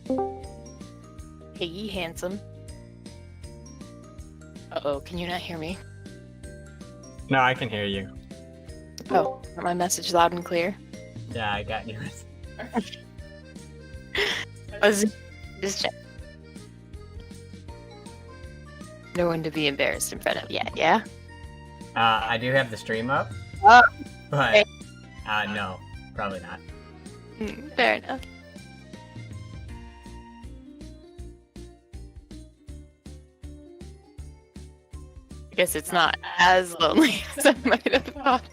Hey, handsome. Uh-oh, can you not hear me? No, I can hear you. Oh, got my message loud and clear. Yeah, I got yours. Just check. No one to be embarrassed in front of yet, yeah? I do have the stream up, Oh, but no, probably not. fair enough. I guess it's not as lonely as I might have thought.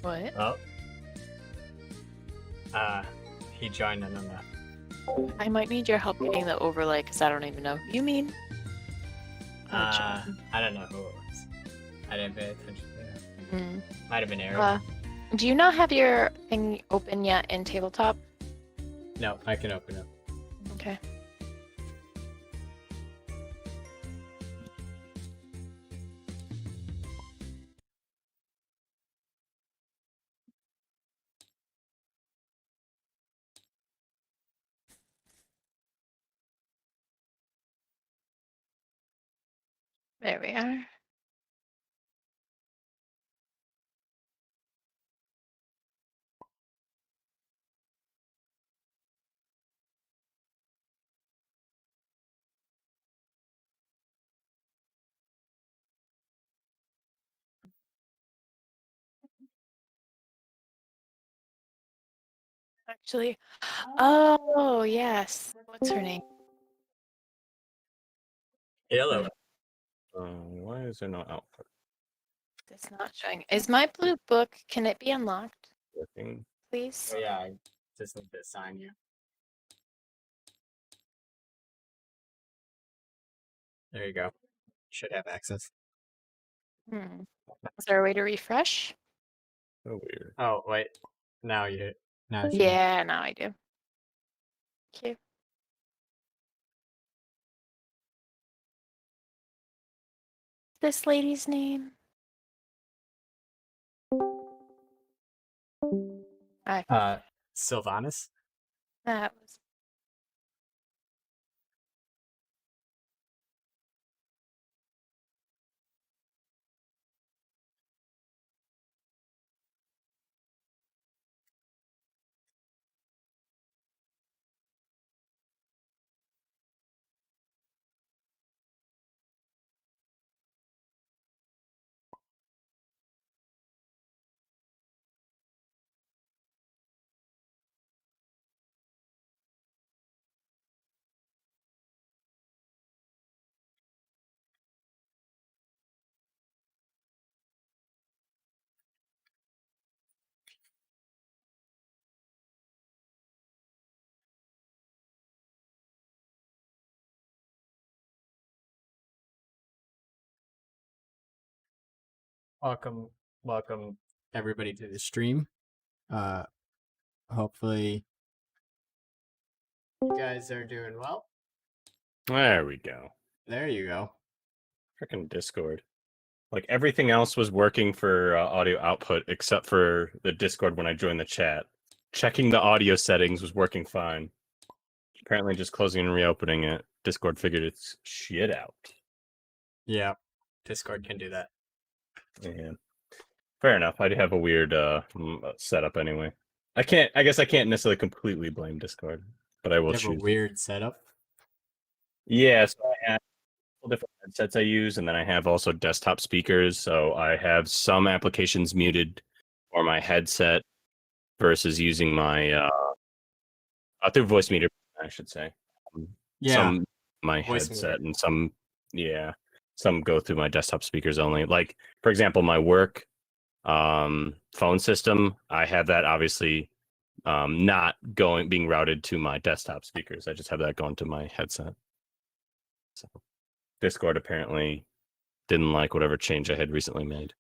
What? Oh. He joined in on that. I might need your help getting the overlay because I don't even know who you mean. I don't know who it was. I didn't pay attention to that. Might have been Eric. Do you not have your thing open yet in tabletop? No, I can open it. Okay. There we are. Actually, oh yes. What's her name? Hello. Why is there no output It's not showing. Is my blue book? Can it be unlocked, working? please? Oh, yeah, I just need to assign you. There you go. Should have access. Is there a way to refresh? So weird. Oh wait, now you. Now it should. Yeah, now I do. Thank you. This lady's name? Sylvanas. That was. Welcome everybody to the stream. Hopefully you guys are doing well. There we go. There you go. Freaking Discord. Like everything else was working for audio output except for the Discord when I joined the chat. Checking the audio settings was working fine. Apparently, just closing and reopening it, Discord figured its shit out. Yeah, Discord can do that. Yeah. Fair enough. I have a weird setup anyway. I guess I can't necessarily completely blame Discord, but I will You have a choose. weird setup. Yeah, so I have different headsets I use, and then I have also desktop speakers. So I have some applications muted for my headset versus using my through voice meter, I should say. Yeah, some my voice headset meter. and some go through my desktop speakers only. Like for example, my work phone system, I have that obviously not being routed to my desktop speakers. I just have that going to my headset. So Discord apparently didn't like whatever change I had recently made.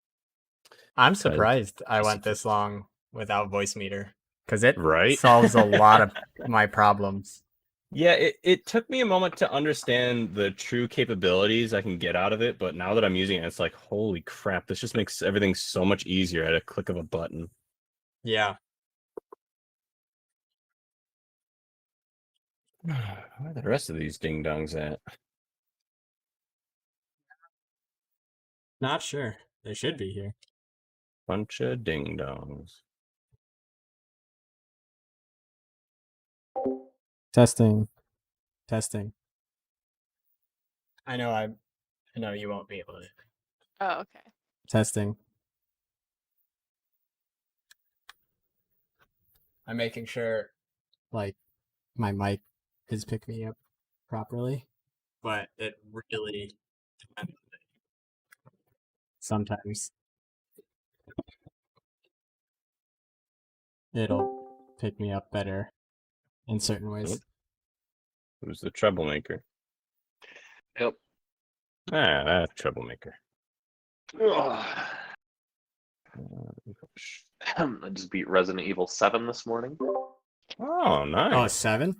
I'm surprised I went this long without voice meter because it Right? solves a lot of my problems. Yeah, it took me a moment to understand the true capabilities I can get out of it, but now that I'm using it, it's like, holy crap, this just makes everything so much easier at a click of a button. Yeah. Where are the rest of these ding-dongs at? Not sure. They should be here. Bunch of ding-dongs. Testing. I know you won't be able to. Oh, okay. Testing. I'm making sure like my mic is picking me up properly, but it really depends. Sometimes it'll pick me up better in certain ways. Who's the troublemaker? Yep. That's troublemaker. Ugh. I just beat Resident Evil 7 this morning. Oh, nice. Oh, 7?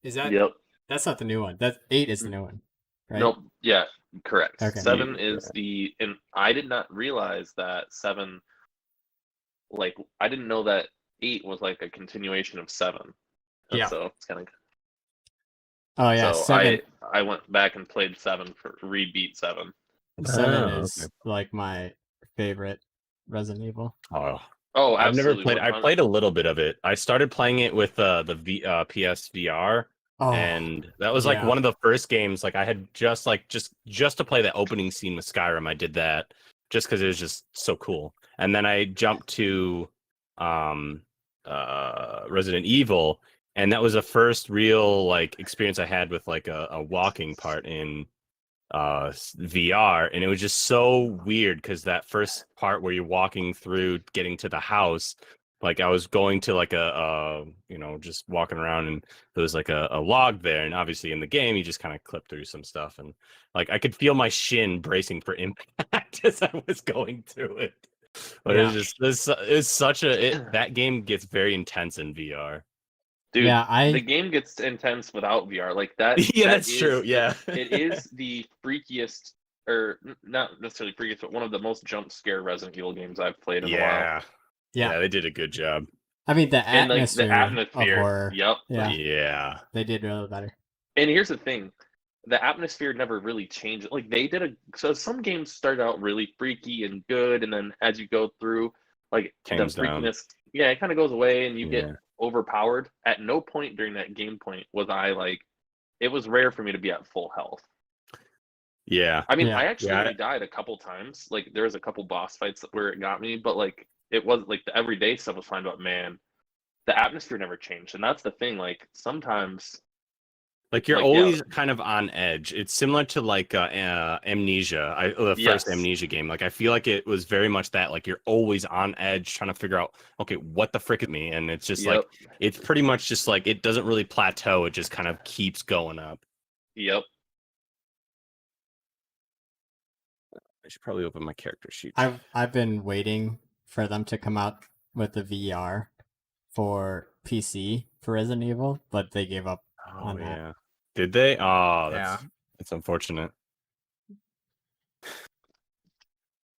Is that? Yep. That's not the new one. That 8 is the new one, right? Nope. Yeah, correct. Okay. 7 is and I did not realize that 7, like, I didn't know that 8 was like a continuation of 7. And Yeah. so it's kind of. Oh yeah, So 7. I went back and played 7 for rebeat 7. 7 Oh, is like my favorite Resident Evil. Oh, I've never absolutely. played. I 100. played a little bit of it. I started playing it with the PS VR, Oh, and that was like yeah. one of the first games. Like I had just to play that opening scene with Skyrim. I did that just because it was just so cool. And then I jumped to Resident Evil, and that was the first real like experience I had with like a walking part in VR, and it was just so weird because that first part where you're walking through getting to the house, like I was going to like just walking around, and there was like a log there, and obviously in the game you just kind of clip through some stuff, and like I could feel my shin bracing for impact as I was going through it. But Yeah. it's such that game gets very intense in VR. Dude, Yeah, the game gets intense without VR. Like that. Yeah, that that's is true. Yeah. It is the freakiest, or not necessarily freakiest, but one of the most jump scare Resident Evil games I've played in a while. Yeah. They did a good job. I mean the And like atmosphere, the atmosphere. of horror. Yep. Yeah. They did really better. And here's the thing. The atmosphere never really changed. Like they did so some games start out really freaky and good, and then as you go through, like Tames the down. freakiness, it kind of goes away and you Yeah. get overpowered. At no point during that game point was I like, it was rare for me to be at full health. Yeah. I mean, Yeah. I actually only died a couple times. Like there was a couple boss fights where it got me, but like it was like the everyday stuff was fine. But man, the atmosphere never changed, and that's the thing. Like sometimes, like you're like, always kind of on edge. It's similar to like Amnesia, the first Yes. Amnesia game. Like I feel like it was very much that. Like you're always on edge, trying to figure out, okay, what the frick is me? And it's just like it's pretty much just like it doesn't really plateau. It just kind of keeps going up. Yep. I should probably open my character sheet. I've been waiting for them to come out with the VR for PC for Resident Evil, but they gave up on that. Did they? Oh, Yeah. that's unfortunate.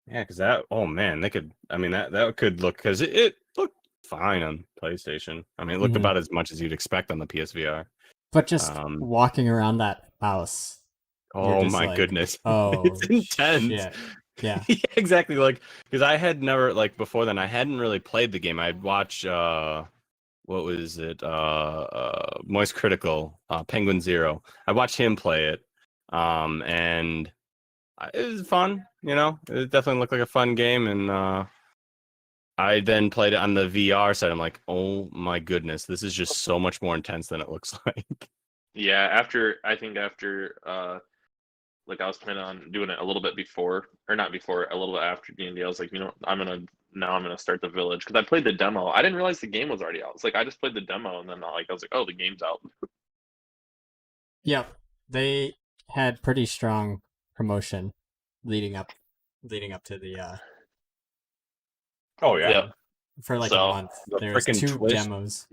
Yeah, because that. Oh man, they could. I mean, that could look because it looked fine on PlayStation. I mean, it looked Mhm. about as much as you'd expect on the PSVR. But just Um, walking around that house, you're Oh just my like, goodness, oh it's intense. shit. Yeah. Yeah, exactly. Like, because I had never before then, I hadn't really played the game. I'd watch what was it? Moist Critical, Penguin Zero. I watched him play it, and it was fun. You know, it definitely looked like a fun game, and I then played it on the VR side. I'm like, oh my goodness, this is just so much more intense than it looks like. Yeah, I think after like I was planning on doing it a little bit before, or not before, a little bit after D&D. I was like, I'm gonna start the village because I played the demo. I didn't realize the game was already out. It's like I just played the demo and then I was like, oh, the game's out. Yep. They had pretty strong promotion leading up to the Oh Yep. for like So, a month. the There was frickin' 2 Twitch. demos.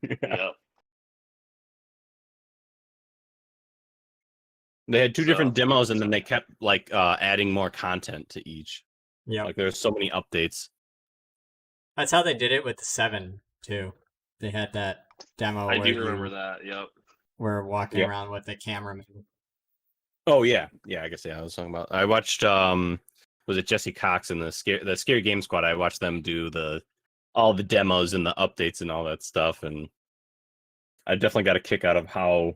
Yep. They had two different So- demos, and then they kept adding more content to each. Yep. Like there's so many updates. That's how they did it with the 7 too. They had that demo I where do remember you that. Yep. were walking Yep. around with the cameraman. Oh yeah, I guess I was talking about. I watched was it Jesse Cox and the Scary Game Squad? I watched them do all the demos and the updates and all that stuff, and I definitely got a kick out of how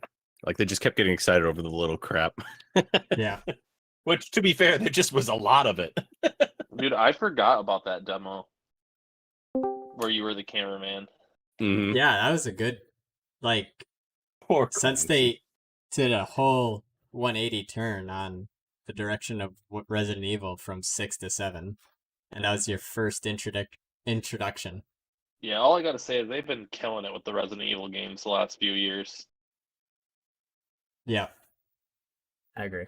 they just kept getting excited over the little crap. Yeah. Which, to be fair, there just was a lot of it. Dude, I forgot about that demo where you were the cameraman. Mhm. Yeah, that was a good Poor since Clancy. they did a whole 180 turn on the direction of Resident Evil from 6 to 7, and that was your first introduction. Yeah, all I gotta say is they've been killing it with the Resident Evil games the last few years. Yeah, I agree.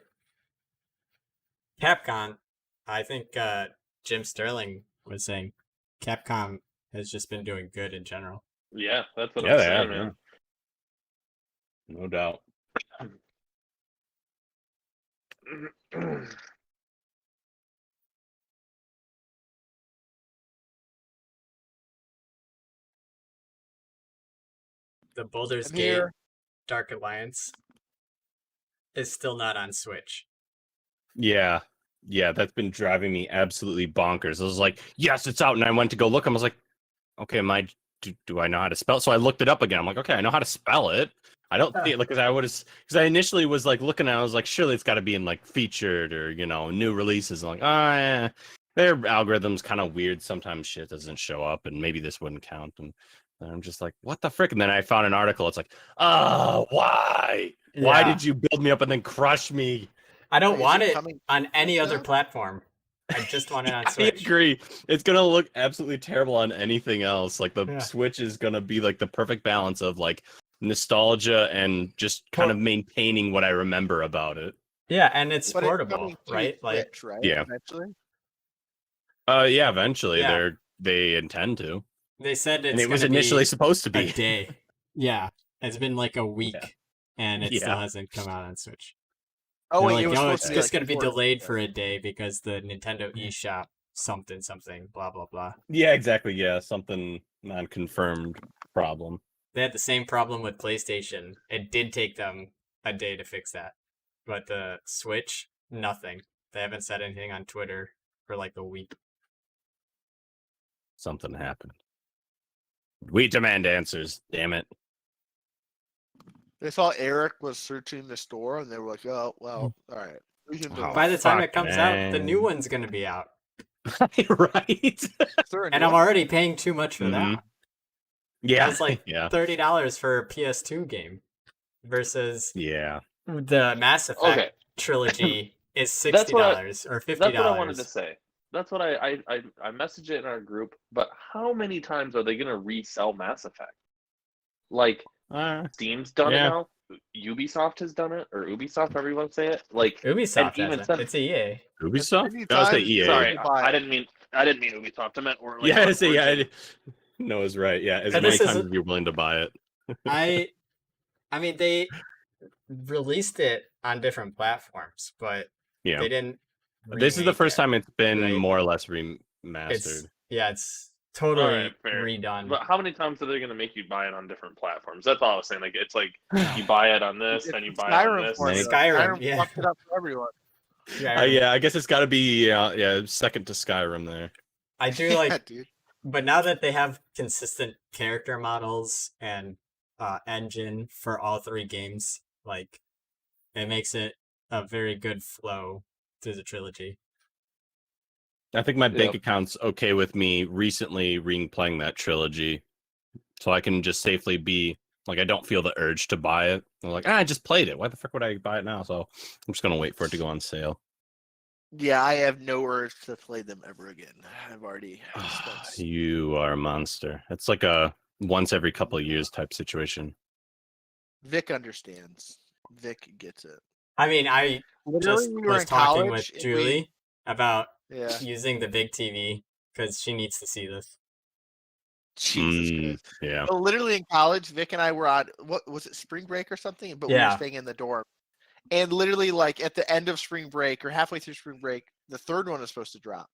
Capcom, I think Jim Sterling was saying Capcom has just been doing good in general. Yeah, that's what Yeah, I'm they saying, have, man. No doubt. The Baldur's I'm Gate here. Dark Alliance is still not on Switch. Yeah, that's been driving me absolutely bonkers. I was like, yes, it's out, and I went to go look. I was like, okay, do I know how to spell it? So I looked it up again. I'm like, okay, I know how to spell it. I don't think because I initially was looking at it, I was like, surely it's got to be in featured or new releases. I'm like, yeah, their algorithm's kind of weird. Sometimes shit doesn't show up, and maybe this wouldn't count. And I'm just like, what the frick? And then I found an article. It's like, oh, why? Why did you build me up and then crush me? I don't Is want it it coming on any other now? platform. I just want it on I Switch. agree. It's gonna look absolutely terrible on anything else. The Yeah. Switch is gonna be the perfect balance of nostalgia and just kind of maintaining what I remember about it. Yeah, and it's But it's portable, coming to right? Switch, right? Yeah. Eventually. Yeah, eventually Yeah. they intend to. They said And it's it was gonna initially be supposed to a be. day. Yeah, it's been like a week, Yeah. and it Yeah. still hasn't come out on Switch. Oh They're wait, like, it was oh, supposed it's to be just gonna be fourth. delayed for a day because the Nintendo eShop something, blah blah blah. Yeah, exactly. Yeah, something non-confirmed problem. They had the same problem with PlayStation. It did take them a day to fix that, but the Switch, nothing. They haven't said anything on Twitter for a week. Something happened. We demand answers. Damn it. They thought Eric was searching the store, and they were like, "Oh, well, all right." We can do Oh, it. By the time it fuck, comes out, the new man. one's gonna be out, Right. Is there a and new I'm one? already paying too much for that. Yeah. That's like yeah. $30 for a PS2 game versus Yeah. the Mass Effect Okay. trilogy is That's what I- $60 or $50. That's what I wanted to say. That's what I messaged it in our group. But how many times are they gonna resell Mass Effect? Steam's done Yeah. it now. Ubisoft has done it, or Ubisoft, however you want to say it. Ubisoft and even has some- it. It's EA. Ubisoft? Anytime- That was the EA. Sorry, You buy I it. didn't mean Ubisoft. I meant Yeah, I say, yeah. Origin. No, it's right. Yeah, as And many this is times a- as you're willing to buy it. I mean they released it on different platforms, but Yeah. they didn't This is the remake first it, time it's been right? more or less It's remastered. it's totally Alright, fair. redone. But how many times are they going to make you buy it on different platforms? That's all I was saying. Like it's like you buy it on this, It's then you the buy it on Skyrim this. formula. Skyrim, Skyrim yeah. fucked it up for everyone. Yeah, I guess it's got to be second to Skyrim there. I do Yeah, like, dude. but now that they have consistent character models and engine for all three games, like it makes it a very good flow through the trilogy. I think my bank Yep. account's okay with me recently replaying that trilogy, so I can just safely be like, I don't feel the urge to buy it. I'm like, I just played it. Why the fuck would I buy it now? So I'm just gonna wait for it to go on sale. Yeah, I have no urge to play them ever again. I've already spent. You are a monster. It's like a once every couple of years type situation. Vic understands. Vic gets it. I mean, I Literally, just we were was in talking college. with Julie about Yeah. using the big TV because she needs to see this. Jesus Christ. Yeah. But literally in college, Vic and I were on what was it, spring break or something? But we were Yeah. staying in the dorm. And literally, like at the end of spring break or halfway through spring break, the third one is supposed to drop.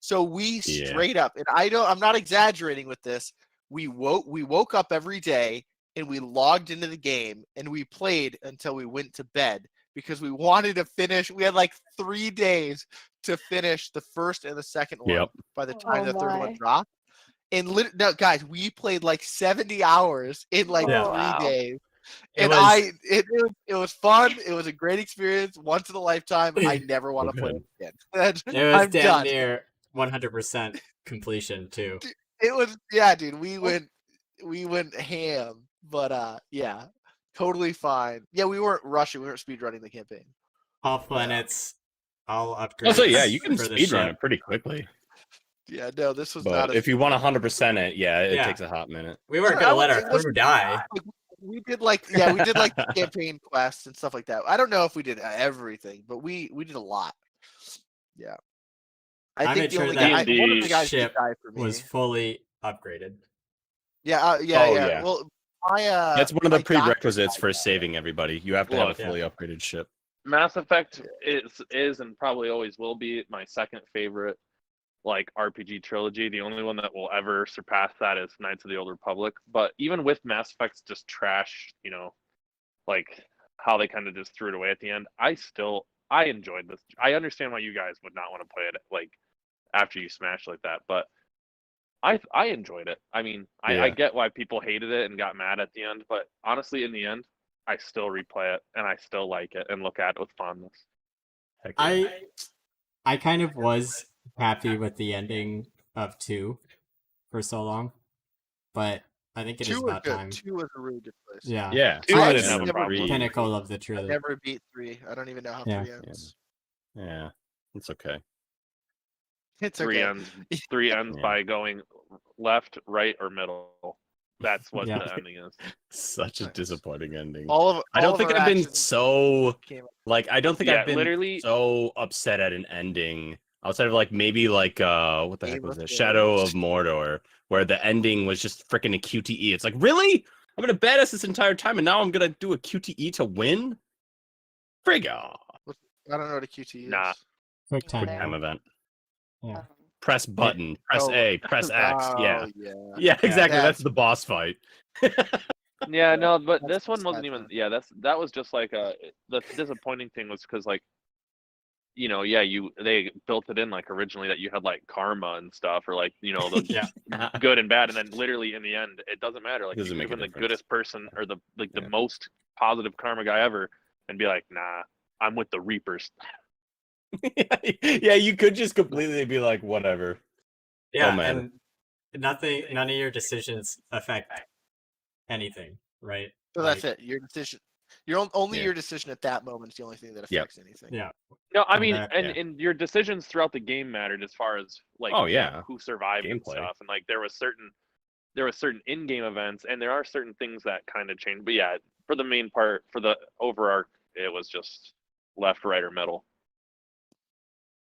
So we Yeah. straight up, and I'm not exaggerating with this. We woke up every day and we logged into the game and we played until we went to bed because we wanted to finish. We had like 3 days to finish the first and the second one Yep. by the time Oh the third one my. dropped. And no, guys, we played like 70 hours in like Yeah. 3 Wow. days. It And was it was fun. It was a great experience, once in a lifetime. I never want to play good. it again. it was I'm damn done. near 100% completion too. It was, yeah, dude. We went ham, but yeah, totally fine. Yeah, we weren't rushing. We weren't speed running the campaign. All planets, all upgrades. Also, yeah, you can for the speedrun ship. it pretty quickly. Yeah, no, this was But not. if you want 100% it, yeah, it Yeah. takes a hot minute. We weren't I gonna let would- our it was- crew die. we did like the campaign quests and stuff like that. I don't know if we did everything, but we did a lot. Yeah, I think made the sure only that guy, one of the guys did ship die for me. was fully upgraded. Yeah, Oh, yeah. Well, my That's one of my the doctor prerequisites died. for saving everybody. You have to Well, have a fully upgraded ship. Mass Effect is and probably always will be my second favorite like RPG trilogy. The only one that will ever surpass that is Knights of the Old Republic. But even with Mass Effect's just trash, like how they kind of just threw it away at the end, I enjoyed this. I understand why you guys would not want to play it like after you smash like that, but I enjoyed it. I mean, I Yeah. get why people hated it and got mad at the end, but honestly, in the end, I still replay it and I still like it and look at it with fondness. Heck yeah. I kind of was happy with the ending of 2 for so long, but I think it is 2 was about good. time. 2 was a really good place. Yeah, Yeah. Two, I I didn't didn't have a problem with. pinnacle of the I trilogy. never beat 3. I don't even know how Yeah. 3 ends. Yeah. It's okay. It's Three okay. ends. Three ends Yeah. by going left, right, or middle. That's what Yeah. the ending is. Such a Nice. disappointing ending. All I don't of think our I've been actions so came- like I don't think Yeah, I've been literally- so upset at an ending outside of like maybe like what the heck Game was of it? Shadow of Thrones. Mordor, where the ending was just freaking a QTE. It's like, really? I'm gonna badass this entire time and now I'm gonna do a QTE to win? Frig off. I don't know what a QT is. Nah. Quick time. Yeah. Time event. Yeah. Press button, press Oh. A, press X. Yeah. Oh, yeah. Yeah, exactly. That's That's- the boss fight. Yeah, no, but That's this one sad wasn't even. time. Yeah, that was just like the disappointing thing was because like, they built it in like originally that you had like karma and stuff or like the Yeah. good and bad, and then literally in the end it doesn't matter. Like Doesn't you could make have a been the difference. goodest person or the Yeah. most positive karma guy ever, and be like, nah, I'm with the Reapers. Yeah, you could just completely be like, whatever. Yeah, matter. and none of your decisions affect anything, right? So that's it. Your decision. Only Yeah. your decision at that moment is the only thing that Yep. affects anything. Yeah. No, I And mean, that- and your decisions throughout the game mattered as far as like, Oh, yeah. who survived and Gameplay. stuff, and like there was certain in-game events, and there are certain things that kind of change. But yeah, for the main part, for the overarch, it was just left, right, or middle.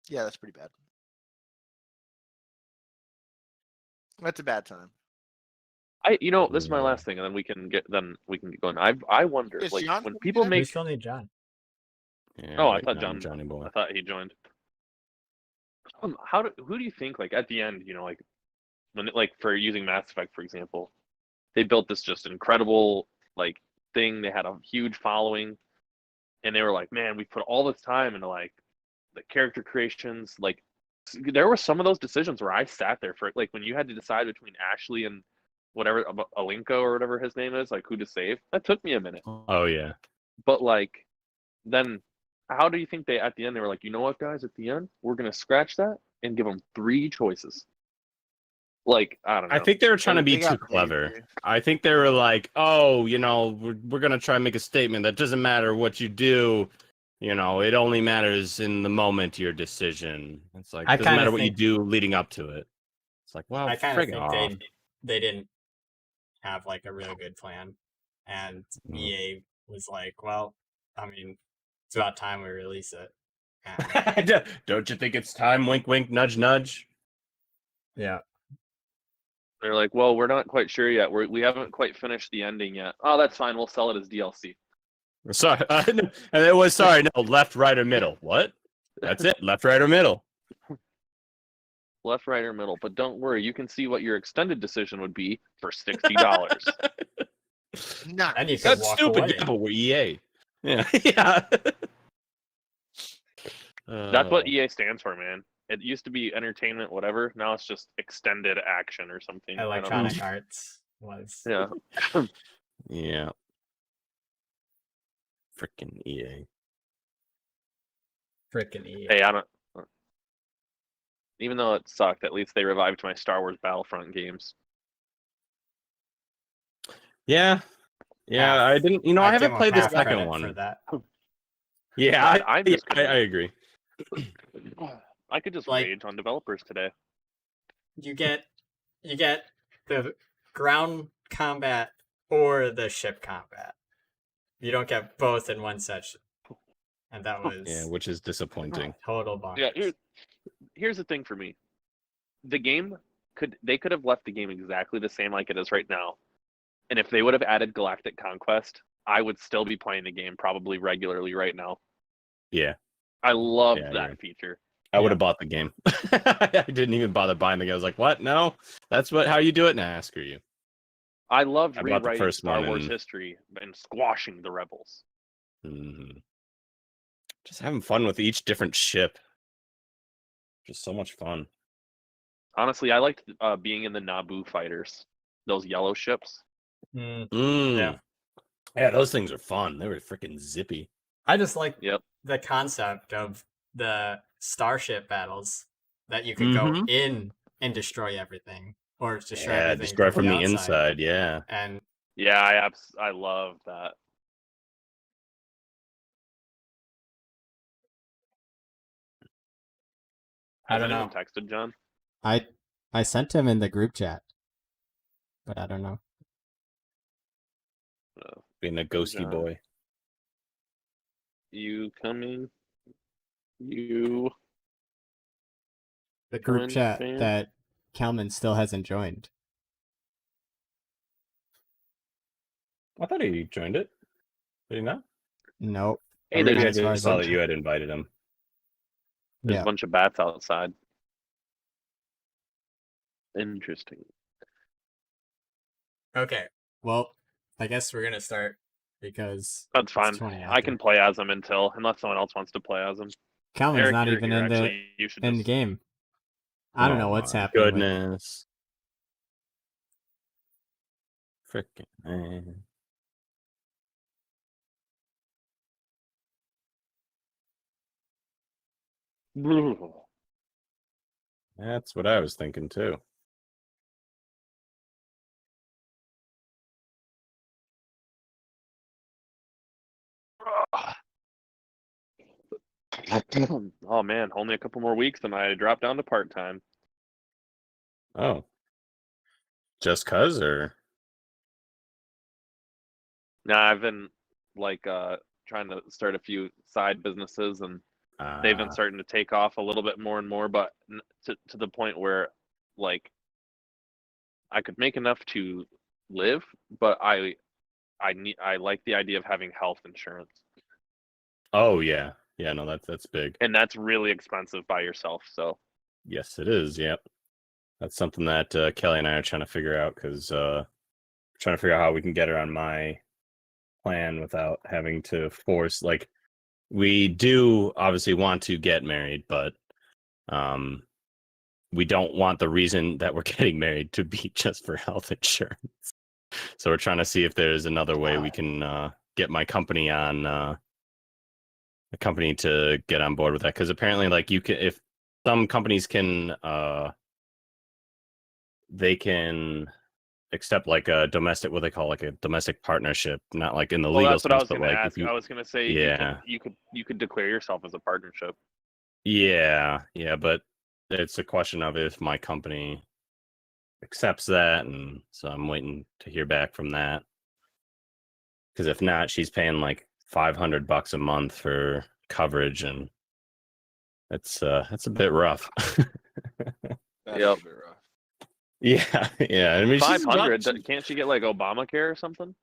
Yeah, that's pretty bad. That's a bad time. This is my Yeah. last thing, and then we can get going. I wonder, Is like John when gonna be people there? We make. still need John. Yeah, Oh, I waiting thought on John. Johnny boy. I thought he joined. Who do you think, like, at the end, like, when like, for using Mass Effect, for example, they built this just incredible, like, thing. They had a huge following, and they were like, man, we put all this time into, like, the character creations. Like, there were some of those decisions where I sat there for, like, when you had to decide between Ashley and whatever, Alinko or whatever his name is, like, who to save. That took me a minute. Oh yeah. But, like, then how do you think at the end, they were like, you know what, guys, at the end, we're going to scratch that and give them 3 choices. Like, I don't know. I think they were trying to be They too got clever. paid. I think they were like, oh, we're gonna try and make a statement that doesn't matter what you do. It only matters in the moment your decision. It's like, I it doesn't kinda matter what you think- do leading up to it. It's like, well, I kind of frig think off. they didn't have like a real good plan, and Mm. EA was like, well, I mean, it's about time we release it. And, Don't you think it's time? Wink, wink, nudge, nudge. yeah, They're like, well, we're not quite sure yet. We haven't quite finished the ending yet. Oh, that's fine. We'll sell it as DLC. Sorry, and it was sorry. No, left, right, or middle. What? That's it. Left, right, or middle. Left, right, or middle. But don't worry, you can see what your extended decision would be for $60. Nice. and you could That's walk stupid. away. Yeah, but we're EA. Yeah, yeah. That's what EA stands for, man. It used to be entertainment, whatever. Now it's just extended action or something. I don't know. Electronic Arts was. Yeah. Yeah. Freaking EA. Freaking EA. Hey, I don't. Even though it sucked, at least they revived my Star Wars Battlefront games. Yeah. Yeah, Half. I didn't. I I'd give haven't them played the half second credit one. for that. Yeah, I'm just I gonna- agree. I could just Like- rage on developers today. You get the ground combat or the ship combat. You don't get both in one session, and that was Yeah, which is disappointing. total bonkers. Yeah, here's the thing for me. The game could have left the game exactly the same like it is right now. And if they would have added Galactic Conquest, I would still be playing the game probably regularly right now. Yeah, I loved Yeah, that yeah. feature. I would have bought the game. I didn't even bother buying the game. I was like, "What? No, that's how you do it." Nah, screw you. I loved I bought the rewriting first Star one Wars and- history and squashing the rebels. Mhm. Just having fun with each different ship. Just so much fun. Honestly, I liked being in the Naboo fighters, those yellow ships. Mm, Yeah, yeah, those things are fun. They were freaking zippy. I just like Yep. the concept of the starship battles that you could go Mhm. in and destroy everything, or destroy Yeah, everything destroy from the outside. inside. Yeah. And Yeah, I love that. I Has don't anyone know. texted John? I sent him in the group chat, but I don't know. Being a ghosty John. boy. You coming? You The group Common chat fan? that Kalman still hasn't joined. I thought he joined it. Did he not? Nope. Hey, Or maybe I there's, just saw that you had invited him. a bunch of bats outside. Interesting. Okay. Well, I guess we're gonna start because That's fine. it's 20 I after. can play as him unless someone else wants to play as him. Kalman's Eric, not you're even here. in the Actually, you should in the just... game. I don't know Oh what's my happening. with- Goodness. Freaking man. That's what I was thinking too. Oh man, only a couple more weeks and I drop down to part-time. Oh. Just cuz or Now I've been like trying to start a few side businesses and they've been starting to take off a little bit more and more, but to the point where like I could make enough to live, but I like the idea of having health insurance, Oh yeah. Yeah, no, that's big. and that's really expensive by yourself. So Yes, it is. Yep. That's something that Kelly and I are trying to figure out because trying to figure out how we can get her on my plan without having to force. Like, we do obviously want to get married, but we don't want the reason that we're getting married to be just for health insurance. So we're trying to see if there's another way we can get my company on a company to get on board with that. Because apparently, like, you can, if some companies can, they can accept like a domestic, what they call like a domestic partnership, not like in the Well, legal that's what I sense, was but going to like ask. if you, I was going to say yeah, you could declare yourself as a partnership. yeah, but it's a question of if my company accepts that, and so I'm waiting to hear back from that. Because if not, she's paying like $500 a month for coverage, and that's a bit rough. That Yep. is a bit rough. Yeah. I mean, she's 500. Can't she get like Obamacare or something?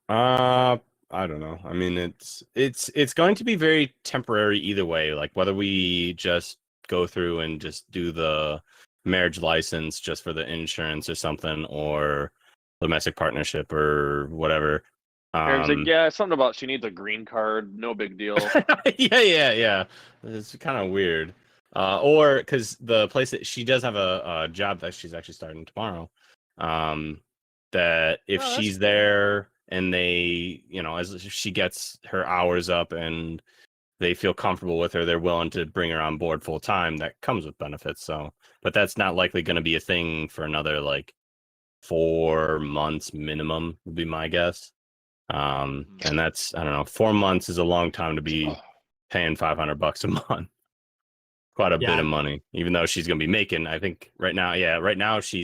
I don't know. I mean, it's going to be very temporary either way. Like whether we just go through and just do the marriage license just for the insurance or something, or domestic partnership or whatever. Eric's like, yeah, something about she needs a green card. No big deal. yeah. It's kind of weird. Or because the place that she does have a job that she's actually starting tomorrow. That if she's cool. there and they, as she gets her hours up and they feel comfortable with her, they're willing to bring her on board full time. That comes with benefits. So, but that's not likely going to be a thing for another like 4 months minimum, would be my guess. And that's, I don't know, 4 months is a long time to be paying $500 a month. Quite a bit of money, even though she's going to be making, I think right now she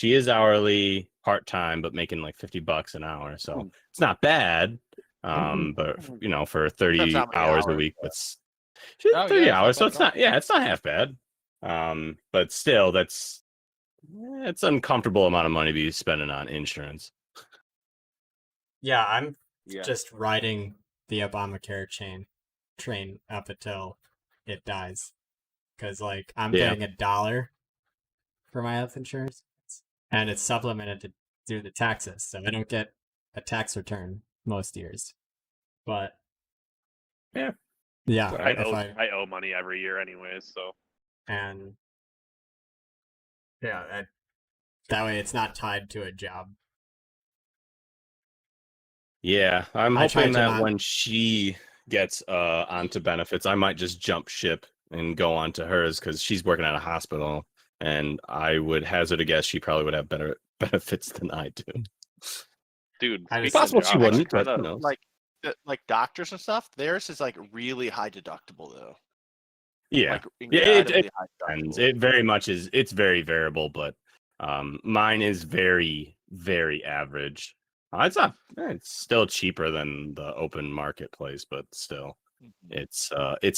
is hourly part-time, but making like $50 an hour. So it's not bad. But for 30 hours a week, that's 30 hours. So it's not half bad. But still, it's an uncomfortable amount of money to be spending on insurance. Yeah, I'm Yeah. just riding the Obamacare train up until it dies. Because, like, I'm paying $1 for my health insurance, and it's supplemented through the taxes, so I don't get a tax return most years. But yeah, I owe money every year anyways, so. And yeah, that way it's not tied to a job. Yeah, I'm I tried hoping to that not- when she gets onto benefits, I might just jump ship and go on to hers because she's working at a hospital, and I would hazard a guess she probably would have better benefits than I do. Dude, I It's just- possible she wouldn't, but who knows? Like doctors and stuff, theirs is like really high deductible though. Yeah, Like it incredibly high depends. deductible. It very much is. It's very variable, but mine is very, very average. It's still cheaper than the open marketplace, but still, it's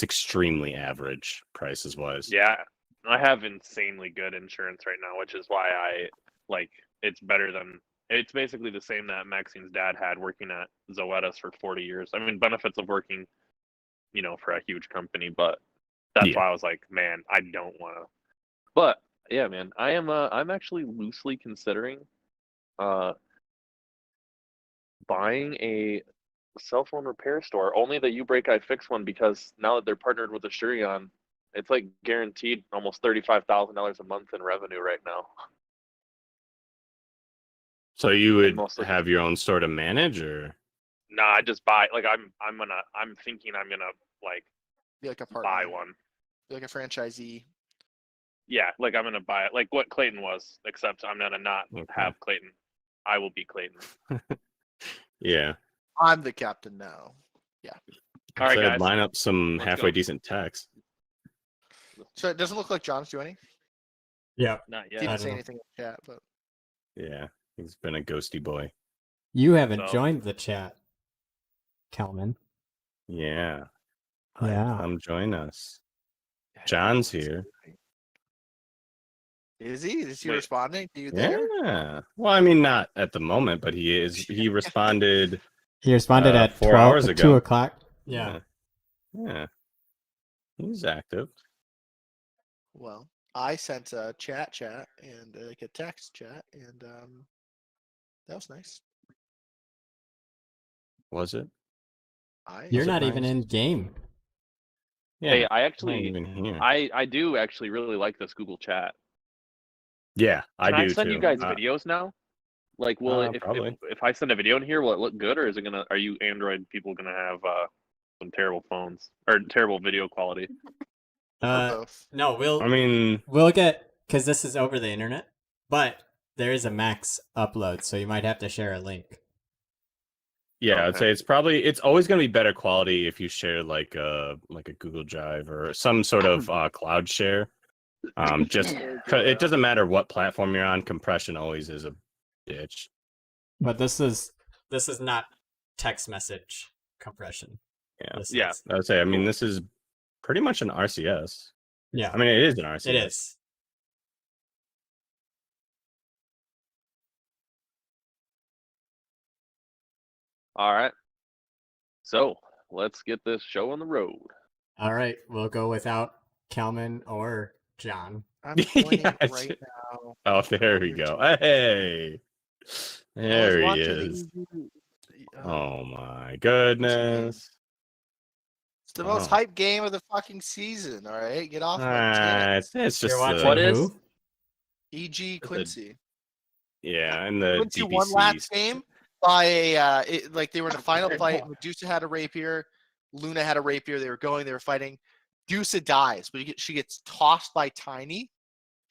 extremely average prices wise. Yeah, I have insanely good insurance right now, which is why it's better than, it's basically the same that Maxine's dad had working at Zoetis for 40 years. I mean, benefits of working, for a huge company, but that's why I was like, man, I don't want to. But yeah, man, I'm actually loosely considering buying a cell phone repair store, only that you break I fix one, because now that they're partnered with Assurion, it's like guaranteed almost $35,000 a month in revenue right now. So you would have your own store to manage, or? Nah, I just buy, like, I'm thinking I'm gonna like Be like a partner. buy one. Be like a franchisee. Yeah, like I'm gonna buy it, like what Clayton was, except I'm gonna not have Clayton. I will be Clayton. Yeah. I'm the captain now. Yeah. All right, guys. Line up some Let's halfway go. decent text. So it doesn't look like John's doing any. Yeah. Not He yet. didn't say anything in the chat, but Yeah, he's been a ghosty boy. You haven't So- joined the chat, Kelman. Yeah. Yeah. Come join us. John's here. is he? Is he Wait. responding to you there? Yeah. Well, I mean, not at the moment, but he is. He responded. He responded at 4 12, hours at ago. 2 o'clock. Yeah. Yeah. He's active. Well, I sent a chat and like a text chat, and that was nice. Was it? You're Was it not even nice? in game. Yeah. Hey, I not actually, even here. I do actually really like this Google Chat. Yeah, I Can I do send too. you guys videos now? Like, will it, Probably. if I send a video in here, will it look good, or is it gonna? Are you Android people gonna have some terrible phones or terrible video quality? Or both. No, I mean, We'll get, because this is over the internet, but there is a max upload, so you might have to share a link. yeah, I'd Okay. say it's always going to be better quality if you share like a Google Drive or some sort of cloud share. Just it doesn't matter what platform you're on, compression always is a bitch. But this is not text message compression. Yeah. This Yeah. is- I would say, I mean, this is pretty much an RCS. yeah. I mean, it is an RCS. It is. All right. So let's get this show on the road. all right. We'll go without Kalman or John. I'm pointing Yeah, right now. Oh, there we on go. your Hey, I was there he watching is. the- Oh my goodness. It's the most Oh. hype game of the fucking season. All right, get off my tits. It's You're just watching What is- Who? E.g. Quincy. yeah, and the Quincy DPC. won last game by a like they were in a final fight. Medusa had a rapier, Luna had a rapier. They were fighting. Medusa dies, but she gets tossed by Tiny.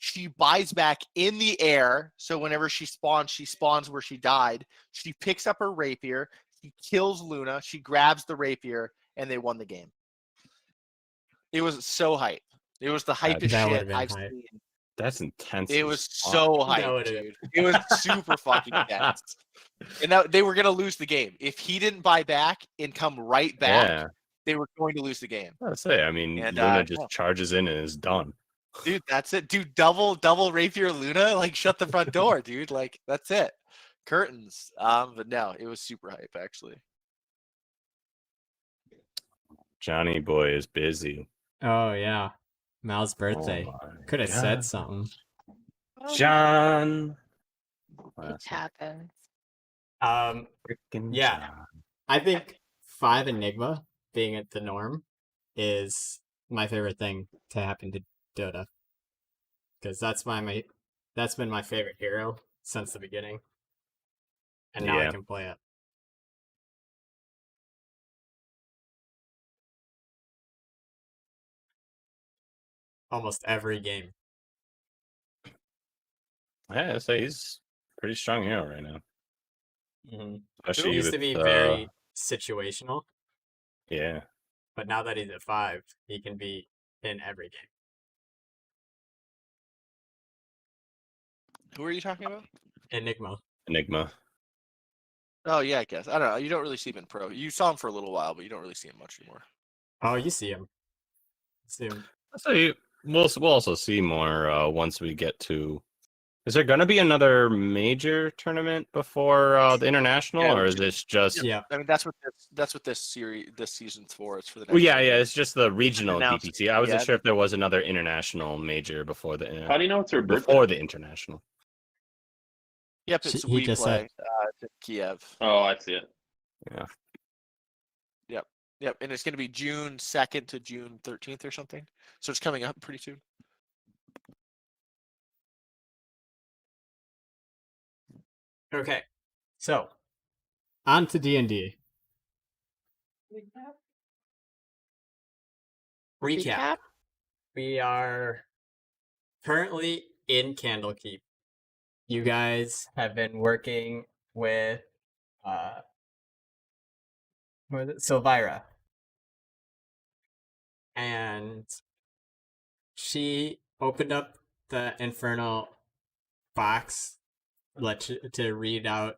She buys back in the air, so whenever she spawns where she died. She picks up her rapier. She kills Luna. She grabs the rapier, and they won the game. It was so hype. It was the hypest That would've shit been I've hype. seen. That's intense. It as was fuck. so That hype, would've- dude. It was super fucking intense. And that they were gonna lose the game. If he didn't buy back and come right back, Yeah, they were going to lose the game. I'd say. I mean, And, Luna just no. charges in and is done. Dude, that's it. Dude, double rapier Luna, like shut the front door, dude. Like that's it. Curtains. But no, it was super hype actually. Johnny boy is busy. Oh yeah, Mal's Oh birthday. my Could have God. said something. John. It Classic. happens. Frickin' Yeah. John. I think 5 Enigma being at the norm is my favorite thing to happen to Dota, because that's been my favorite hero since the beginning, and now I Yeah. can play it. Almost every game. Yeah, I'd say he's pretty strong hero right now. It Especially used with to be very situational, yeah. but now that he's at 5, he can be in every game. Who are you talking about? Enigma. Enigma. Oh yeah, I guess. I don't know. You don't really see him in pro. You saw him for a little while, but you don't really see him much anymore. Oh, you see him. Soon. So we'll also see more once we get to. Is there going to be another major tournament before the international, Yeah, or is this just? Yeah. I mean, that's what this season's for. It's for the next Well, yeah, season. it's just the regional Announced. DPC. I wasn't Yeah. sure if there was another international major before How do you know it's her birthday? before the international. Yep, it's He we just play. said- It's in Kiev. Oh, I see it. Yeah. Yep, and it's going to be June 2nd to June 13th or something. So it's coming up pretty soon. Okay. So, On to D&D. recap. We are currently in Candlekeep. You guys have been working with what was it? Silvira. And she opened up the infernal box to read out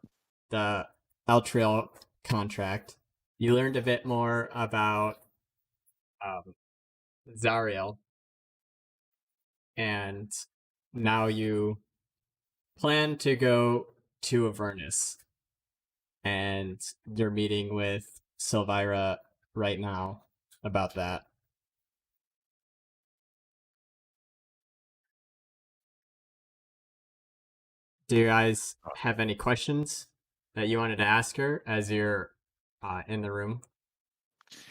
the Eltriel contract. You learned a bit more about Zariel, and now you plan to go to Avernus, and you're meeting with Silvira right now about that. Do you guys have any questions that you wanted to ask her as you're in the room?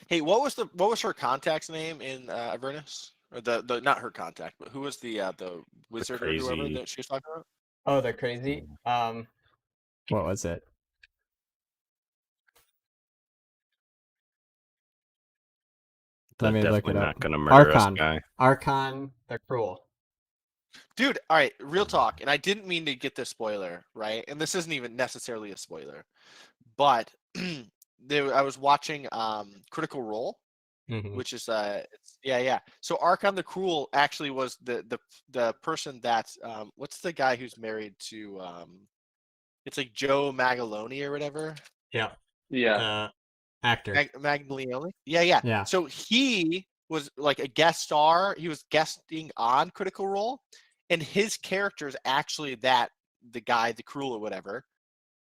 Hey, what was her contact's name in Avernus? Or the not her contact, but who was the wizard or whoever crazy- that she was talking about? Oh, they're crazy. What was it? They're Let me look definitely it up. not gonna murder us, Archon. guy. Archon, they're cruel. Dude, all right, real talk, and I didn't mean to get this spoiler, right? And this isn't even necessarily a spoiler, but I was watching Critical Role, Mhm. which is yeah. So Archon the Cruel actually was the person that what's the guy who's married to it's like Joe Magaloni or whatever. Yeah. Yeah. Actor. Maglione? Yeah. Yeah. So he was like a guest star. He was guesting on Critical Role, and his character is actually the guy, the cruel or whatever.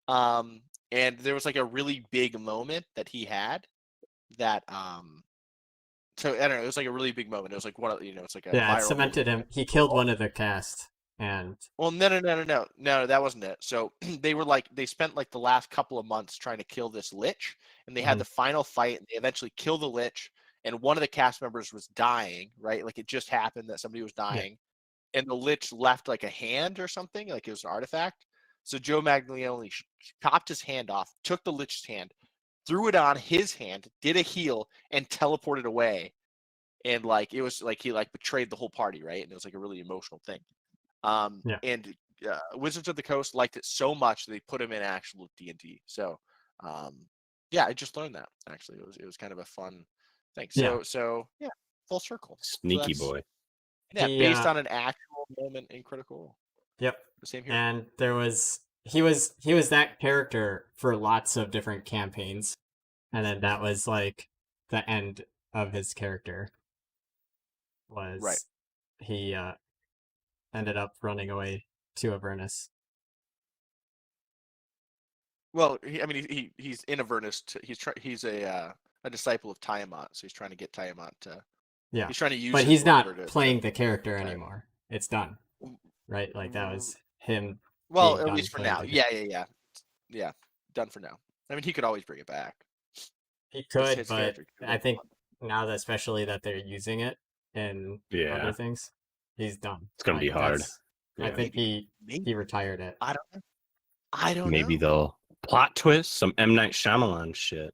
And there was like a really big moment that he had that so I don't know, it was like a really big moment. It was like one of it's like a Yeah, it viral cemented moment. him. He killed one of the cast, and Well, no, that wasn't it. So they spent like the last couple of months trying to kill this lich, and they had Mhm. the final fight, and they eventually killed the lich, and one of the cast members was dying, right? Like it just happened that somebody was dying, and the lich left like a hand or something, like it was an artifact. So Joe Maglione chopped his hand off, took the lich's hand, threw it on his hand, did a heal, and teleported away. And like it was like he like betrayed the whole party, right? And it was like a really emotional thing. Yeah. And Wizards of the Coast liked it so much they put him in actual D&D. So, yeah, I just learned that actually. It was kind of a fun thing. Yeah. So yeah, full circle. Sneaky that's- boy. Yeah, He, based on an actual moment in Critical Role. Yep. The same here. And he was that character for lots of different campaigns, and then that was like the end of his character. Was Right. He ended up running away to Avernus. Well, he's in Avernus. He's a disciple of Tiamat, so he's trying to get Tiamat to. Yeah. He's trying to use. But his he's not labor to- playing the character Time. anymore. It's done. Right? Like that was him. Well, being at done least for playing now. the Yeah. Done for now. I mean, he could always bring it back. He could, his but character could I be think fun. now that especially that they're using it in Yeah. other things, he's done. It's gonna be hard. that's- I Yeah. think he Maybe. retired it. I don't know. I don't Maybe know. they'll plot twist some M. Night Shyamalan shit.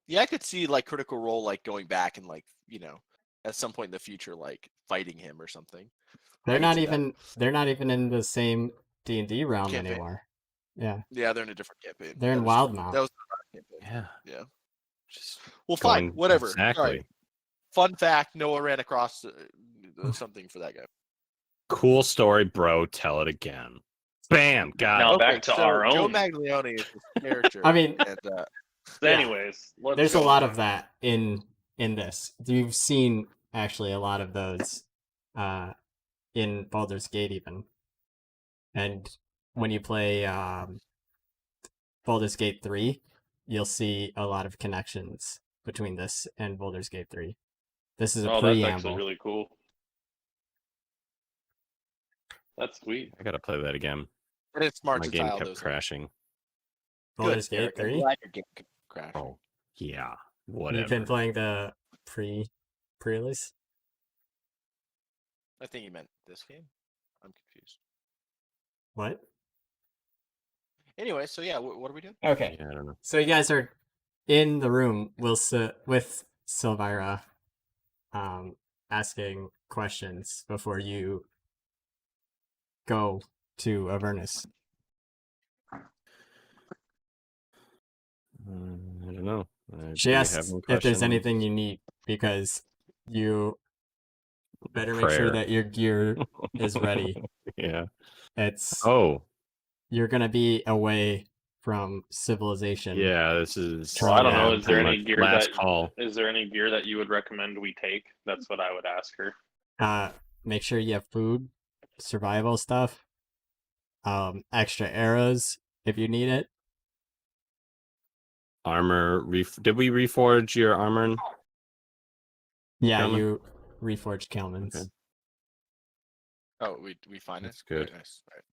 Yeah, I could see like Critical Role like going back and like at some point in the future like fighting him or something. They're I could not see that. even they're not even in the same D&D realm Campaign. anymore. Yeah. Yeah, they're in a different campaign. They're in That is true. Wildmouth. That was the campaign. Yeah. Yeah. Just Well, fine, going- whatever. Exactly. Sorry. Fun fact: Noah ran across something for that guy. Cool story, bro. Tell it again. Bam. Got Now it. back to so our Joe own. Maglione is his character. I mean- and, So anyways, let's There's a go lot on. of that in this. You've seen actually a lot of those in Baldur's Gate even. And when you play Baldur's Gate 3, you'll see a lot of connections between this and Baldur's Gate 3. This is a Oh, that's preamble. actually really cool. That's sweet. I gotta play that again. and it's smart My to game tie all kept those. crashing. Baldur's Good, Gate Eric, I'm 3? glad your game could crash. Oh, yeah. You've Whatever. been playing the pre-release? I think you meant this game. I'm confused. What? Anyway, so yeah, what are we doing? Okay. Yeah, I don't know. So you guys are in the room with Silvira asking questions before you go to Avernus. I don't know. She Do you asks have any if there's questions? anything you need because you better make sure Prayer. that your gear is ready. Yeah. It's Oh, you're gonna be away from civilization. yeah. This is. Well, I don't know, is there pretty any much gear last that- call? Is there any gear that you would recommend we take? That's what I would ask her. Make sure you have food, survival stuff, extra arrows if you need it. Armor. Did we reforge your armor? Yeah, Kelman? you reforged Kelman's. Okay. Oh, we find That's it. good. Very nice. All right.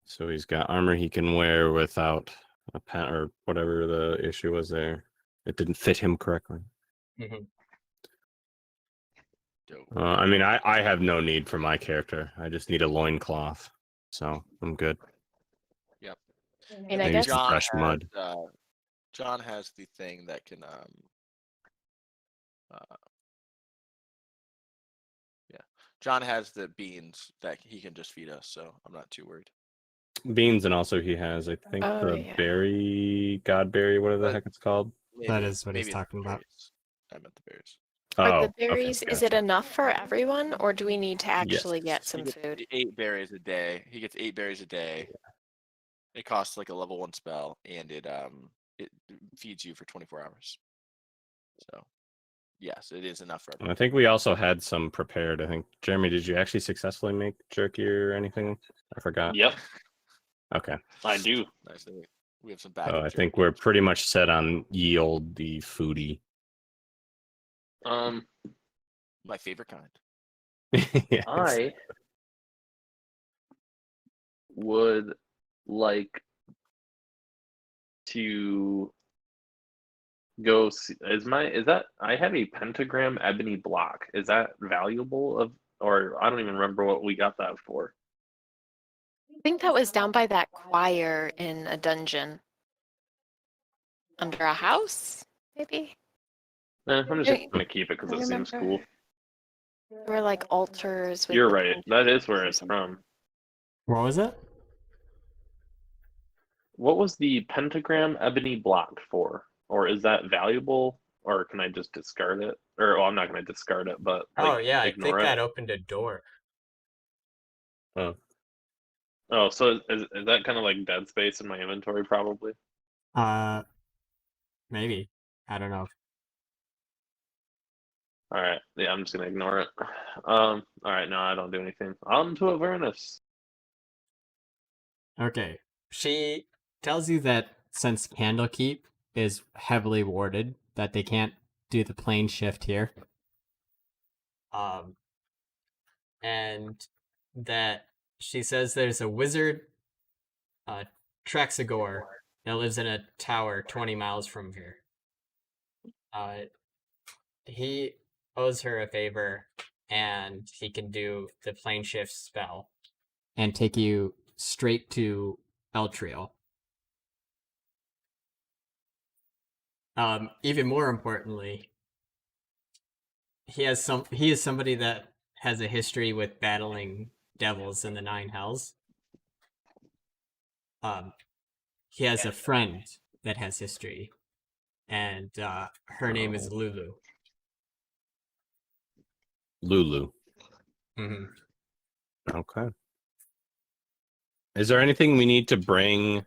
So he's got armor he can wear without a pen or whatever the issue was there. It didn't fit him correctly. Mhm. Dope. I mean, I have no need for my character. I just need a loincloth. So I'm good. I mean, I Maybe guess some fresh mud. John has the thing that can yeah. John has the beans that he can just feed us, so I'm not too worried. Beans, and also he has, I think, Oh, the yeah. berry, godberry, whatever the But- heck it's called. That is what he's maybe it's the talking about. berries. I meant the berries. Are Oh, the berries, okay, is it gotcha. enough for everyone, or do we need to actually get He some gets food? 8 berries a day. He gets 8 berries a day. It costs like a level 1 spell, and it feeds you for 24 hours. So, yes, it is enough for everyone. I think we also had some prepared. I think, Jeremy, did you actually successfully make jerky or anything? I forgot. Yep, Okay. I do. Nice. We have some backup. So I think jerky. we're pretty much set on yield the foodie. My favorite kind. Yes. I would like to go see, is that I have a pentagram ebony block. Is that valuable or I don't even remember what we got that for. I think that was down by that choir in a dungeon. Under a house, maybe? I'm just Yeah, gonna keep it because I it seems remember. cool. There were like altars with You're the right. That is pentagrams where or it's something. from. What was it? What was the pentagram ebony block for? Or is that valuable? Or can I just discard it? Or well, I'm not gonna discard it, but like Oh yeah, I ignore think it. that opened a door. Oh, so is that kind of like dead space in my inventory probably? Maybe. I don't know. All right. Yeah, I'm just gonna ignore it. All right, no, I don't do anything. On to Avernus. Okay. She tells you that since Candlekeep is heavily warded, that they can't do the plane shift here. And that she says there's a wizard, Trexagore, that lives in a tower 20 miles from here. He owes her a favor, and he can do the plane shift spell and take you straight to Eltriel. Even more importantly, he is somebody that has a history with battling devils in the Nine Hells. He has a friend that has history, and her name is Lulu. Lulu. Mm-hmm. Okay. Is there anything we need to bring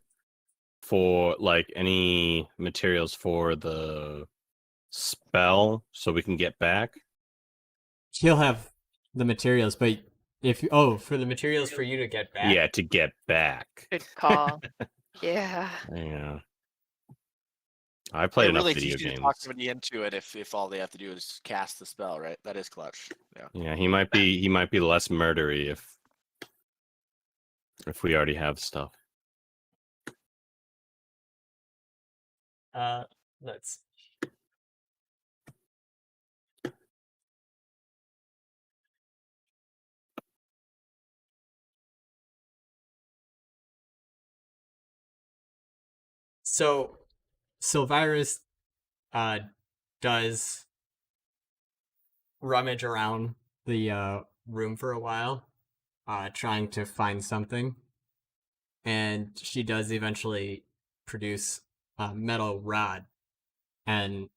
for like any materials for the spell so we can get back? She'll have the materials, but for the materials for you to get back. Yeah, to get back. Good call. Yeah. Yeah. I played It enough really video easy to games. talk somebody into it if all they have to do is cast the spell, right? That is clutch. Yeah. Yeah, he might be less murdery if we already have stuff. Let's. So, Sylvirus does rummage around the room for a while, trying to find something, and she does eventually produce a metal rod, and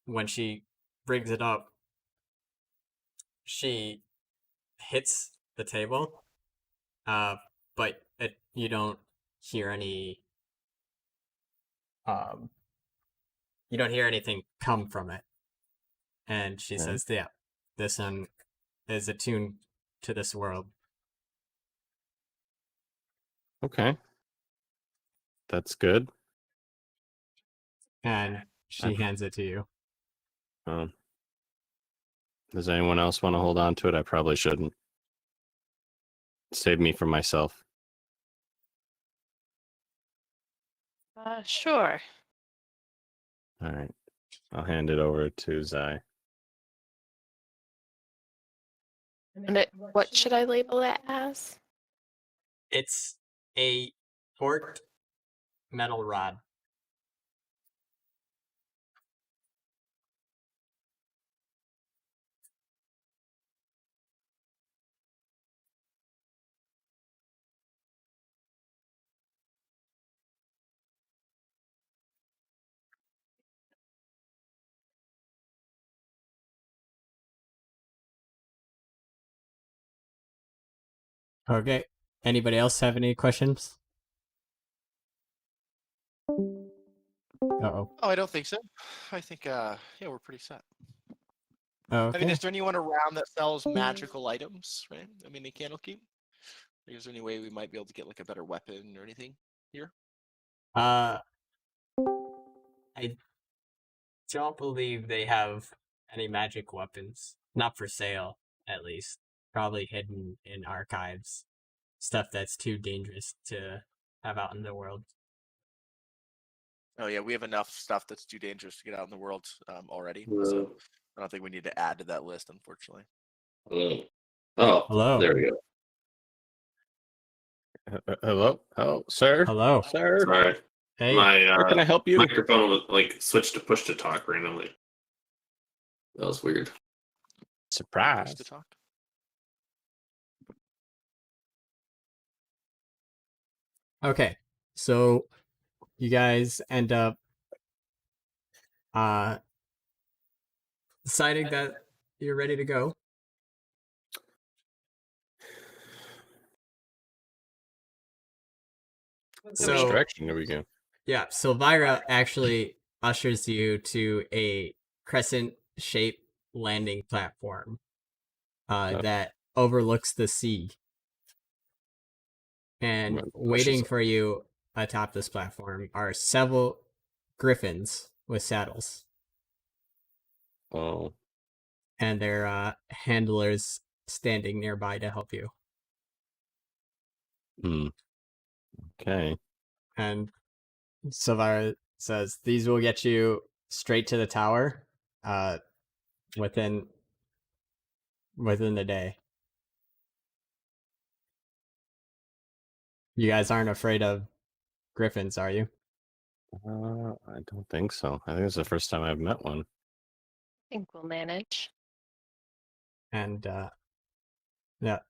when she brings it up, she hits the table, but you don't hear any. You don't hear anything come from it, and she says, "Yeah, this one is attuned to this world." Okay. That's good. And she hands it to you. Does anyone else want to hold on to it? I probably shouldn't. save me from myself. Sure. All right. I'll hand it over to Zai. And what should I label it as? It's a forked metal rod. Okay. Anybody else have any questions? Uh-oh. Oh, I don't think so. I think yeah, we're pretty set. Oh, I mean, okay. is there anyone around that sells magical items, right? I mean, in Candlekeep. Is there any way we might be able to get like a better weapon or anything here? Uh, I don't believe they have any magic weapons. Not for sale, at least. Probably hidden in archives. Stuff that's too dangerous to have out in the world. Oh yeah, we have enough stuff that's too dangerous to get out in the world already. So Hello. I don't think we need to add to that list, unfortunately. Hello. Oh, Hello. there we go. Hello? Oh, sir? hello. Sir? Sorry, Hey. my How can I help you? microphone was like switched to push to talk randomly. That was weird. Push Surprise. to talk. Okay. So you guys end up deciding that you're ready to go. Which So direction are we going? yeah, so Vyra actually ushers you to a crescent-shaped landing platform Oh. that overlooks the sea. And Right, waiting pushes- for you atop this platform are several griffins with saddles, Oh. and their handlers standing nearby to help you. Hmm. Okay. And Silvira says these will get you straight to the tower within the day. You guys aren't afraid of griffins, are you? I don't think so. I think it's the first time I've met one. I think we'll manage. And yeah,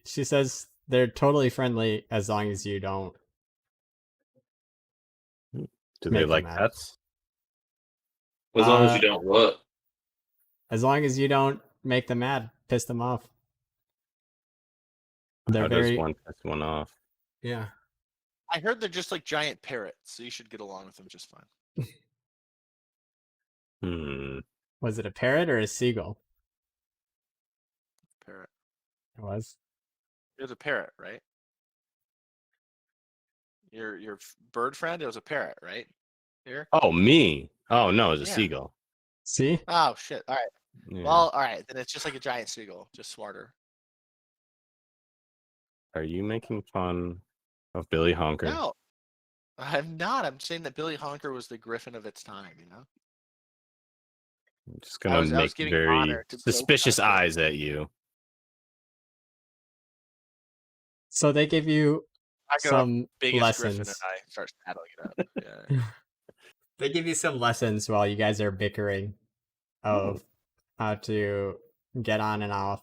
she says they're totally friendly as long as you don't Do they make them like mad. pets? As long as Uh, you don't what? As long as you don't make them mad, piss them off. They're How does very one piss one off? yeah. I heard they're just like giant parrots, so you should get along with them just fine. Hmm. Was it a parrot or a seagull? Parrot. It was. It was a parrot, right? Your bird friend, it was a parrot, right? Here. Oh, me. Oh no, it's a Yeah. seagull. See? Oh shit! All right. Yeah. Well, all right. Then it's just like a giant seagull, just smarter. Are you making fun of Billy Honker? No, I'm not. I'm saying that Billy Honker was the griffin of its time. You know. I'm just I gonna was make giving very honor to Bill suspicious Cosby. eyes at you. So they give you I go up some biggest griffin and lessons. I start saddling it up. Yeah. They give you some lessons while you guys are bickering of how to get on and off.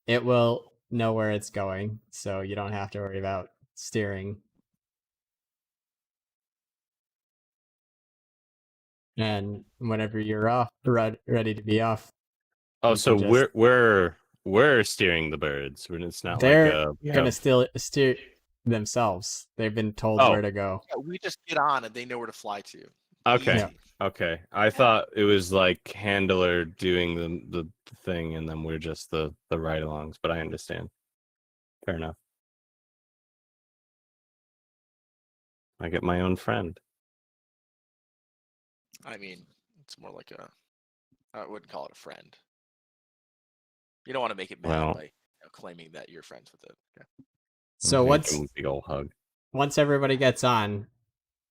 It will know where it's going, so you don't have to worry about steering. And whenever you're off, ready to be off, Oh, you so can just- we're steering the birds. When it's not they're like we gonna have- still steer themselves. They've been told Oh. where to go. Yeah, we just get on and they know where to fly to. Okay. Easy. Okay. I thought it was like handler doing the thing, and then we're just the ride-alongs. But I understand. Fair enough. I get my own friend. I mean, it's more like I wouldn't call it a friend. You don't want to make it mad Well, by claiming that you're friends with it. Okay. So Give once him a big old hug. once everybody gets on,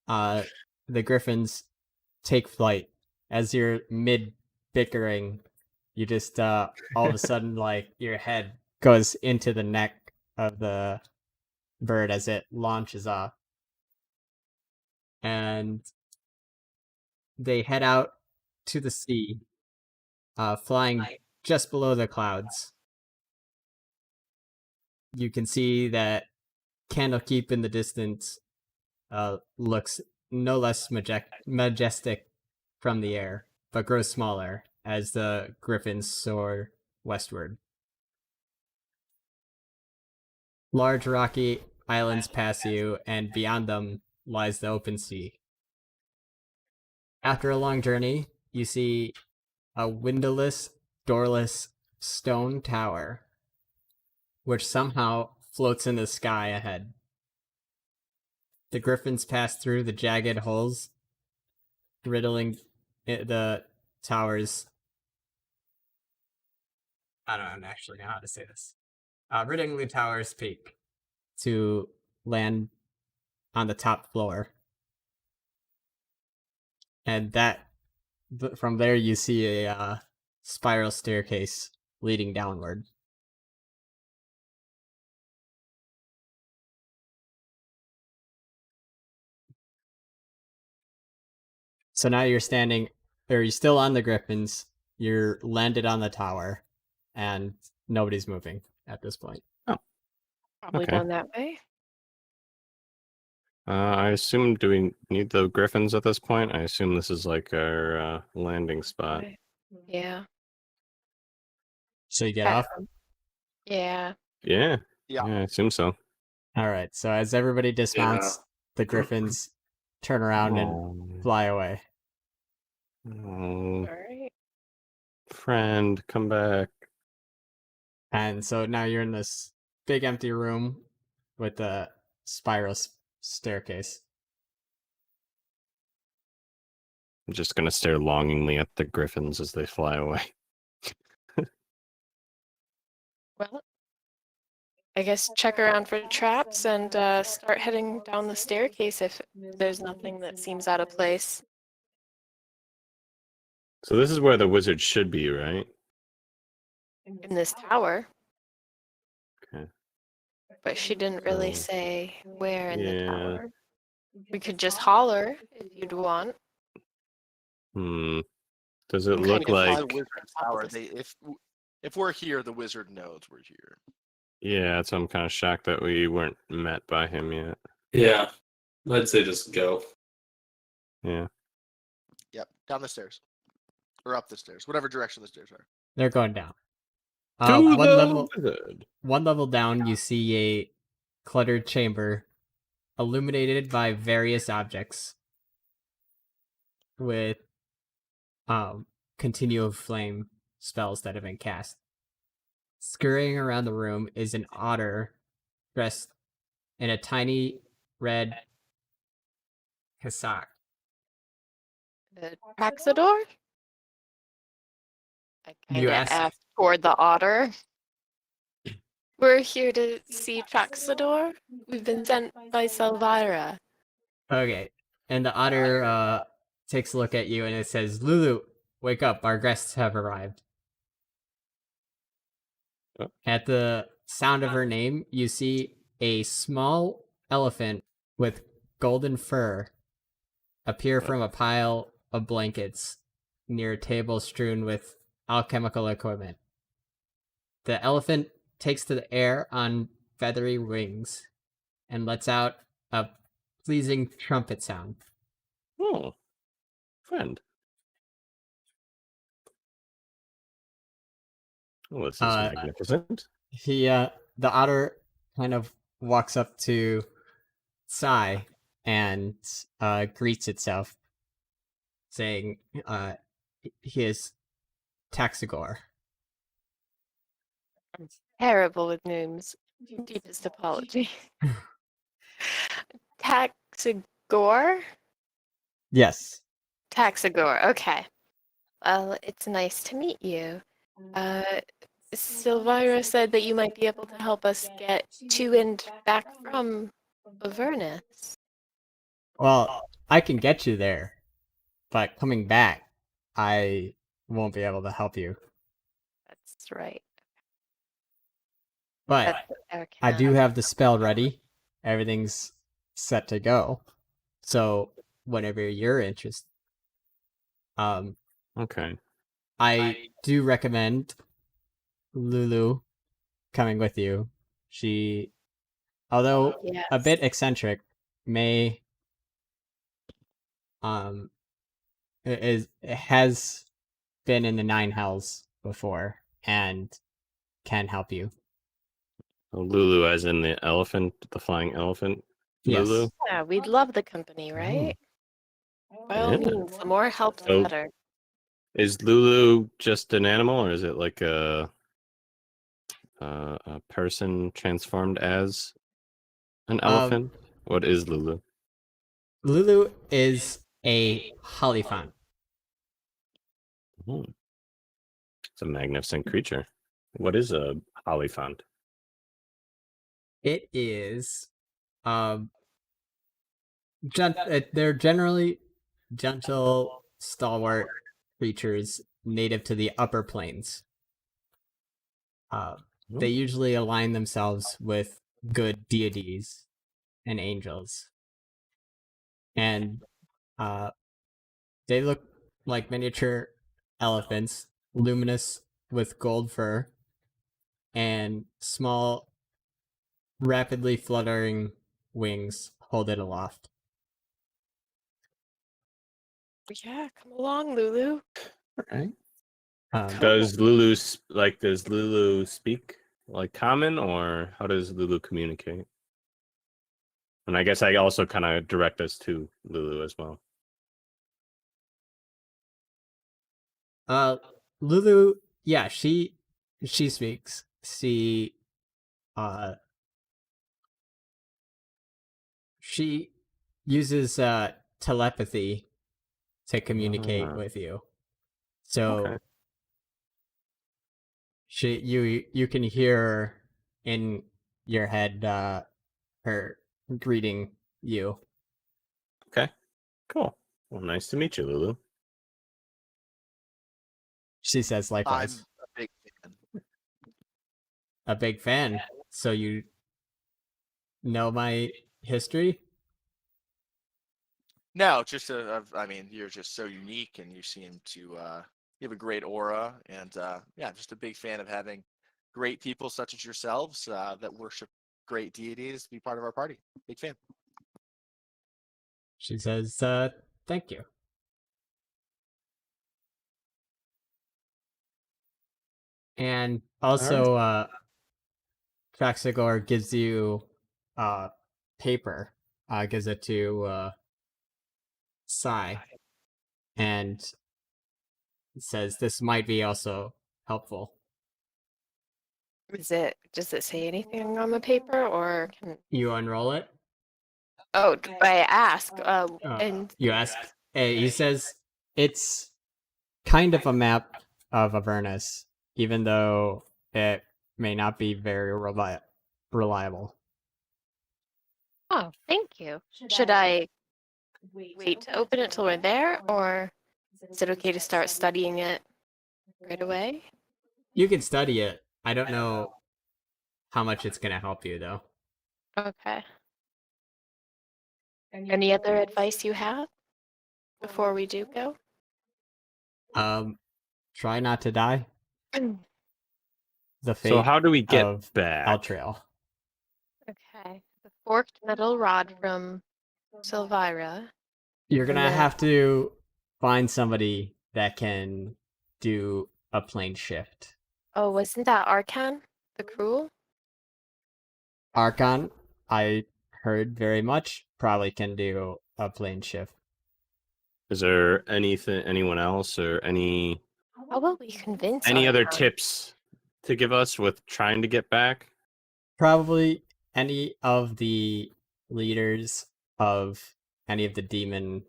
the griffins take flight. As you're mid bickering, you just all of a sudden like your head goes into the neck of the bird as it launches off. And they head out to the sea, flying just below the clouds. You can see that Candlekeep in the distance looks no less majestic from the air, but grows smaller as the griffins soar westward. Large rocky islands pass you, and beyond them lies the open sea. After a long journey, you see a windowless, doorless stone tower, which somehow floats in the sky ahead. The griffins pass through the jagged holes, riddling the tower's. I don't actually know how to say this. Riddling the tower's peak to land on the top floor. And from there you see a spiral staircase leading downward. So now you're still on the griffins, you're landed on the tower, and nobody's moving at this point. Probably Okay. down that way. I assume, do we need the griffins at this point? I assume this is like our landing spot. Right. Yeah. So you get off? Yeah. Yeah. Yeah. I assume so. Alright, so as everybody dismounts, the griffins turn around and Oh, fly away. oh, All right. friend, come back. And so now you're in this big empty room with a spiral staircase. I'm just gonna stare longingly at the griffins as they fly away. Well, I guess check around for traps and start heading down the staircase if there's nothing that seems out of place. So this is where the wizard should be, right? In this tower. Okay. But she didn't really So, say where in the yeah. tower. We could just holler if you'd want. Does it I'm look kind of like? fine. Wizard's tower. If we're here, the wizard knows we're here. Yeah, so I'm kind of shocked that we weren't met by him yet. Yeah. I'd say just go. Yeah. Yep, down the stairs. Or up the stairs, whatever direction the stairs are. They're going down. To One the level wizard. One level down, you see a cluttered chamber illuminated by various objects with continual flame spells that have been cast. Scurrying around the room is an otter dressed in a tiny red cassock. The Traxador? I You kind of asked- asked for the otter. We're here to see Traxador. We've been sent by Salvira. Okay, and the otter takes a look at you and it says, "Lulu, wake up, our guests have arrived." Oh. At the sound of her name, you see a small elephant with golden fur appear from a pile of blankets near a table strewn with alchemical equipment. The elephant takes to the air on feathery wings and lets out a pleasing trumpet sound. Oh, friend. Oh, this is magnificent. The otter kind of walks up to Sai and greets itself, saying he is Taxagor. I'm terrible with names. Deepest apology. Taxagor? Yes. Taxagor, okay. Well, it's nice to meet you. Silvira said that you might be able to help us get to and back from Avernus. Well, I can get you there, but coming back, I won't be able to help you. That's right. But That's I do have the spell ready. Everything's set to go. So whenever you're interested, Okay. I do recommend Lulu coming with you. She, although a Yes. bit eccentric, may has been in the Nine Hells before and can help you. Lulu, as in the elephant, the flying elephant. Lulu. Yes. Yeah, we'd love the company, right? By all Yeah. means, the more help, the So- better. Is Lulu just an animal, or is it like a person transformed as an elephant? What is Lulu? Lulu is a Hollyphant. Hmm. It's a magnificent creature. What is a Hollyphant? It is they're generally gentle, stalwart creatures native to the upper plains. They usually align themselves with good deities and angels. And they look like miniature elephants, luminous with gold fur, and small, rapidly fluttering wings hold it aloft. Yeah, come along, Lulu. Right. Um, Does does Lulu speak like common, or how does Lulu communicate? And I guess I also kind of direct us to Lulu as well. Lulu, yeah, she speaks. Uh she uses telepathy to communicate Ah, with you. So okay. you can hear in your head her greeting you. Okay. Cool. Well, nice to meet you, Lulu. She says I'm likewise. a big fan. A big fan. So you know my history? No, just I mean, you're just so unique, and you seem to you have a great aura, and yeah, just a big fan of having great people such as yourselves that worship great deities be part of our party. Big fan. She says, thank you. And also, Traxigor gives you paper, gives it to Sai, and says this might be also helpful. Does it say anything on the paper, or can? You unroll it. Oh, I ask. And You ask. He says it's kind of a map of Avernus, even though it may not be very reliable. oh, thank you. Should I wait to open it till we're there, or is it okay to start studying it right away? You can study it. I don't know how much it's gonna help you though. Okay. Any other advice you have before we do go? Try not to die. The fate So how do we get of back? Altrail. Okay. The forked metal rod from Silvira. You're And gonna then- have to find somebody that can do a plane shift. Oh, wasn't that Arcan, the cruel? Archon, I heard very much, probably can do a plane shift. Is there anyone else, or any How will we convince other Archon? tips to give us with trying to get back? Probably any of the leaders of any of the demon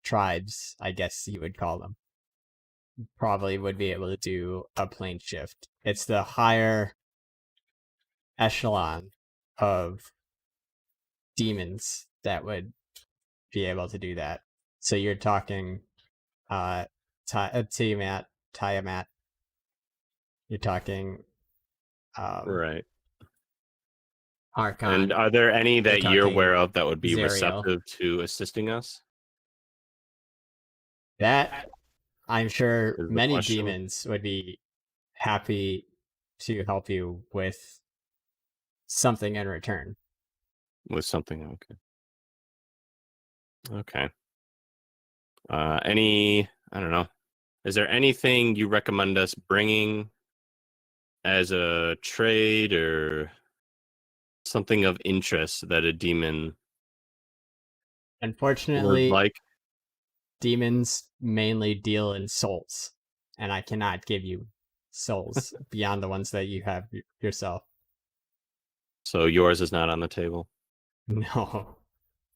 tribes, I guess you would call them. probably would be able to do a plane shift. It's the higher echelon of demons that would be able to do that. So you're talking Tiamat. You're talking Right. Archon. And are there any that you're talking aware of that would be Zariel. receptive to assisting us? That I'm sure Is the many question. demons would be happy to help you with something in return. With something, okay. Any, I don't know. Is there anything you recommend us bringing as a trade or something of interest that a demon would Unfortunately, like? demons mainly deal in souls, and I cannot give you souls beyond the ones that you have yourself. So yours is not on the table? No.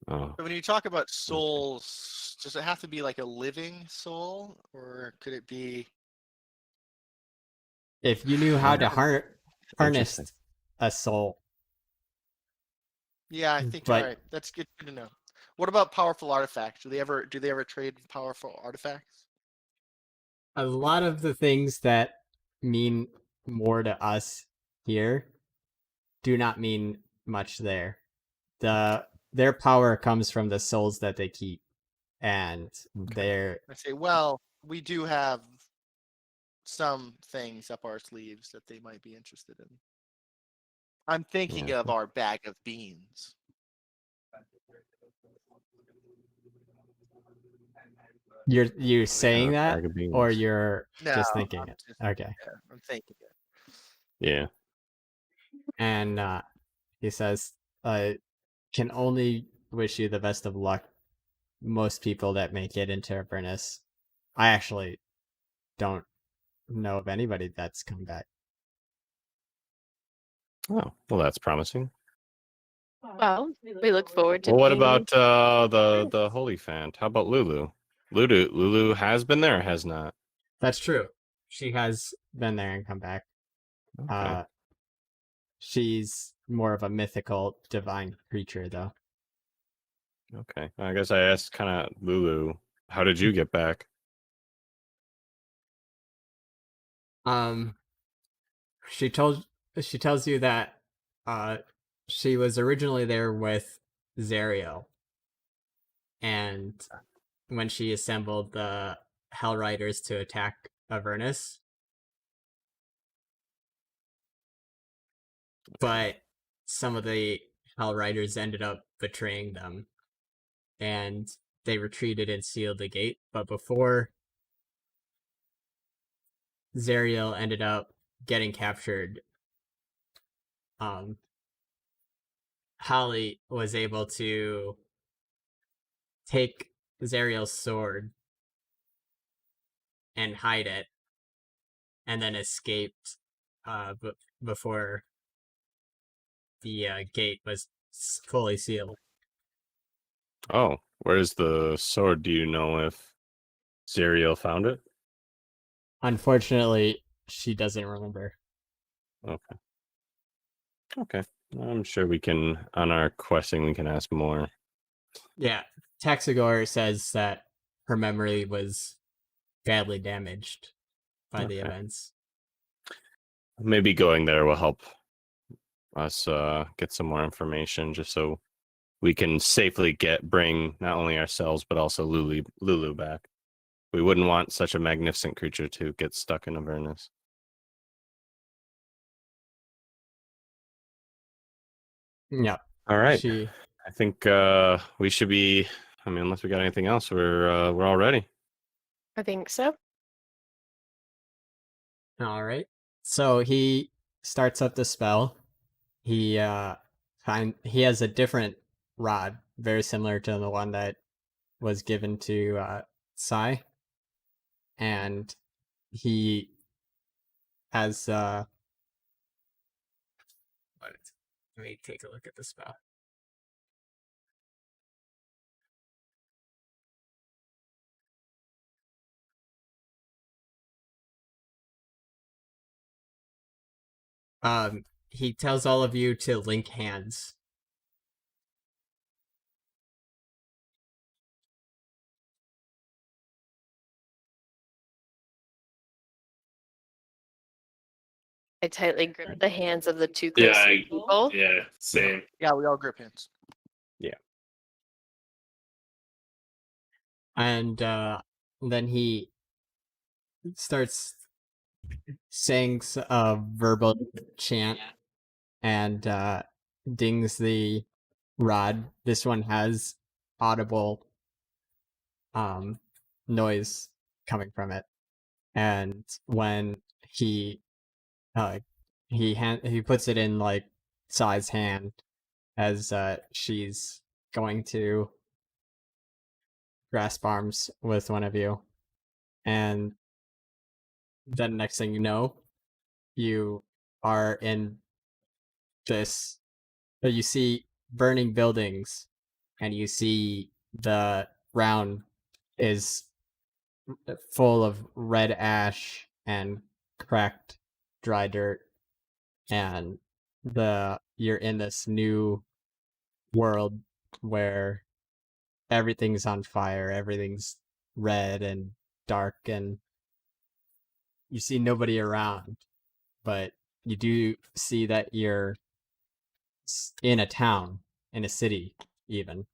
Oh, So when you talk about souls, does it have to be like a living soul, or could it be? If you knew how to harness interesting. a soul, Yeah, I think But- all right. That's good to know. What about powerful artifacts? Do they ever trade powerful artifacts? a lot of the things that mean more to us here do not mean much there. Their power comes from the souls that they keep, and they're I say, well, we do have some things up our sleeves that they might be interested in. I'm thinking Yeah. of our bag of beans. you're saying that, Bag of beans. or you're No, just thinking I'm it. just- Okay. Yeah, I'm thinking it. Yeah. And he says, can only wish you the best of luck. Most people that make it into Avernus, I actually don't know of anybody that's come back. Oh, well, that's promising. Well, we look forward to Well, what being- about the Holy Fant? How about Lulu? Lulu has been there, or has not? That's true. She has been there and come back. Okay. She's more of a mythical divine creature, though. Okay. I guess I asked kind of Lulu, how did you get back? She tells you that she was originally there with Zariel, and when she assembled the Hell Riders to attack Avernus, but some of the Hell Riders ended up betraying them, and they retreated and sealed the gate. But before Zariel ended up getting captured, Holly was able to take Zariel's sword and hide it, and then escaped before the gate was fully sealed. Oh, where's the sword? Do you know if Zariel found it? Unfortunately, she doesn't remember. Okay. I'm sure we can, on our questing, we can ask more. Yeah, Taxagor says that her memory was badly damaged by the Okay. events. Maybe going there will help us get some more information, just so we can safely bring not only ourselves but also Lulu back. We wouldn't want such a magnificent creature to get stuck in Avernus. Yeah. All right. She I think we should be. I mean, unless we got anything else, we're all ready. I think so. all right. So he starts up the spell. He he has a different rod, very similar to the one that was given to Sai, and he has let me take a look at the spell. he tells all of you to link hands. I tightly grip the hands of the two Yeah, closest people. Yeah, same. Yeah, we all grip hands. And then he starts saying a verbal chant and dings the rod. This one has audible noise coming from it. And when he he puts it in like Sai's hand as she's going to grasp arms with one of you, and then next thing you know, you are in this. You see burning buildings, and you see the ground is full of red ash and cracked dry dirt, and you're in this new world where everything's on fire, everything's red and dark, and you see nobody around, but you do see that you're in a town, in a city, even.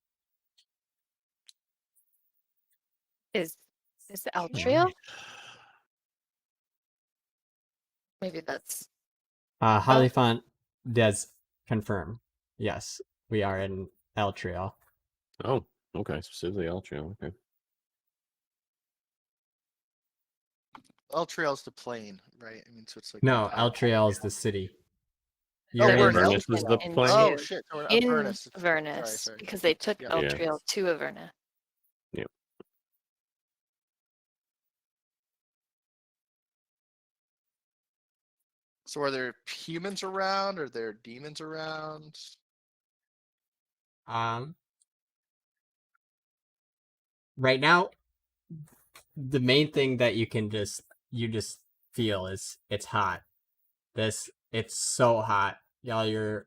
Is Altria? Maybe that's Halifant does confirm. Yes, we are in Eltriel. Oh, okay. Specifically Altria. Okay. Eltriel's the plane, right? I mean, so it's like No, the top. Eltriel is the city. Oh, You're we're in in Avernus Eltriel. is the in plane? Oh two. shit! So we're In Avernus. Avernus, Sorry. because they took Yeah. Eltriel to Avernus. So are there humans around? Are there demons around? Right now, the main thing that you just feel is it's hot. It's so hot. Y'all, your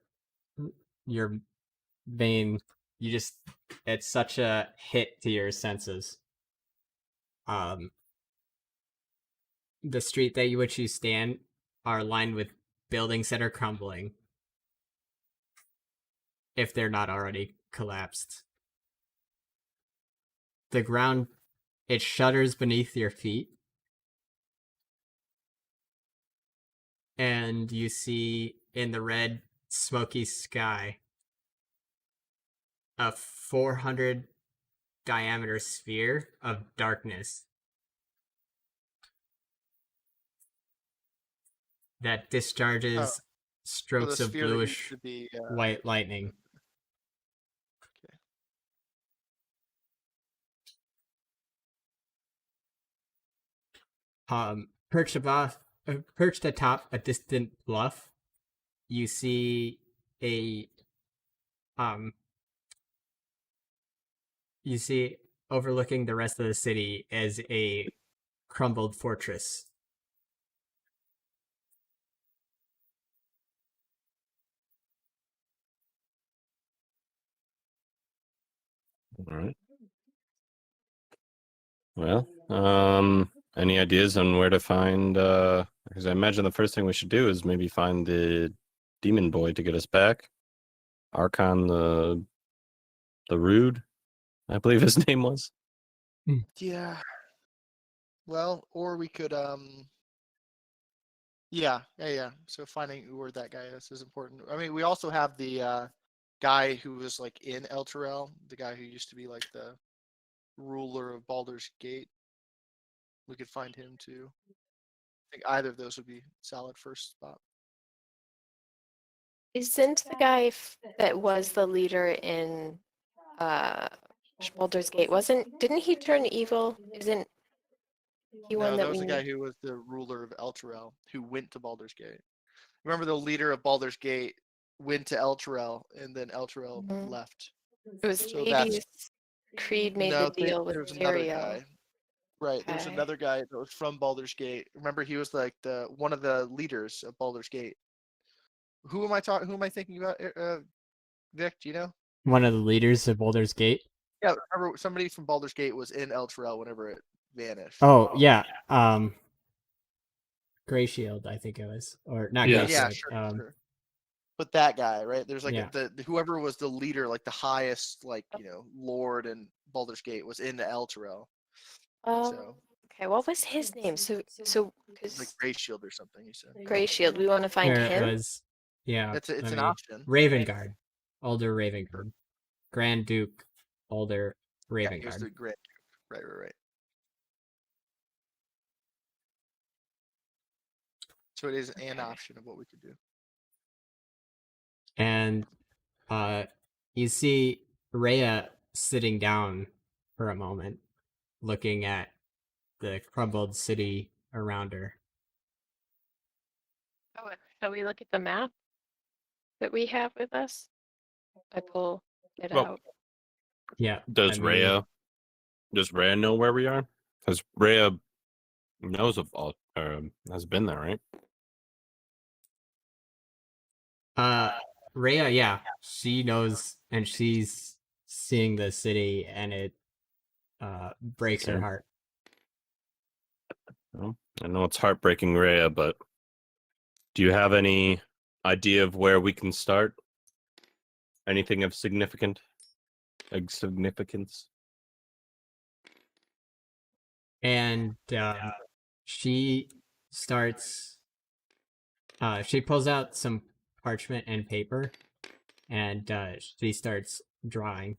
vein, it's such a hit to your senses. The street that which you stand are lined with buildings that are crumbling, if they're not already collapsed. The ground, it shudders beneath your feet, and you see in the red, smoky sky a 400 diameter sphere of darkness that discharges strokes of sphere that used bluish to be, white lightning. Perched atop a distant bluff, you see a you see overlooking the rest of the city as a crumbled fortress. All right. Well, any ideas on where to find? Because I imagine the first thing we should do is maybe find the demon boy to get us back. Archon the Rude, I believe his name was. Yeah. Well, or we could Yeah. So finding where that guy is important. I mean, we also have the guy who was like in Elturel, the guy who used to be like the ruler of Baldur's Gate. We could find him too. I think either of those would be solid first spot. Isn't the guy that was the leader in Baldur's Gate, didn't he turn evil? Isn't he one No, that that was we the guy who was the ruler of Elturel, who went to Baldur's Gate. Remember, the leader of Baldur's Gate went to Elturel, and then Elturel Mhm. left. It was So Hades. Creed made the deal with there was another Tyrael. guy. Right, there was Okay. another guy that was from Baldur's Gate. Remember, he was like one of the leaders of Baldur's Gate. Who am I talking? Who am I thinking about? Vic, do you know? One of the leaders of Boulder's Gate. Yeah, remember somebody from Baldur's Gate was in Elturel whenever it vanished. Oh yeah, Gray Shield, I think it was, or not Gray Yes. yeah, Shield. sure. But that guy, right? There's like Yeah. the whoever was the leader, like the highest, like lord in Baldur's Gate was in the Elturel. Oh, So okay. What was his name? So like because Gray Shield or something. You said Gray Shield, we want to find There it him. was. Yeah, it's let an me- option. Ravengard, older Ravengard, Grand Duke, older Yeah, he was Ravengard. the Grand Duke. Right. So it is an option of what we could do. And you see Rhea sitting down for a moment, looking at the crumbled city around her. Oh, shall we look at the map that we have with us? I pull it Well, out. Yeah. Does Rhea know where we are? Because Rhea knows of all, has been there, right? Rhea, yeah, she knows, and she's seeing the city, and it breaks her Okay. heart. Well, I know it's heartbreaking, Rhea, but do you have any idea of where we can start? Anything of significance? And she starts. She pulls out some parchment and paper, and she starts drawing.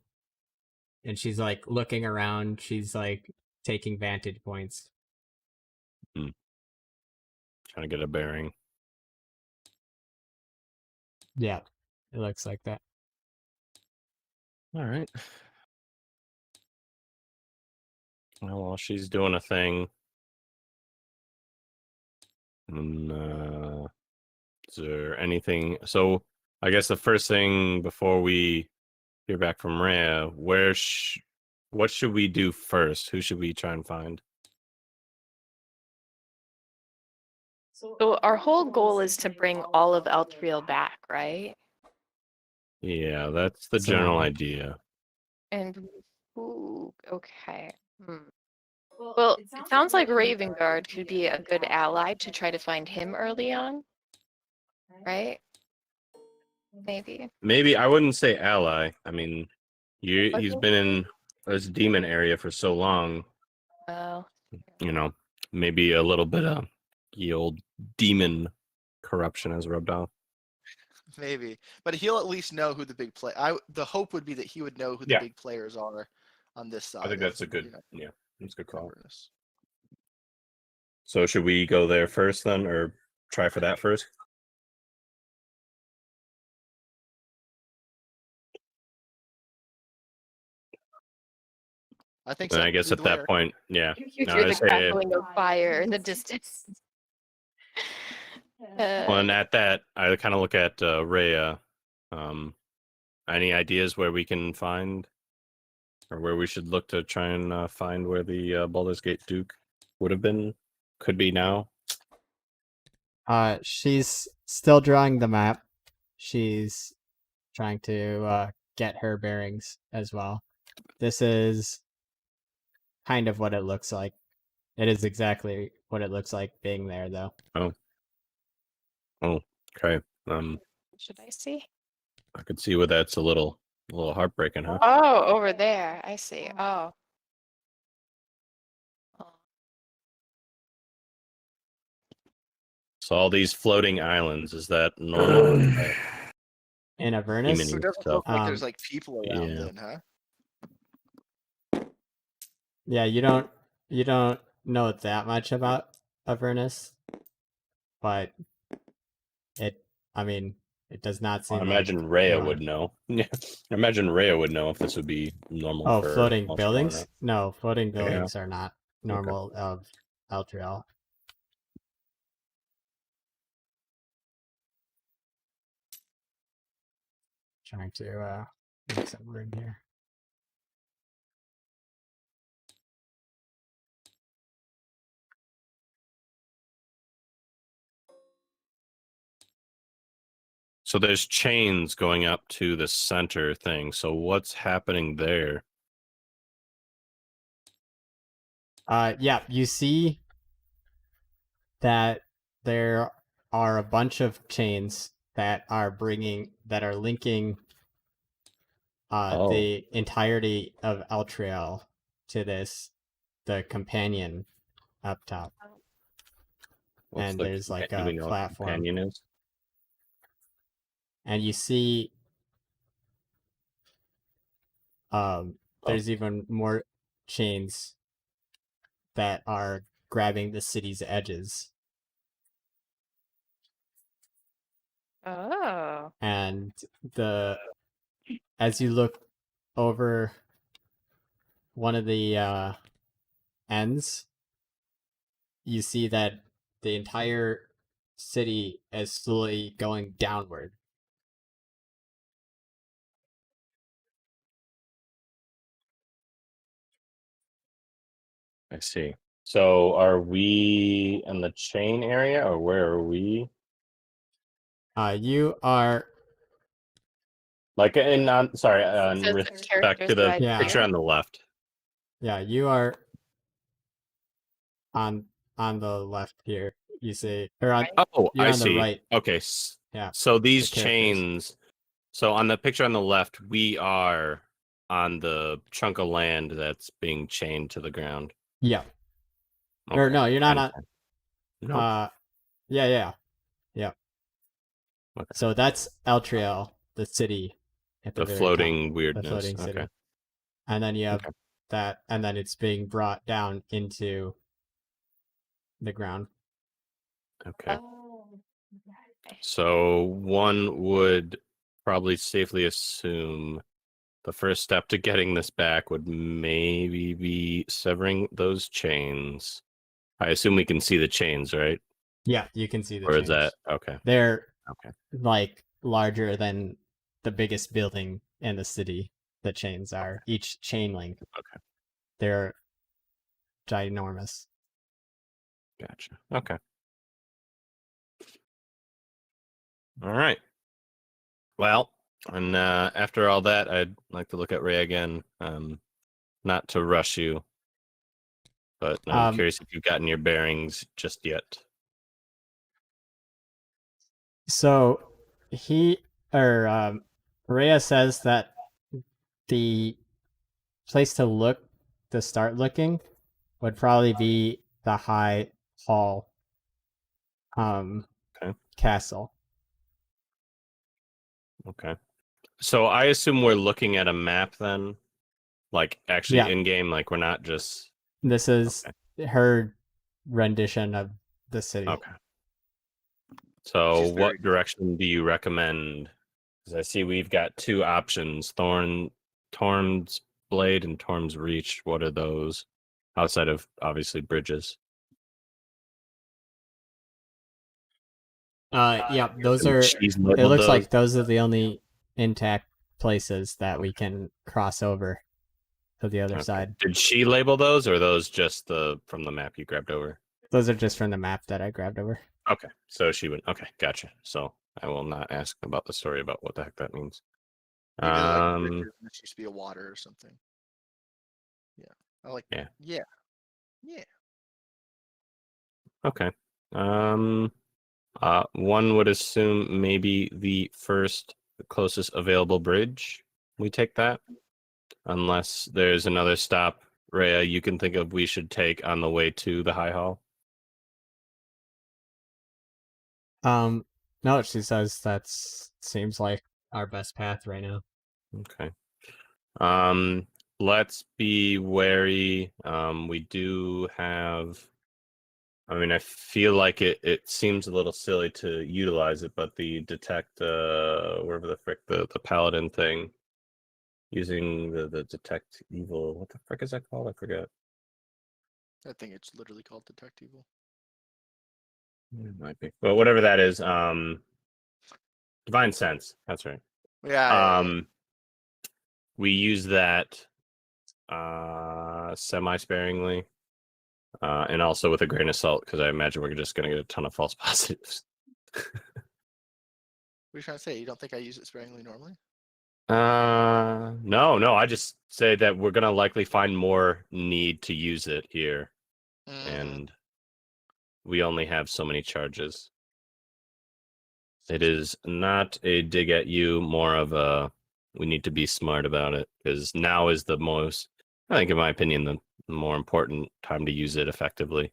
And she's like looking around. She's like taking vantage points. Trying to get a bearing. Yeah, it looks like that. All right. Well, while she's doing a thing, is there anything? So, I guess the first thing before we hear back from Rhea, what should we do first? Who should we try and find? So our whole goal is to bring all of Elturel back, right? Yeah, that's the So- general idea. And okay. Well, it sounds like Ravengard could be a good ally to try to find him early on, right? Maybe. Maybe I wouldn't say ally. I mean, I he's think- been in this demon area for so long. Well, Maybe a little bit of the old demon corruption has rubbed off. Maybe, but he'll at least know who the big play. The hope would be that he would know who the Yeah. big players are on this side. I think that's a of, good, yeah, that's a good call. Avernus. So should we go there first then, or try for that first? I think And so. I guess Lead at the that way. point, yeah. you No, hear I the say- crackling of fire in the distance. Well, and at that, I kind of look at Rhea. Any ideas where we can find, or where we should look to try and find where the Baldur's Gate Duke would have been, could be now? She's still drawing the map. She's trying to get her bearings as well. This is kind of what it looks like. It is exactly what it looks like being there, though. Okay. Should I see? I could see where that's a little heartbreaking, huh? Oh, over there. I see. Oh. So all these floating islands, is that normal? In Avernus, Demon- So it doesn't stuff. look like there's like people around yeah. then, huh? yeah, you don't know that much about Avernus, but it does not I seem imagine like Rhea uh, would know. Yeah, I imagine Rhea would know if this would be normal. Oh, for floating Elstrana. buildings? No, floating Yeah. buildings are not normal of Elturel. Trying to make some room here. So there's chains going up to the center thing. So what's happening there? Yeah, you see that there are a bunch of chains that are linking Oh. the entirety of Eltriel to the companion up top. What's And the there's like do we a know what platform. companion is? And you see there's even more chains that are grabbing the city's edges. Oh. And as you look over one of the ends, you see that the entire city is slowly going downward. I see. So are we in the chain area, or where are we? You are Like in sorry, in So it's the respect characters to the right Yeah. picture here? on the left. you are on the left here. You see, or on Right. Oh, you're I on the see. right. Okay. Yeah, So these the characters. chains. So on the picture on the left, we are on the chunk of land that's being chained to the ground. Yeah. Okay. Or no, you're not on. understand. No. Yeah. Okay. So that's Eltriel, the city at the The very floating top, weirdness. the floating city. Okay. And then you have Okay. that, and then it's being brought down into the ground. Okay. Oh. So one would probably safely assume the first step to getting this back would maybe be severing those chains. I assume we can see the chains, right? Yeah, you can see the Or chains. is that okay? They're Okay. like larger than the biggest building in the city. The chains are each chain link. Okay. They're ginormous. Gotcha. Okay. All right. Well, and after all that, I'd like to look at Ray again. Not to rush you, but I'm curious if you've gotten your bearings just yet. So Rhea says that the place to start looking would probably be the High Hall Okay. castle. Okay. So I assume we're looking at a map then, like actually Yeah. in game, like we're not just. This is her rendition of the city. Okay. So She's very what direction do you recommend? Because I see we've got two options: Torm's Blade and Torm's Reach. What are those? Outside of obviously bridges. Yeah, those And are. she's It labeled looks those? like those are the only intact places that we can cross over to the other Okay. side. Did she label those, or are those just from the map you grabbed over? Those are just from the map that I grabbed over. Okay, so she would. Okay, gotcha. So I will not ask about the story about what the heck that means. maybe like bridges, this used to be a water or something. Yeah. I like Yeah. Yeah. Okay. One would assume maybe the closest available bridge. We take that, unless there's another stop, Rhea, you can think of we should take on the way to the High Hall. No, she says that seems like our best path right now. Okay. Let's be wary. We do have. I mean, I feel like it seems a little silly to utilize it, but the detect, wherever the frick the paladin thing, using the detect evil. What the frick is that called? I forget. I think it's literally called Detect Evil. It might be, but whatever that is, divine sense. That's right. Yeah. We use that semi-sparingly, and also with a grain of salt, because I imagine we're just going to get a ton of false positives. What are you trying to say? You don't think I use it sparingly normally? No. I just say that we're gonna likely find more need to use it here, and we only have so many charges. It is not a dig at you, more of a we need to be smart about it, because now is the most, I think, in my opinion, the more important time to use it effectively,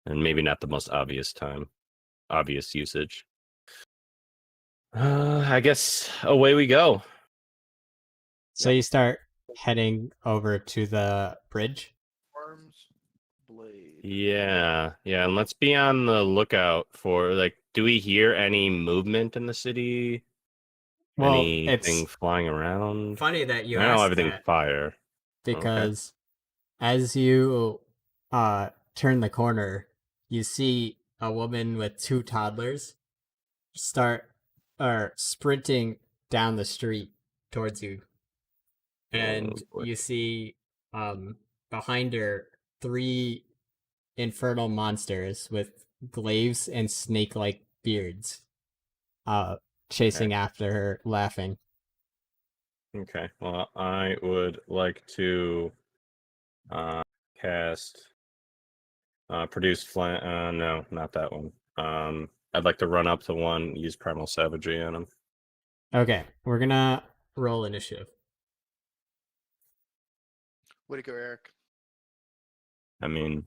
and maybe not the most obvious usage. I guess away we go. So you start heading over to the bridge. Arms, blade. Yeah, and let's be on the lookout for, like, do we hear any movement in the city? Well, Anything it's flying around? funny that you I know asked everything's that fire. because as you turn the corner, you see a woman with 2 toddlers start sprinting down the street towards you, and boy. you see behind her 3 infernal monsters with glaives and snake-like beards chasing after her, laughing. Okay, well, I would like to cast produce flame. No, not that one. I'd like to run up to one, use primal savagery on him. Okay, we're gonna roll initiative. Way to go, Eric. I mean,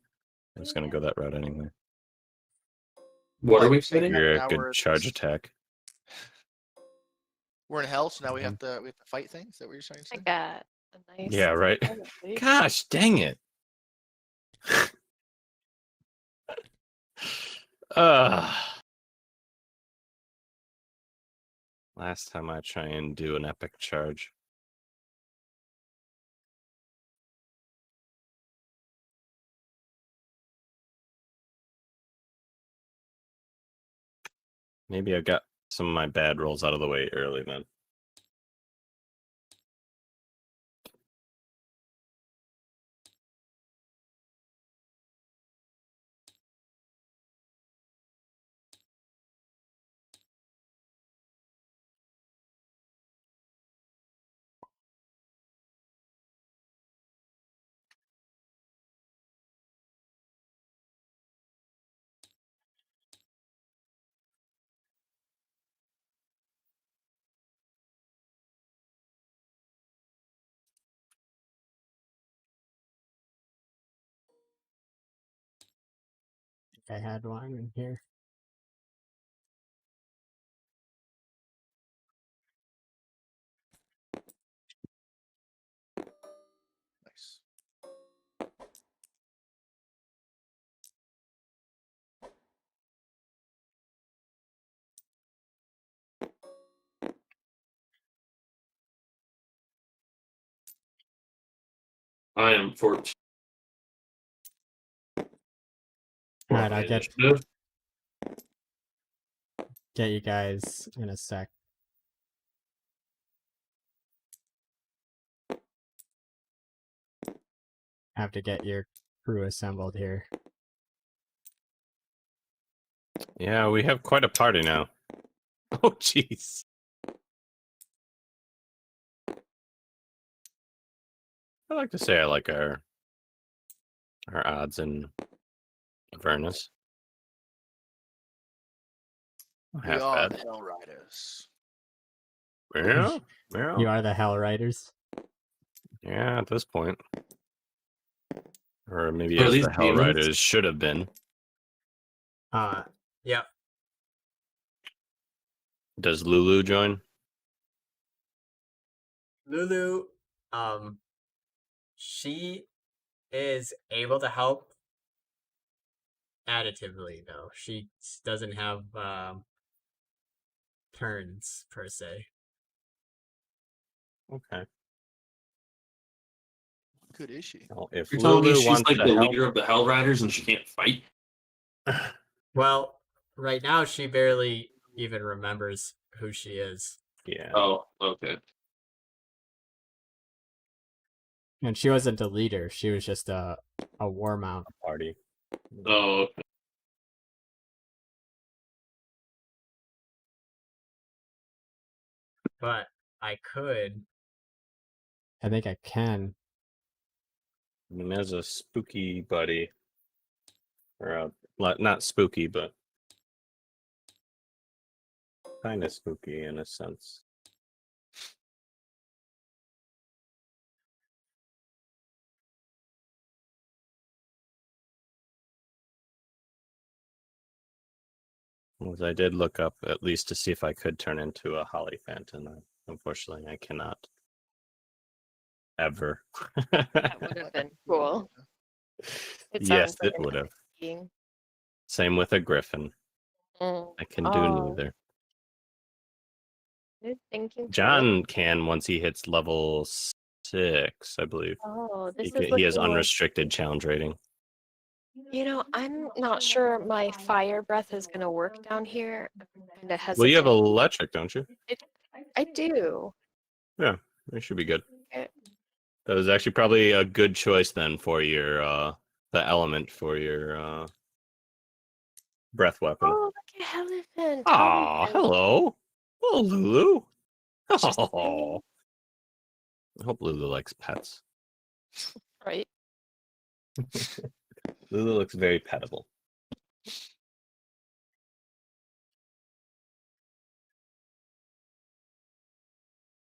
I'm just gonna go that route anyway. What are we You're saying fighting? that You're a now good charge attack. We're in hell, so now we have to fight things. Is that what you're trying to I say? got a nice. Yeah, right. roll, at least. Gosh, dang it. Last time I try and do an epic charge. Maybe I got some of my bad rolls out of the way early then. I had one in here. Nice. I am 14. All right, I'll get Initiative. you guys in a sec. Have to get your crew assembled here. Yeah, we have quite a party now. Oh, jeez. I like to say I like our odds in Avernus. We Half are bad. the Hell Riders. Yeah, You are the Hell Riders. yeah, at this point. Or maybe Are as these the Hell demons? Riders should have been. Yep. Does Lulu join? Lulu, she is able to help additively, though. She doesn't have turns per se. Okay. Good is she? Well, if You're telling me Lulu she's wants like to the help, leader of the Hell Riders and she can't fight? Well, right now she barely even remembers who she is. yeah. Oh, okay. And she wasn't a leader. She was just a war mount. Party. Oh, okay. but I could. I think I can. I mean, there's a spooky buddy. Or not spooky, but kind of spooky in a sense. As I did look up at least to see if I could turn into a Holly Phantom. Unfortunately, I cannot. Ever. That would have been cool. It Yes, sounds like it an would have. being. Same with a Griffin. Mm. I can do Oh. neither. Good thinking. John can once he hits level 6, I believe. Oh, this He is has looking like, unrestricted challenge rating. I'm not sure my fire breath is going to work down here. I'm kind of hesitant. Well, you have electric, don't you? I do. Yeah, it should be good. Okay. That was actually probably a good choice then for your the element for your breath weapon. Oh, look at elephant. Aw, hello. Oh, Lulu. Just Oh. I hope Lulu likes pets. right. Lulu looks very pettable.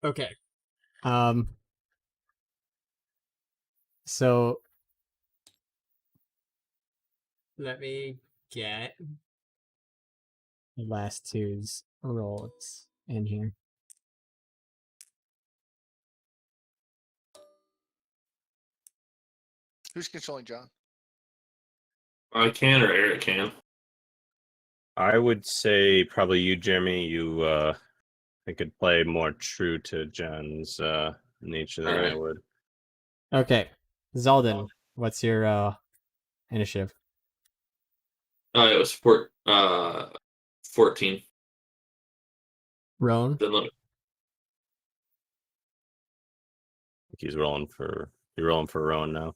Okay. So let me get the last two's rolls in here. Who's controlling John? I can or Eric can. I would say probably you, Jeremy. You I could play more true to John's nature than I Alright. would. Okay. Zalden, what's your initiative? It was 14. Roan? Then let me, You're rolling for Rowan now.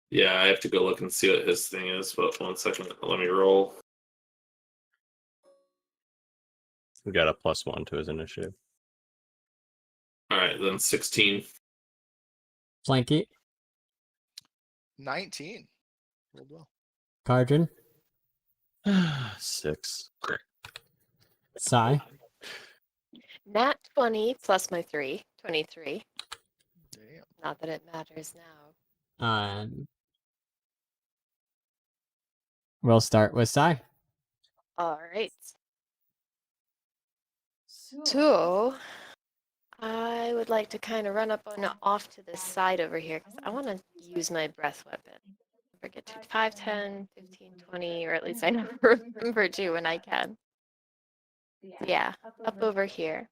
yeah, I have to go look and see what his thing is, but 1 second. Let me roll. We got a +1 to his initiative. Alright, then 16. Flanky? 19. Rolled well. Cardrin? 6. Sai? Nat 20 plus my 3, 23. Damn. Not that it matters now. We'll start with Sai. All right. So I would like to kind of run up on off to the side over here because I want to use my breath weapon. Forget to 5, 10, 15, 20, or at least I never remember to when I can. Yeah, up over here.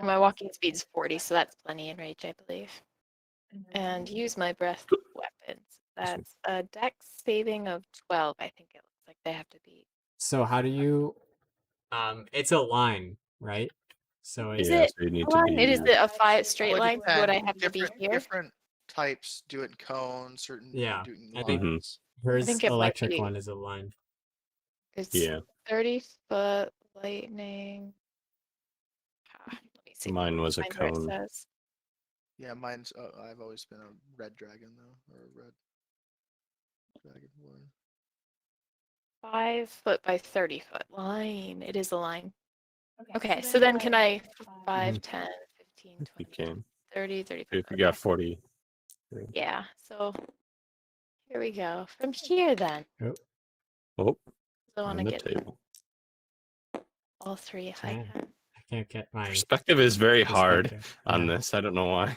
My walking speed's 40, so that's plenty in range, I believe. And use my breath weapons. That's a dex saving of 12, I think it looks like they have to be. So how do you... it's a line, right? So Is Yeah, it so you need a to line? be. It is a 5 straight Well, it line? Would I depends. have to be here? Different types do it in cones, certain Yeah, do it in I think- lines. Hers think it might electric be- one is a line. It's Yeah, 30-foot lightning. Let me see. mine was a Find where it cone. says. Yeah, mine's. I've always been a red dragon though, or a red dragon warrior. 5 foot by 30-foot line. It is a line. Okay, so then can I 5, 10, 15, You 20, can. 30, 35? If you got 40. Yeah, so here we go. From here then. Oh, I want to on the get table. all 3 if I Yeah. can. I can't get my Perspective is very hard perspective. on Yeah. this. I don't know why.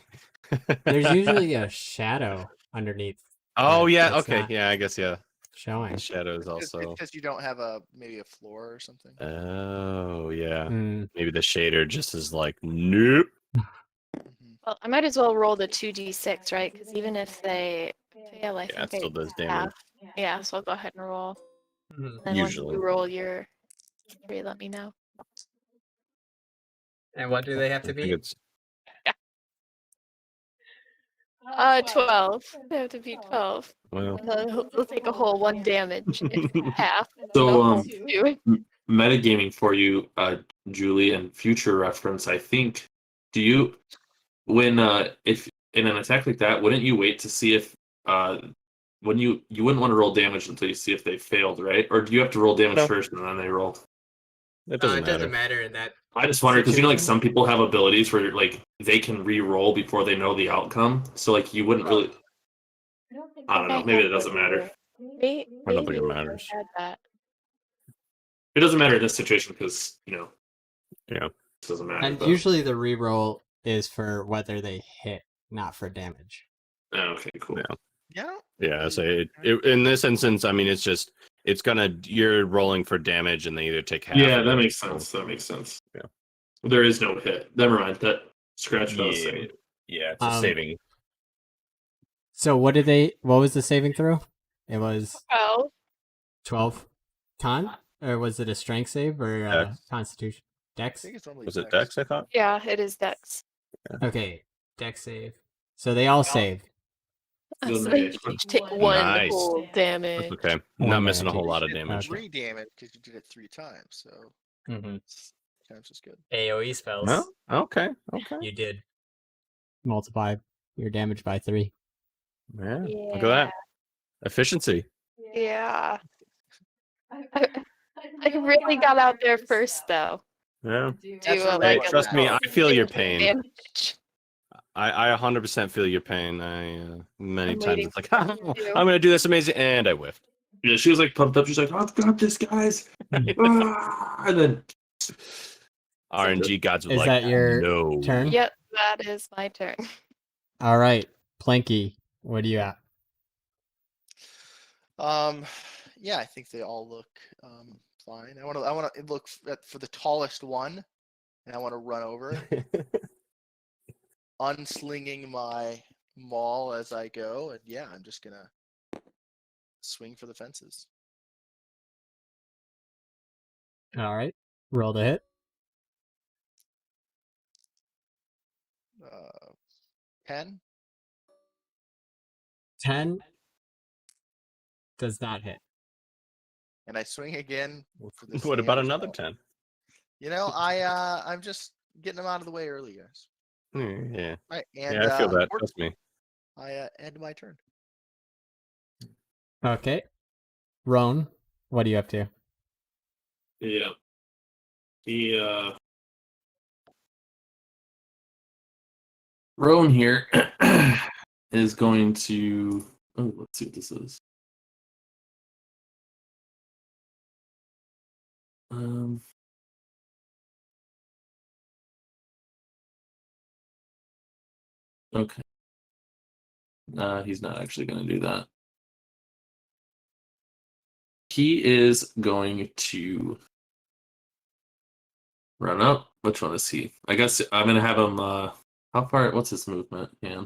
There's usually a shadow underneath Oh but yeah, it's okay, not yeah, I guess yeah. showing. Shadows also. Because you don't have maybe a floor or something. Oh yeah. Mm, Maybe the shader just is like nope. Mhm. Well, I might as well roll the 2d6, right? Because even if they fail, I Yeah, it think still they does damage. half. Yeah, so I'll go ahead and roll. mhm. And once Usually. you roll your 3, let me know. And what do they have I to think be? it's 12. They have to be 12. well. They'll take a whole 1 damage. It's half. So, the whole 2. Metagaming for you, Julie, and future reference, I think, do you when if in an attack like that, wouldn't you wait to see if when you wouldn't want to roll damage until you see if they failed, right? Or do you have to roll damage No. first and then they roll? It doesn't It matter. doesn't matter in that. I just wonder because like Situation? some people have abilities where like they can re-roll before they know the outcome. So like you wouldn't really. I don't know. Maybe it doesn't matter. Maybe I don't think it I matters. had that. It doesn't matter in this situation because Yeah. it doesn't matter. And but- usually the reroll is for whether they hit, not for damage. Oh, okay, cool. Yeah. Yeah. Yeah, so in this instance, I mean, you're rolling for damage, and they either take half. Yeah, or that they makes take full. sense. That makes sense. Yeah. There is no hit. Never mind. That scratch what I was Yeah, saying. yeah, it's a saving. So what was the saving throw? It was Well, 12 con? Or was it a strength save or Dex. constitution? I Dex? think it's normally Was it Dex? I thought. yeah, it is Dex. Okay, Dex save. So they all save. Good So they night. each take one Nice. whole damage. That's okay. One Not missing a damage whole lot of You did damage. Okay. 3 damage because you did it 3 times. So Mm-hmm. times is good. AoE spells. No? Okay. Okay. You did multiply your damage by 3. Yeah. Look at that efficiency. Yeah. I really got out there first, though. Yeah. That's Do a Hey, like trust me, I feel your pain. Advantage. I 100% feel your pain. Many I'm times waiting it's like, for oh, you to. I'm gonna do this amazing, and I whiffed. Yeah, she was like pumped up. She's like, "I've got this, guys!" Ah, and then RNG gods were Is like, that your no. turn? Yep, that is my turn. All right, Planky, what are you at? Yeah, I think they all look fine. I want to look for the tallest one, and I want to run over, unslinging my maul as I go, and yeah, I'm just gonna swing for the fences. All right, roll to hit. 10. 10 does not hit. And I swing again for the What same about as another well. 10? You know, I'm just getting them out of the way early, guys. Yeah. All right, and Yeah, I feel that. Trust me. I end my turn. Okay, Roan, what are you up to? yeah, he Roan here is going to. Oh, let's see what this is. Okay. He's not actually going to do that. He is going to run up. Which one is he? I guess I'm going to have him. How far? What's his movement? Yeah.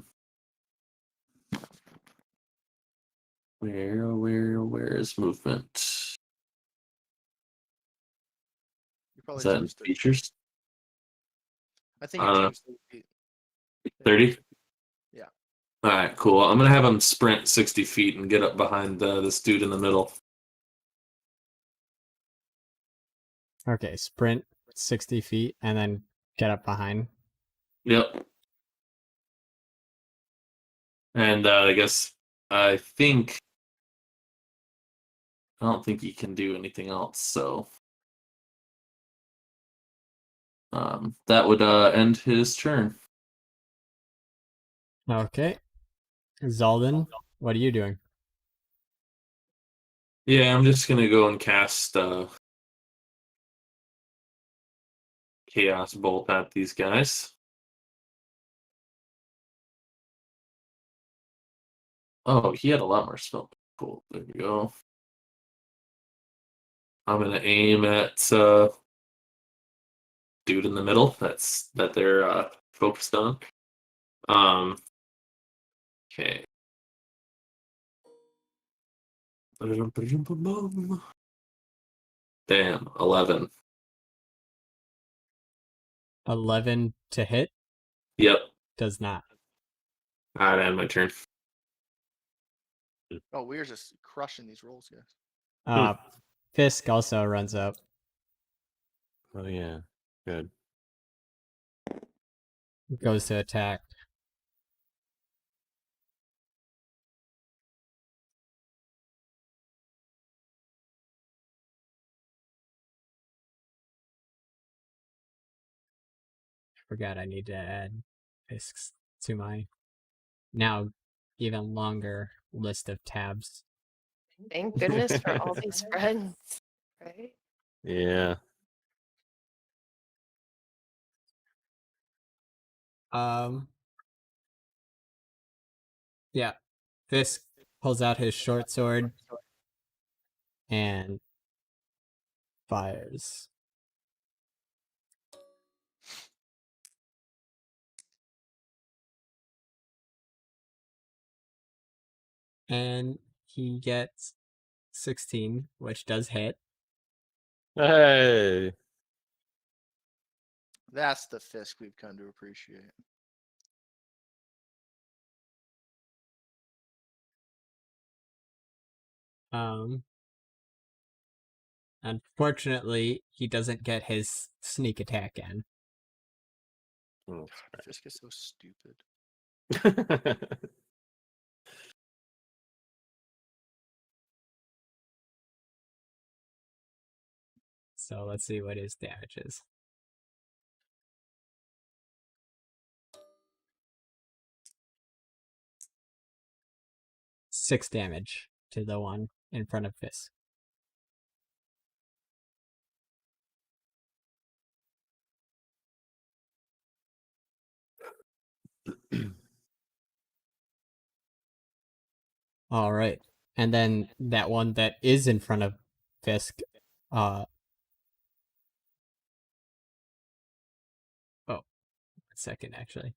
Where is movement? You probably Is that in changed it. features? I think it changed the 30? Yeah. All right, cool. I'm going to have him sprint 60 feet and get up behind this dude in the middle. Okay, sprint 60 feet and then get up behind. Yep. And I don't think he can do anything else, so that would end his turn. Okay, Zalden, what are you doing? Yeah, I'm just gonna go and cast Chaos Bolt at these guys. Oh, he had a lot more spell. Cool. There we go. I'm gonna aim at dude in the middle. That they're focused on. Okay. Damn, 11. 11 to hit Yep. does not. Alright, end my turn. Oh, we're just crushing these rolls, guys. Fisk also runs up. Oh yeah. Good. Goes to attack. Forgot I need to add discs to my now even longer list of tabs. Thank goodness for all these friends, right? Yeah. Yeah. Fisk pulls out his short sword and fires. And he gets 16, which does hit. Hey. That's the Fisk we've come to appreciate. Unfortunately, he doesn't get his sneak attack in. Oh, Fisk is so stupid. So let's see what his damage is. 6 damage to the one in front of Fisk. All right. And then that one that is in front of Fisk, oh, 1 second actually.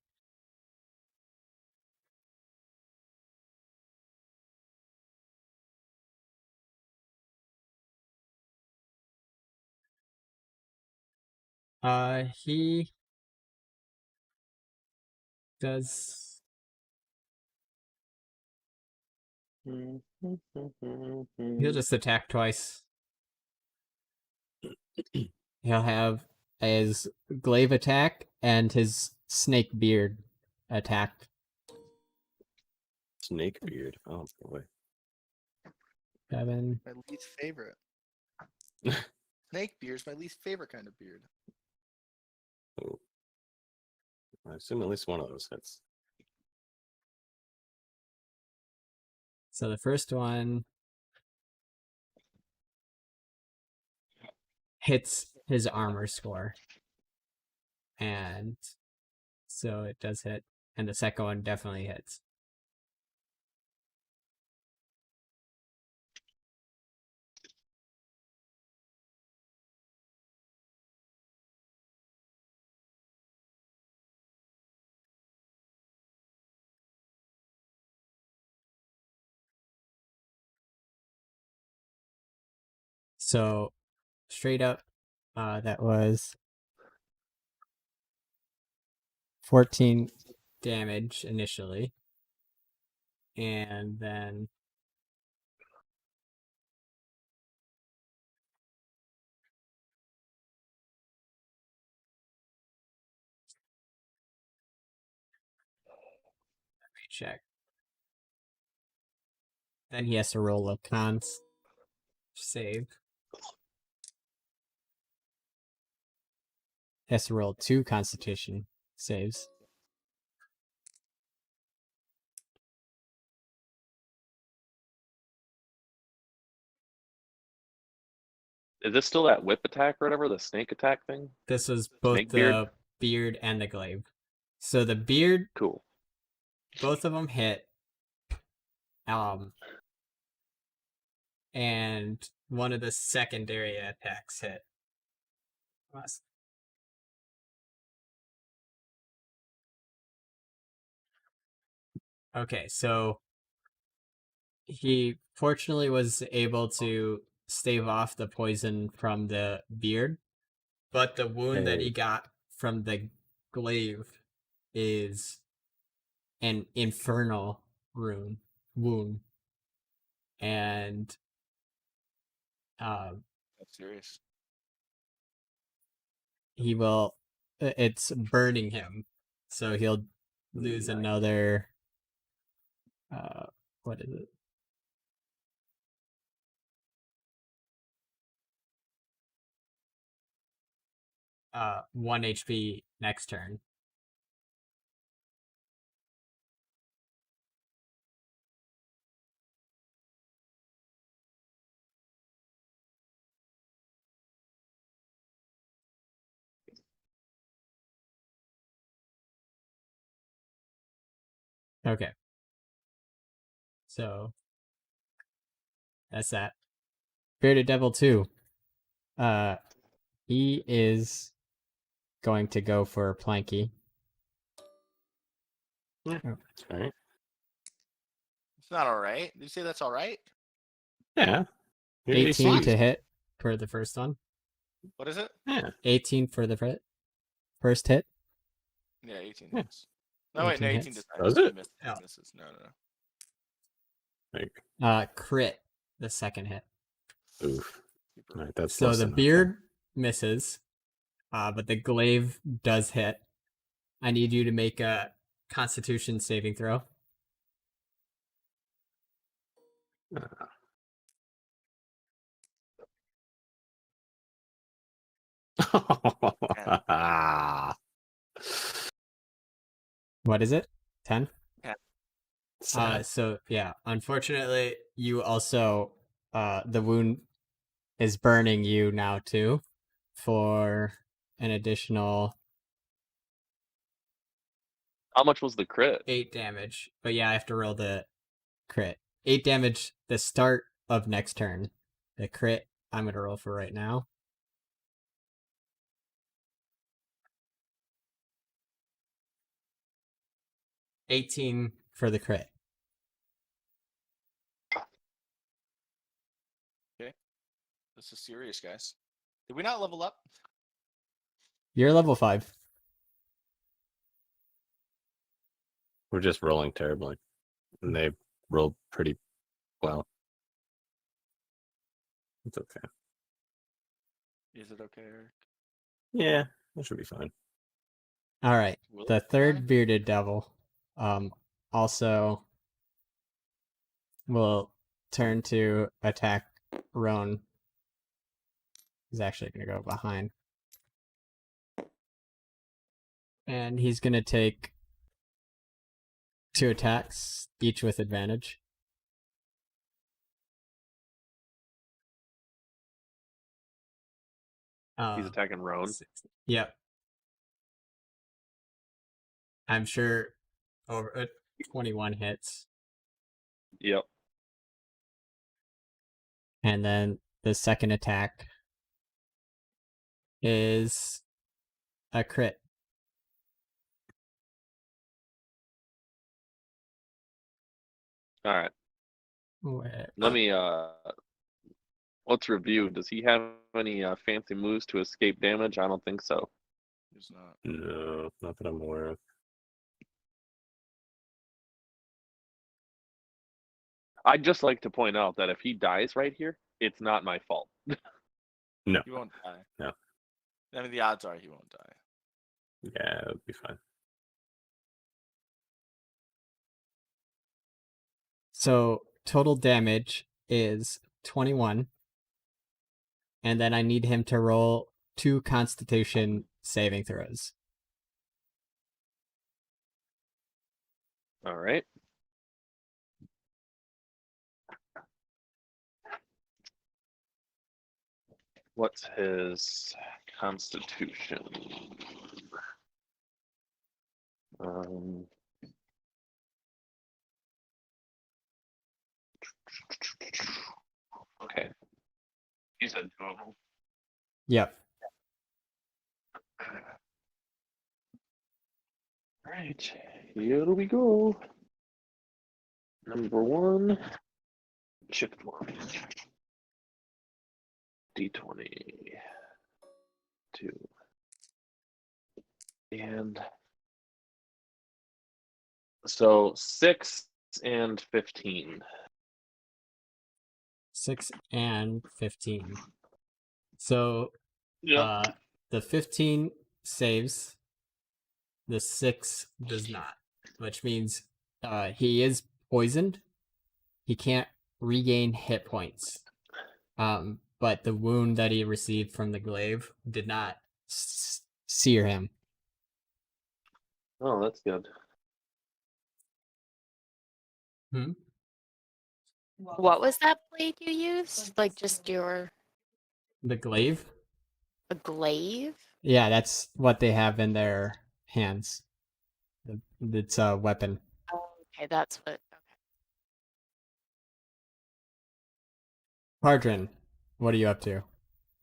He does he'll just attack twice. He'll have his glaive attack and his snake beard attack. Snake beard. Oh boy. 7. My least favorite. Snake beard's my least favorite kind of beard. Oh. I assume at least one of those hits. So the first one hits his armor score. And so it does hit. And the second one definitely hits. So straight up, that was 14 damage initially. And then let me check. Then he has to roll a cons save. He has to roll 2 constitution saves. Is this still that whip attack or whatever, the snake attack thing? This was both Snake the beard? beard and the glaive. So the beard, Cool. both of them hit. And one of the secondary attacks hit. Okay, so he fortunately was able to stave off the poison from the beard, but the wound that he Hey. got from the glaive is an infernal wound. And That's serious. he will. It's burning him, so he'll lose another. What is it? One HP next turn. Okay. So that's that. Bearded Devil 2. He is going to go for Planky. All right. It's not all right. Did you say that's all right? Yeah. Your 18 AC. to hit for the first one. What is it? Yeah. 18 for the first hit. Yeah, 18 Yeah. hits. No, wait, no, 18 18 hits. does not. Does it? Misses. No. Like, Crit the second hit. oof. All right, that's So less the than beard misses, but the glaive does hit. I need you to make a Constitution saving throw. okay. What is it? 10? Yeah. So yeah, unfortunately, you also the wound is burning you now too for an additional How much was the crit? 8 damage. But yeah, I have to roll the crit. 8 damage the start of next turn. The crit I'm gonna roll for right now. $18 for the crit. This is serious, guys. Did we not level up? You're level 5. We're just rolling terribly. And they rolled pretty well. It's okay. Is it okay, Eric? Yeah, that should be fine. All right. Will The it be third fine? bearded devil also will turn to attack Roan. He's actually going to go behind. And he's going to take 2 attacks, each with advantage. He's attacking Roan. Yep. I'm sure over 21 hits. Yep. And then the second attack is a crit. All right. Where- Let me let's review. Does he have any fancy moves to escape damage? I don't think so. He's not. No, not that I'm aware of. I'd just like to point out that if he dies right here, it's not my fault. No. He won't die. No. I mean, the odds are he won't die. Yeah, it would be fine. So total damage is 21. And then I need him to roll 2 Constitution saving throws. All right. What's his constitution? Okay. He's a doable. Yep. All right, here we go. Number 1, shift 1. D20. 2. And so 6 and 15. 6 and 15. So Yeah. the 15 saves, the 6 does not, which means he is poisoned. He can't regain hit points. But the wound that he received from the glaive did not sear him. Oh, that's good. Hmm? What was that blade you used? Like just your The glaive? a glaive? Yeah, that's what they have in their hands. It's a weapon. Oh, okay, that's what. Okay. Pardrin, what are you up to?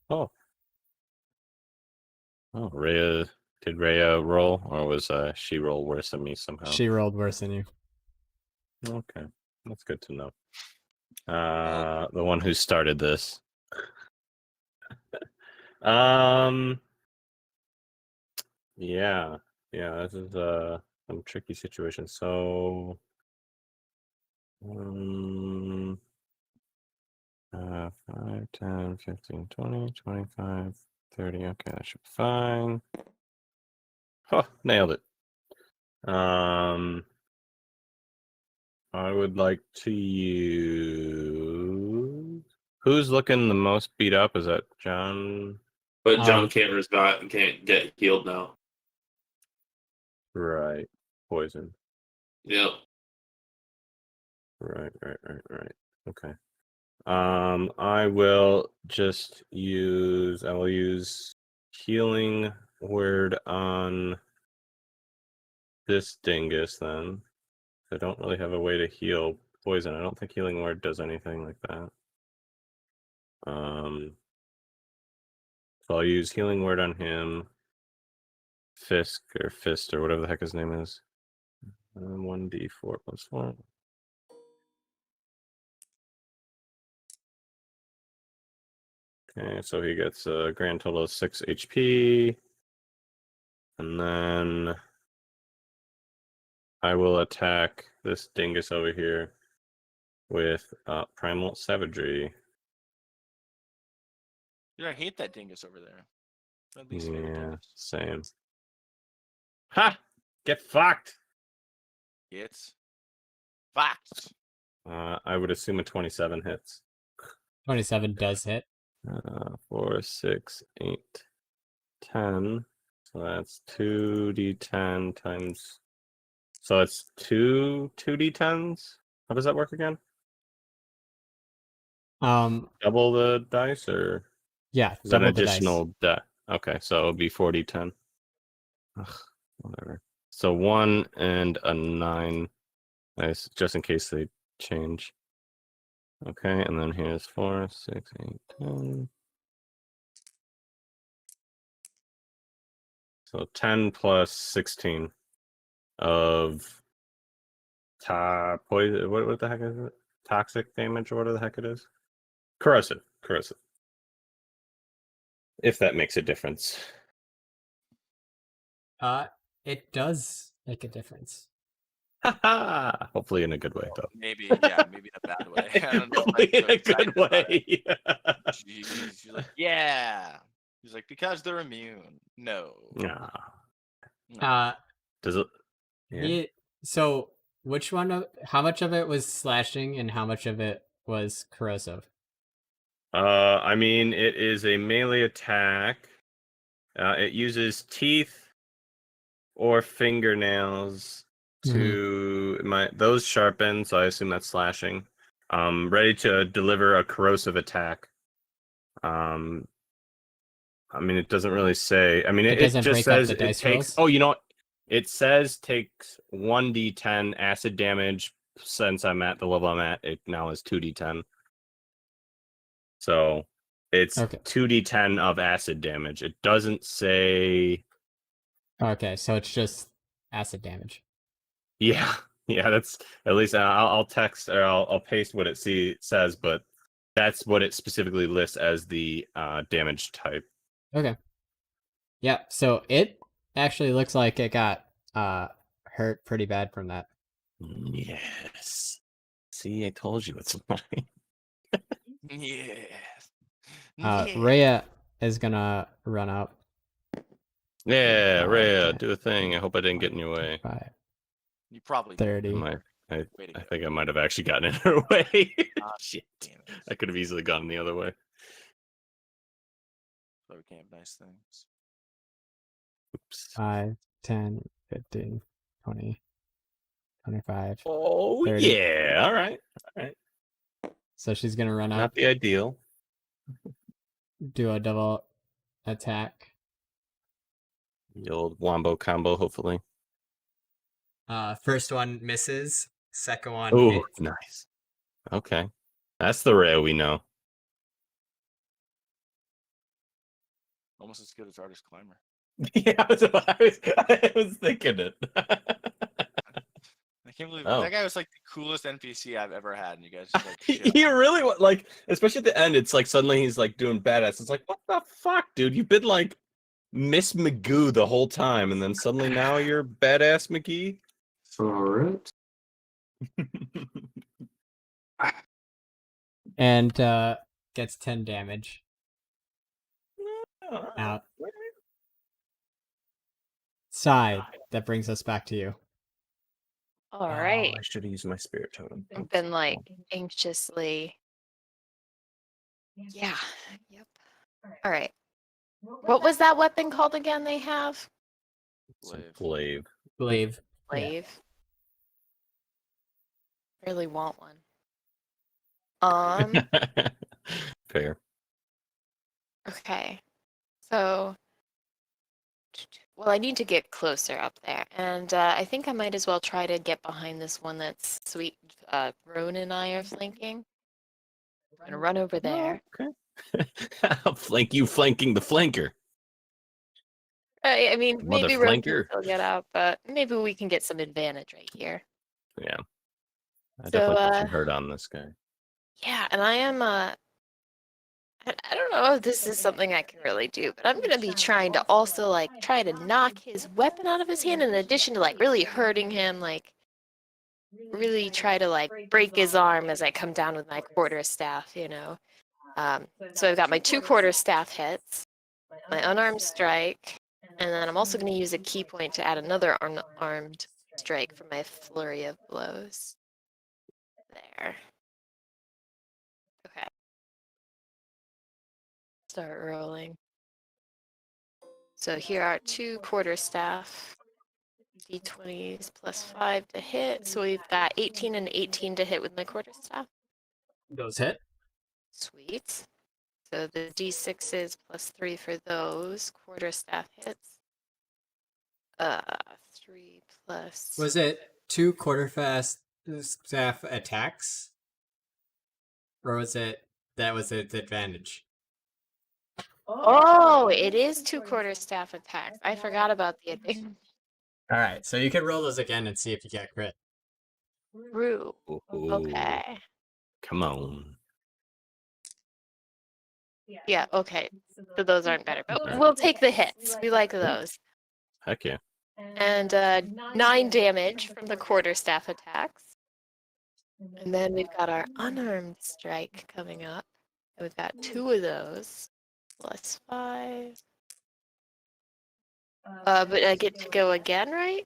Oh. Oh, Rhea. Did Rhea roll, or was she roll worse than me somehow? She rolled worse than you. Okay, that's good to know. The one who started this. Yeah, this is some tricky situation. So, 5, 10, 15, 20, 25, 30. Okay, that should be fine. Oh, nailed it. I would like to use. Who's looking the most beat up? Is that John? But John Cameron's can't get healed now. Right. Poison. Yep. Right. Okay. I will use healing word on this dingus then. I don't really have a way to heal poison. I don't think healing word does anything like that. So I'll use healing word on him. Fist or whatever the heck his name is. 1d4 plus 4. Okay, so he gets a grand total of 6 HP. And then I will attack this dingus over here with Primal Savagery. Dude, I hate that dingus over there. At least favorite Yeah, dingus. same. Ha! Get fucked! It's fucked. I would assume a 27 hits. 27 does hit. 4, 6, 8, 10. So that's 2d10 times. So it's 2d10s? How does that work again? Double the dice, or Yeah, is that an double the dice. additional die? Okay, so it would be 4d10. Ugh, whatever. So 1 and a 9. Nice, just in case they change. Okay, and then here's 4, 6, 8, 10. So 10 plus 16 of poison. What the heck is it? Toxic damage, or whatever the heck it is. Corrosive. If that makes a difference. It does make a difference. Hopefully in a good way, though. Maybe in a bad way. I don't know. Hopefully in a good way. Jeez, you're like, yeah. He's like, because they're immune. No. Nah. No. Does it? Yeah. So which one of how much of it was slashing and how much of it was corrosive? I mean, it is a melee attack. It uses teeth or fingernails to those sharpen, so I assume that's slashing. Ready to deliver a corrosive attack. I mean, it doesn't really say. I mean, it doesn't just break up says the it dice takes. rolls? Oh, you know what? It says takes 1d10 acid damage. Since I'm at the level I'm at, it now is 2d10. So it's 2d10 of acid damage. It doesn't say. Okay, so it's just acid damage. Yeah, that's at least I'll text or I'll paste what it says, but that's what it specifically lists as the damage type. Okay. Yeah, so it actually looks like it got hurt pretty bad from that. Yes. See, I told you it's fine. Yes. Rhea is gonna run up Yeah, 5, Rhea, 10, do a thing. I hope I didn't get in your way. 5, You probably did. 30. I Way to I go. think I might have actually gotten in her way. Ah, Shit. damn it. I could have easily gone the other way. So we can't have nice things. Oops. 5, 10, 15, 20, 25. Oh 30. yeah. All right. So she's gonna run Not up, the ideal. do a double attack. The old wombo combo, hopefully. First one misses. Second one Oh, hits. nice. Okay. That's the Rhea we know. Almost as good as Artist Climber. Yeah, I was thinking it. I can't believe Oh. that guy was like the coolest NPC I've ever had, and you guys just like shit. He really like, especially at the end. It's like suddenly he's like doing badass. It's like, what the fuck, dude? You've been like Miss Magoo the whole time, and then suddenly now you're badass McGee. All right. And gets 10 damage. Out. Side. That brings us back to you. All right. I should have used my spirit totem. I've been like anxiously. Yeah. Yep. All right. What was that weapon called again? They have Glaive. Glaive. Yeah. Glaive. Really want one. Fair. Okay. So, well, I need to get closer up there, and I think I might as well try to get behind this one that's sweet. Roan and I are flanking. I'm gonna run over there. Okay. I'll flank you, flanking the flanker. I mean, Mother maybe Roan can flanker. still get out, but maybe we can get some advantage right here. Yeah. I So, definitely put some hurt on this guy. Yeah, and I am. I don't know if this is something I can really do, but I'm gonna be trying to also like try to knock his weapon out of his hand in addition to like really hurting him, like really try to like break his arm as I come down with my quarterstaff, you know. So I've got my 2 quarterstaff hits, my unarmed strike, and then I'm also going to use a key point to add another armed strike for my flurry of blows. There. Okay. Start rolling. So here are 2 quarterstaff. D20s plus 5 to hit. So we've got 18 and 18 to hit with my quarterstaff. Those hit. Sweet. So the D6s plus 3 for those quarterstaff hits. 3 plus. Was it 2 quarterstaff attacks? Or was it that was its advantage? Oh, it is 2 quarterstaff attacks. I forgot about the advantage. Alright, so you can roll those again and see if you get crit. True. Ooh, Okay. come on. Yeah, okay. So those aren't better. But Alright. we'll take the hits. We like those. Heck yeah. And 9 damage from the quarterstaff attacks. And then we've got our unarmed strike coming up. And we've got 2 of those. Plus 5. But I get to go again, right?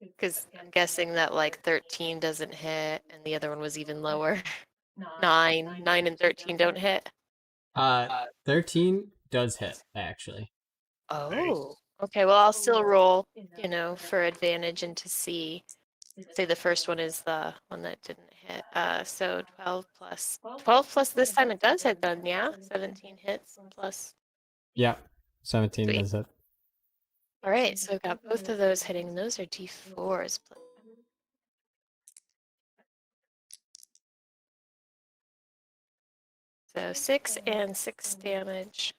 Because I'm guessing that like 13 doesn't hit, and the other one was even lower. 9 and 13 don't hit. 13 does hit, actually. Oh, okay. Well, I'll still roll, you know, for advantage and to see. Say the first one is the one that didn't hit. So 12 plus this time it does hit then, yeah? 17 hits plus. Yeah. 17 Sweet. does hit. All right, so I've got both of those hitting. Those are D4s. So 6 and 6 damage.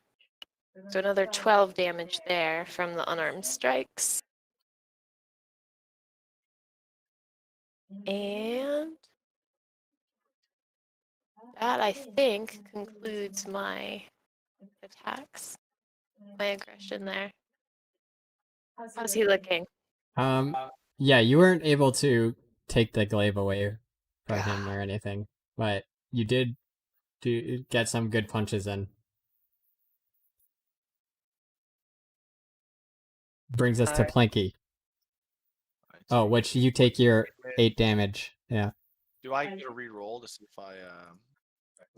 So another 12 damage there from the unarmed strikes. And that, I think, concludes my attacks, my aggression there. How's he looking? Yeah, you weren't able to take the glaive away from him or anything, but you did get some good punches in. brings us to Alright. Planky. Alright, Oh, so which you take your wait, 8 damage. Yeah. do I get a re-roll to see if I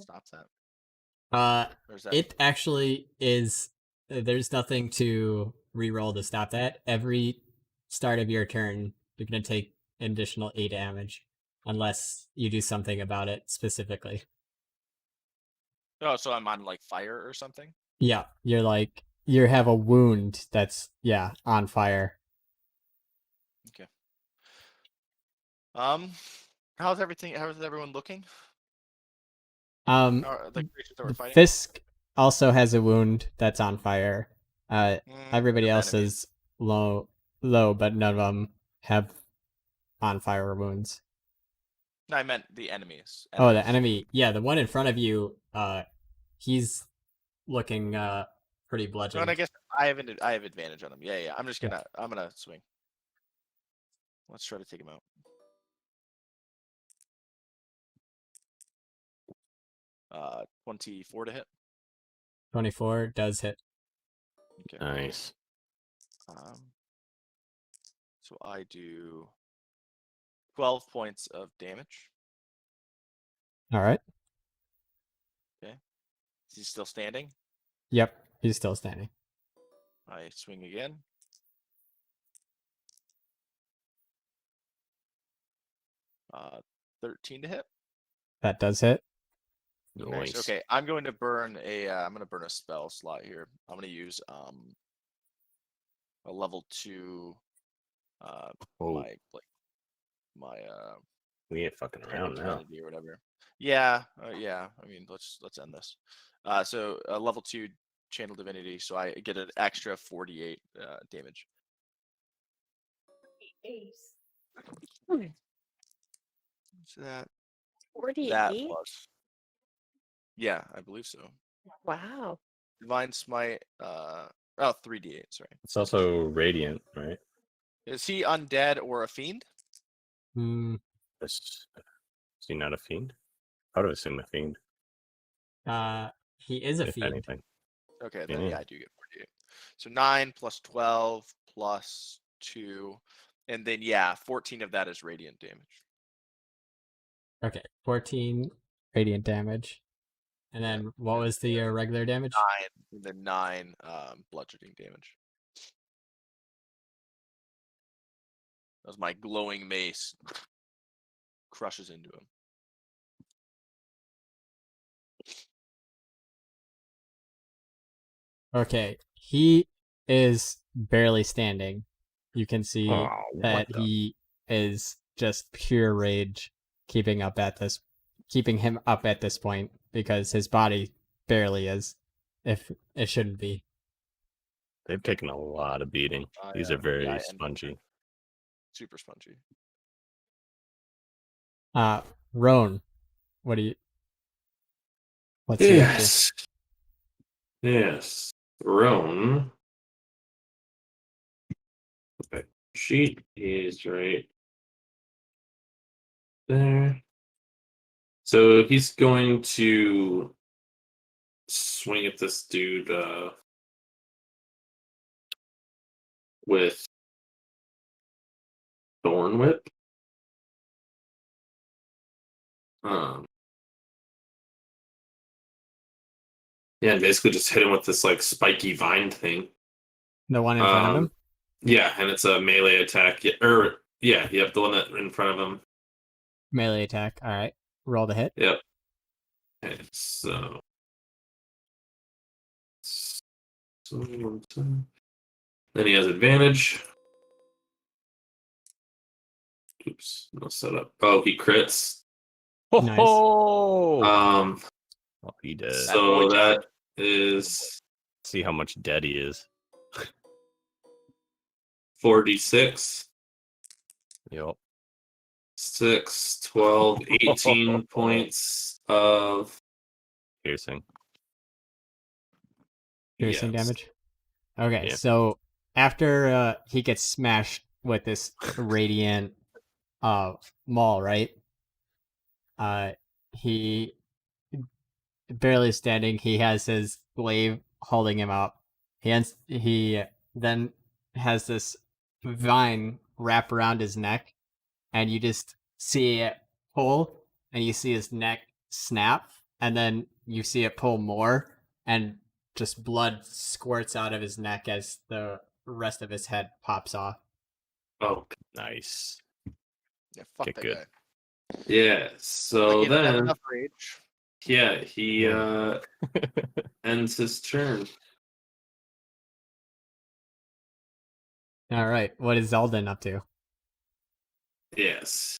stop that? Or is that It actually is. There's nothing to re-roll to stop that. Every start of your turn, you're gonna take an additional 8 damage, unless you do something about it specifically. oh, so I'm on like fire or something? Yeah, you're like you have a wound that's on fire. How's everything? How's everyone looking? Um, Or the creatures that we're fighting? Fisk also has a wound that's on fire. Everybody They're else enemies. is low, but none of them have on fire wounds. No, I meant the enemies. Oh, the enemy. Yeah, the one in front of you, he's looking pretty No, and bludgeoned. I guess I have advantage on him. Yeah. I'm just gonna swing. Let's try to take him out. Uh, 24 to hit. 24 does hit. Okay. Nice. So I do 12 points of damage. All right. Is he still standing? Yep, he's still standing. I swing again. Uh, 13 to hit. That does hit. Nice. Okay, I'm going to burn a spell slot here. I'm going to use a level 2 Oh, my we ain't fucking around now. divinity or whatever. Yeah. I mean, let's end this. So a level 2 channel divinity, so I get an extra 48 damage. So that 48? plus. Yeah, I believe so. Wow. Divine Smite. 3d8. Sorry. It's also radiant, right? Is he undead or a fiend? Hmm. Is he not a fiend? I would assume a fiend, He is a if fiend. anything. Okay, then Yeah. I do get 48. So 9 plus 12 plus 2, and then 14 of that is radiant damage. Okay, 14 radiant damage. And then what was the regular damage? 9, and then 9 bludgeoning damage. That was my glowing mace. Crushes into him. Okay, he is barely standing. You can see Oh, that what the- he is just pure rage keeping him up at this point because his body barely is, if it shouldn't be. They've taken a lot of beating. These are very and spongy. super spongy. Roan, what's he up to? Yes. Roan. Okay. She is right there. So he's going to swing at this dude with Thorn Whip. Yeah, and basically just hit him with this like spiky vine thing. The one in front of him? Yeah, and it's a melee attack. The one that in front of him. Melee attack. All right. Roll the hit. Yep. Okay, so then he has advantage. Oops, no setup. Oh, he crits. Nice. Oh, he did. So that is See how much dead he is. 4d6. Yep. 6, 12, 18 points of Piercing. Piercing yes. damage. Okay, Yeah. so after he gets smashed with this radiant maul, right? He barely standing. He has his glaive holding him up. Then has this vine wrap around his neck, and you just see it pull, and you see his neck snap, and then you see it pull more, and just blood squirts out of his neck as the rest of his head pops off. Oh, Nice. Yeah, fuck Okay, that good. guy. yeah. So Again, I have then, enough rage. yeah, he Yeah. ends his turn. All right, what is Zeldan up to? Yes.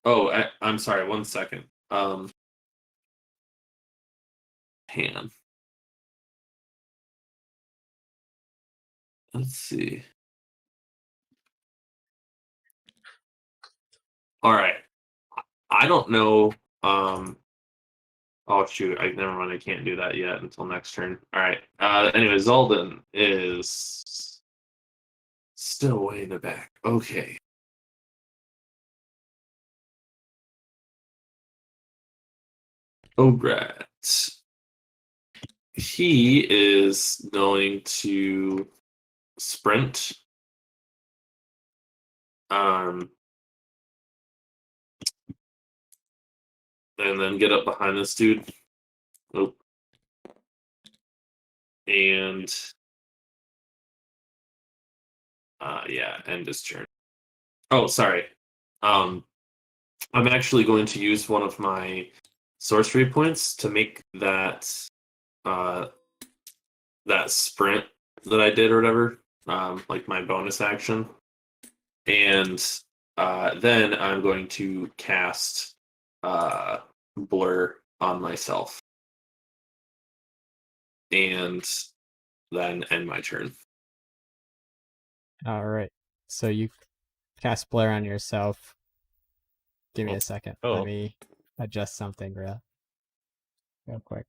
Oh, I'm sorry. 1 second. Hang on. Let's see. All right. I don't know. Oh shoot! Never mind. I can't do that yet until next turn. All right. Anyway, Zoldan is still way in the back. Okay. Ograt. He is going to sprint. And then get up behind this dude. Oh. And yeah, end his turn. Oh, sorry. I'm actually going to use one of my sorcery points to make that that sprint that I did or whatever, like my bonus action. And then I'm going to cast Blur on myself. And then end my turn. All right, so you cast Blur on yourself. Give me a second. Oh. Let me adjust something real quick.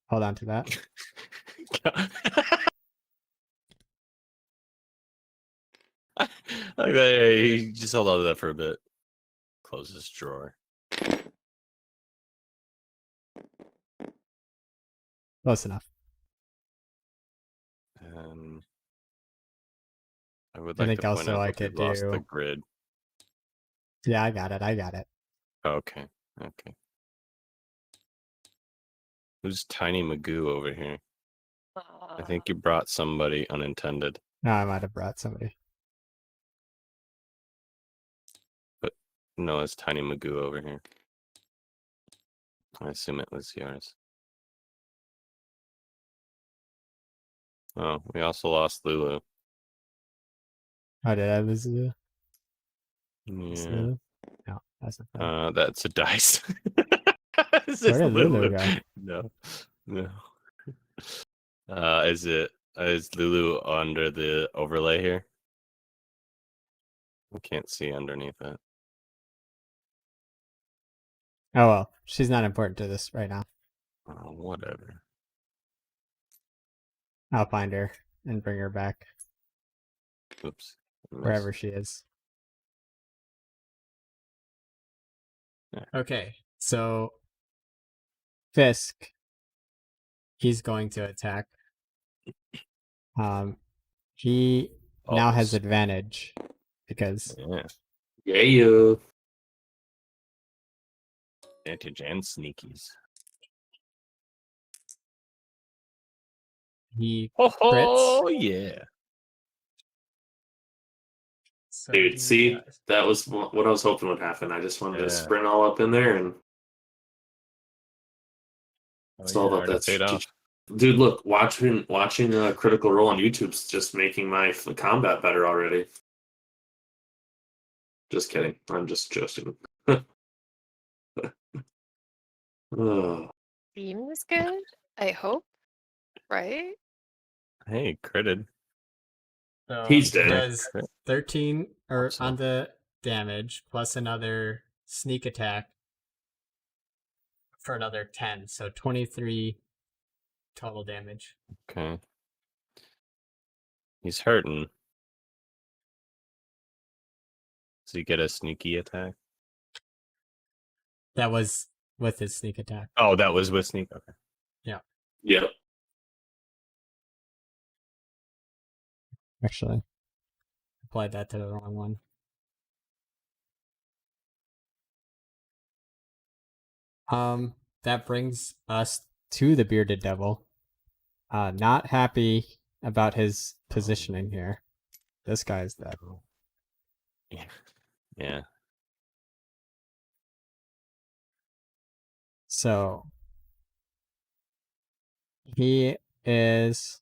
Hold on to that. Okay, he just hold on to that for a bit. Close this drawer. Close enough. I would I like think to point also out I that could we've lost the do. grid. Yeah, I got it. Okay. Who's Tiny Magoo over here? I think you brought somebody unintended. No, I might have brought somebody. But no, it's Tiny Magoo over here. I assume it was yours. Oh, we also lost Lulu. Oh, did I lose Lulu? Yeah. No, that's not bad. That's a dice. Is Where this did Lulu go? No. Is Lulu under the overlay here? I can't see underneath it. Oh well, she's not important to this right now. Oh, whatever. I'll find her and bring her back Oops. wherever she is. Yeah. Okay, so Fisk, he's going to attack. He now has advantage because Yeah. Advantage and sneakies. he Oh crits. yeah. So Dude, he see, does. that was what I was hoping would happen. I just wanted to Yeah. sprint all up in there and it's all about that. Paid off. Dude, look, watching Critical Role on YouTube's just making my combat better already. Just kidding. I'm just joking. Oh. Seems good, I hope. Right? Hey, critted. So He's he dead. does 13 or Awesome. on the damage plus another sneak attack for another 10, so 23 total damage. Okay. He's hurting. Does he get a sneaky attack? That was with his sneak attack. Oh, that was with sneak. Okay. Yep. Actually, applied that to the wrong one. That brings us to the bearded devil. Not happy about his positioning here. This guy's dead. Yeah. So he is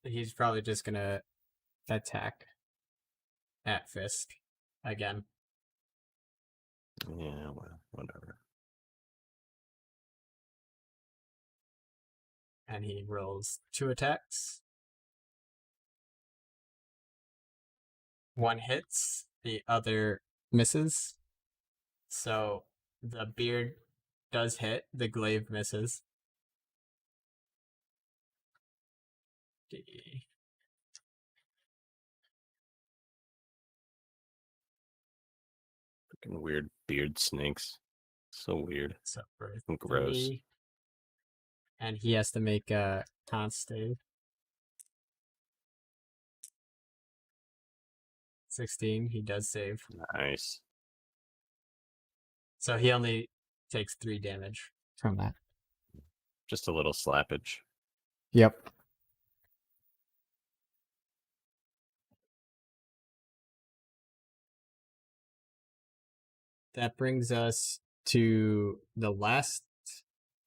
he's probably just gonna attack at Fisk again. Yeah, well, whatever. And he rolls 2 attacks. One hits, the other misses. So the beard does hit, the glaive misses. Freaking weird beard snakes. So weird. So for Gross. 3, and he has to make a con save. 16, he does save. Nice. So he only takes 3 damage from that. Just a little slappage. Yep. That brings us to the last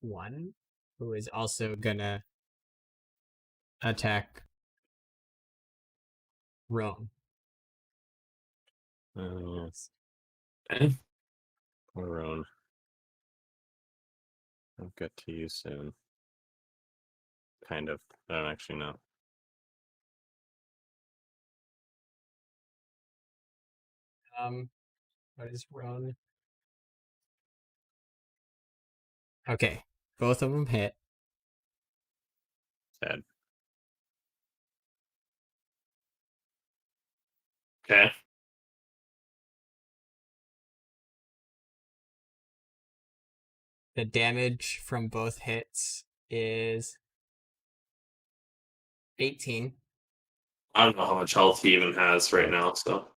one, who is also gonna attack Rome. Okay. Poor Roan. I'll get to you soon. Kind of. I don't actually know. What is Rome? Okay, both of them hit. Sad. Okay. The damage from both hits is 18. I don't know how much health he even has right now, so.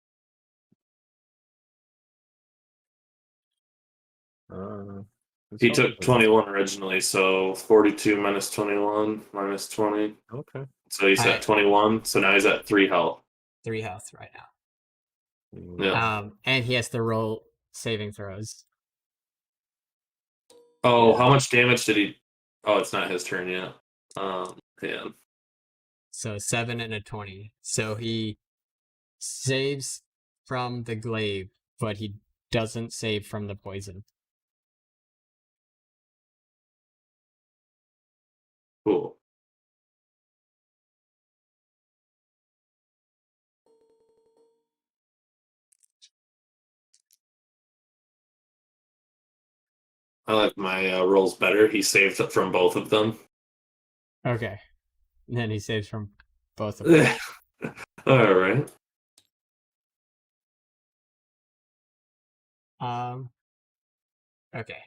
He took 21 originally, so 42 minus 21 minus 20. Okay. So he's at 21, so now he's at 3 health. 3 health right now. Yeah. And he has to roll saving throws. Oh, how much damage did he? Oh, it's not his turn yet. Yeah. So 7 and a 20. So he saves from the glaive, but he doesn't save from the poison. Cool. I like my rolls better. He saved from both of them. Okay. And then he saves from both of them. All right. Okay.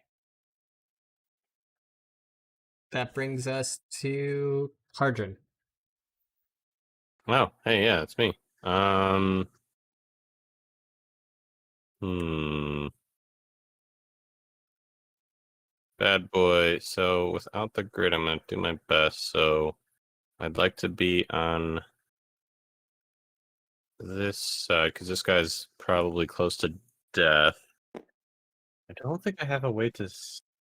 That brings us to Hardrin. Wow. Hey, yeah, it's me. Bad boy. So without the grid, I'm gonna do my best. So I'd like to be on this side because this guy's probably close to death. I don't think I have a way to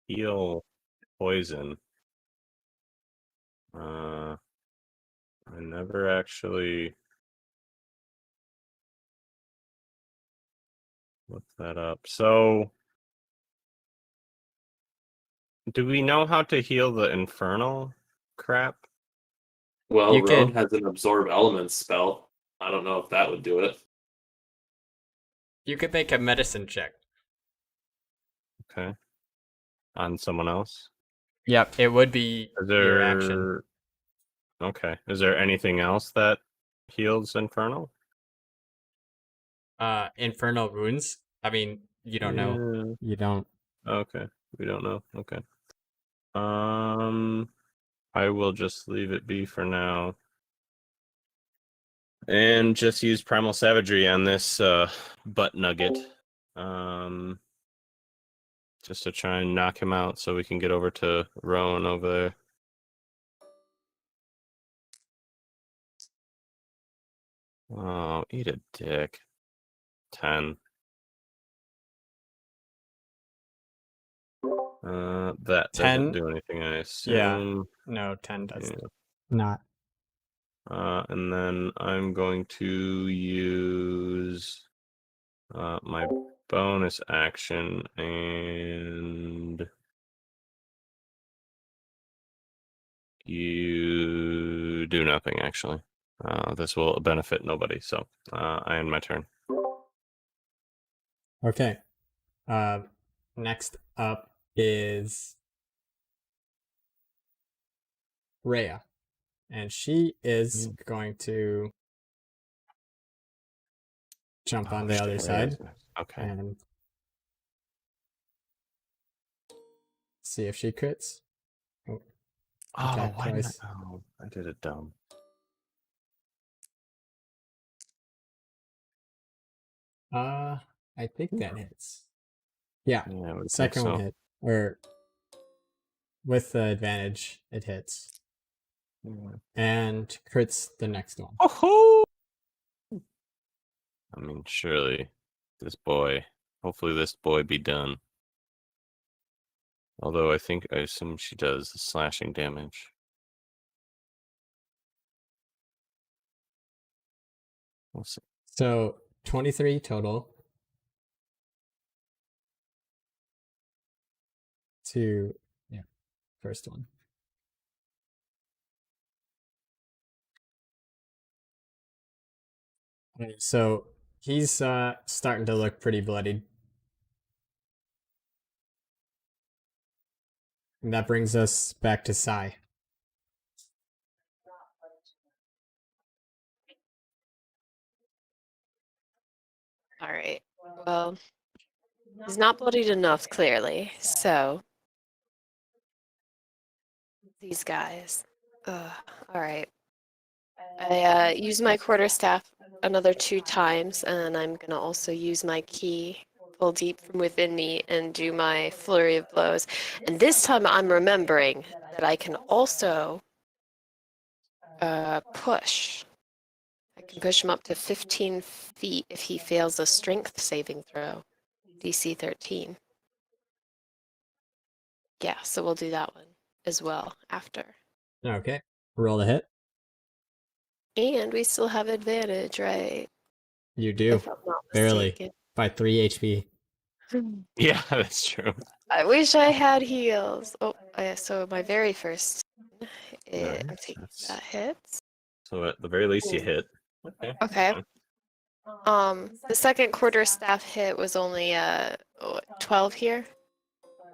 heal poison. I never actually looked that up. So, do we know how to heal the infernal crap? Well, Roan has an absorb elements spell. I don't know if that would do it. You could make a medicine check. Okay. On someone else? Yep, it would be your action. Okay. Is there anything else that heals infernal? Infernal wounds? I mean, you don't know. You don't. Okay. We don't know. Okay. I will just leave it be for now. And just use Primal Savagery on this butt nugget. Just to try and knock him out so we can get over to Rowan over there. Oh, eat a dick. 10. That 10? doesn't do anything, I Yeah. assume. No, 10 does Yeah. not. And then I'm going to use my bonus action and you do nothing, actually. This will benefit nobody, so I end my turn. Okay. Next up is Rhea. And she is going to jump on the other side Okay. and see if she crits. Oh, attack why did twice. I did it dumb. I think that hits. Yeah, Yeah, I would think second one so. hit. Or with the advantage, it hits. And crits the next one. Oh! I mean, surely hopefully this boy be done. Although I assume she does slashing damage. We'll see. So 23 total. To first one. Alright, so he's starting to look pretty bloodied. And that brings us back to Sai. All right. Well, he's not bloodied enough, clearly. So these guys. All right. I use my quarterstaff another 2 times, and I'm gonna also use my key, pull deep from within me, and do my flurry of blows. And this time, I'm remembering that I can also push. I can push him up to 15 feet if he fails a strength saving throw, DC 13. Yeah, so we'll do that one as well after. Okay. Roll the hit. And we still have advantage, right? You do. If I'm not Barely. mistaken. By 3 HP. Yeah, that's true. I wish I had heals. Oh, so my very first, Nice. I'm taking that hits. So at the very least, you hit. Okay. Okay. fine. The second quarter staff hit was only 12 here,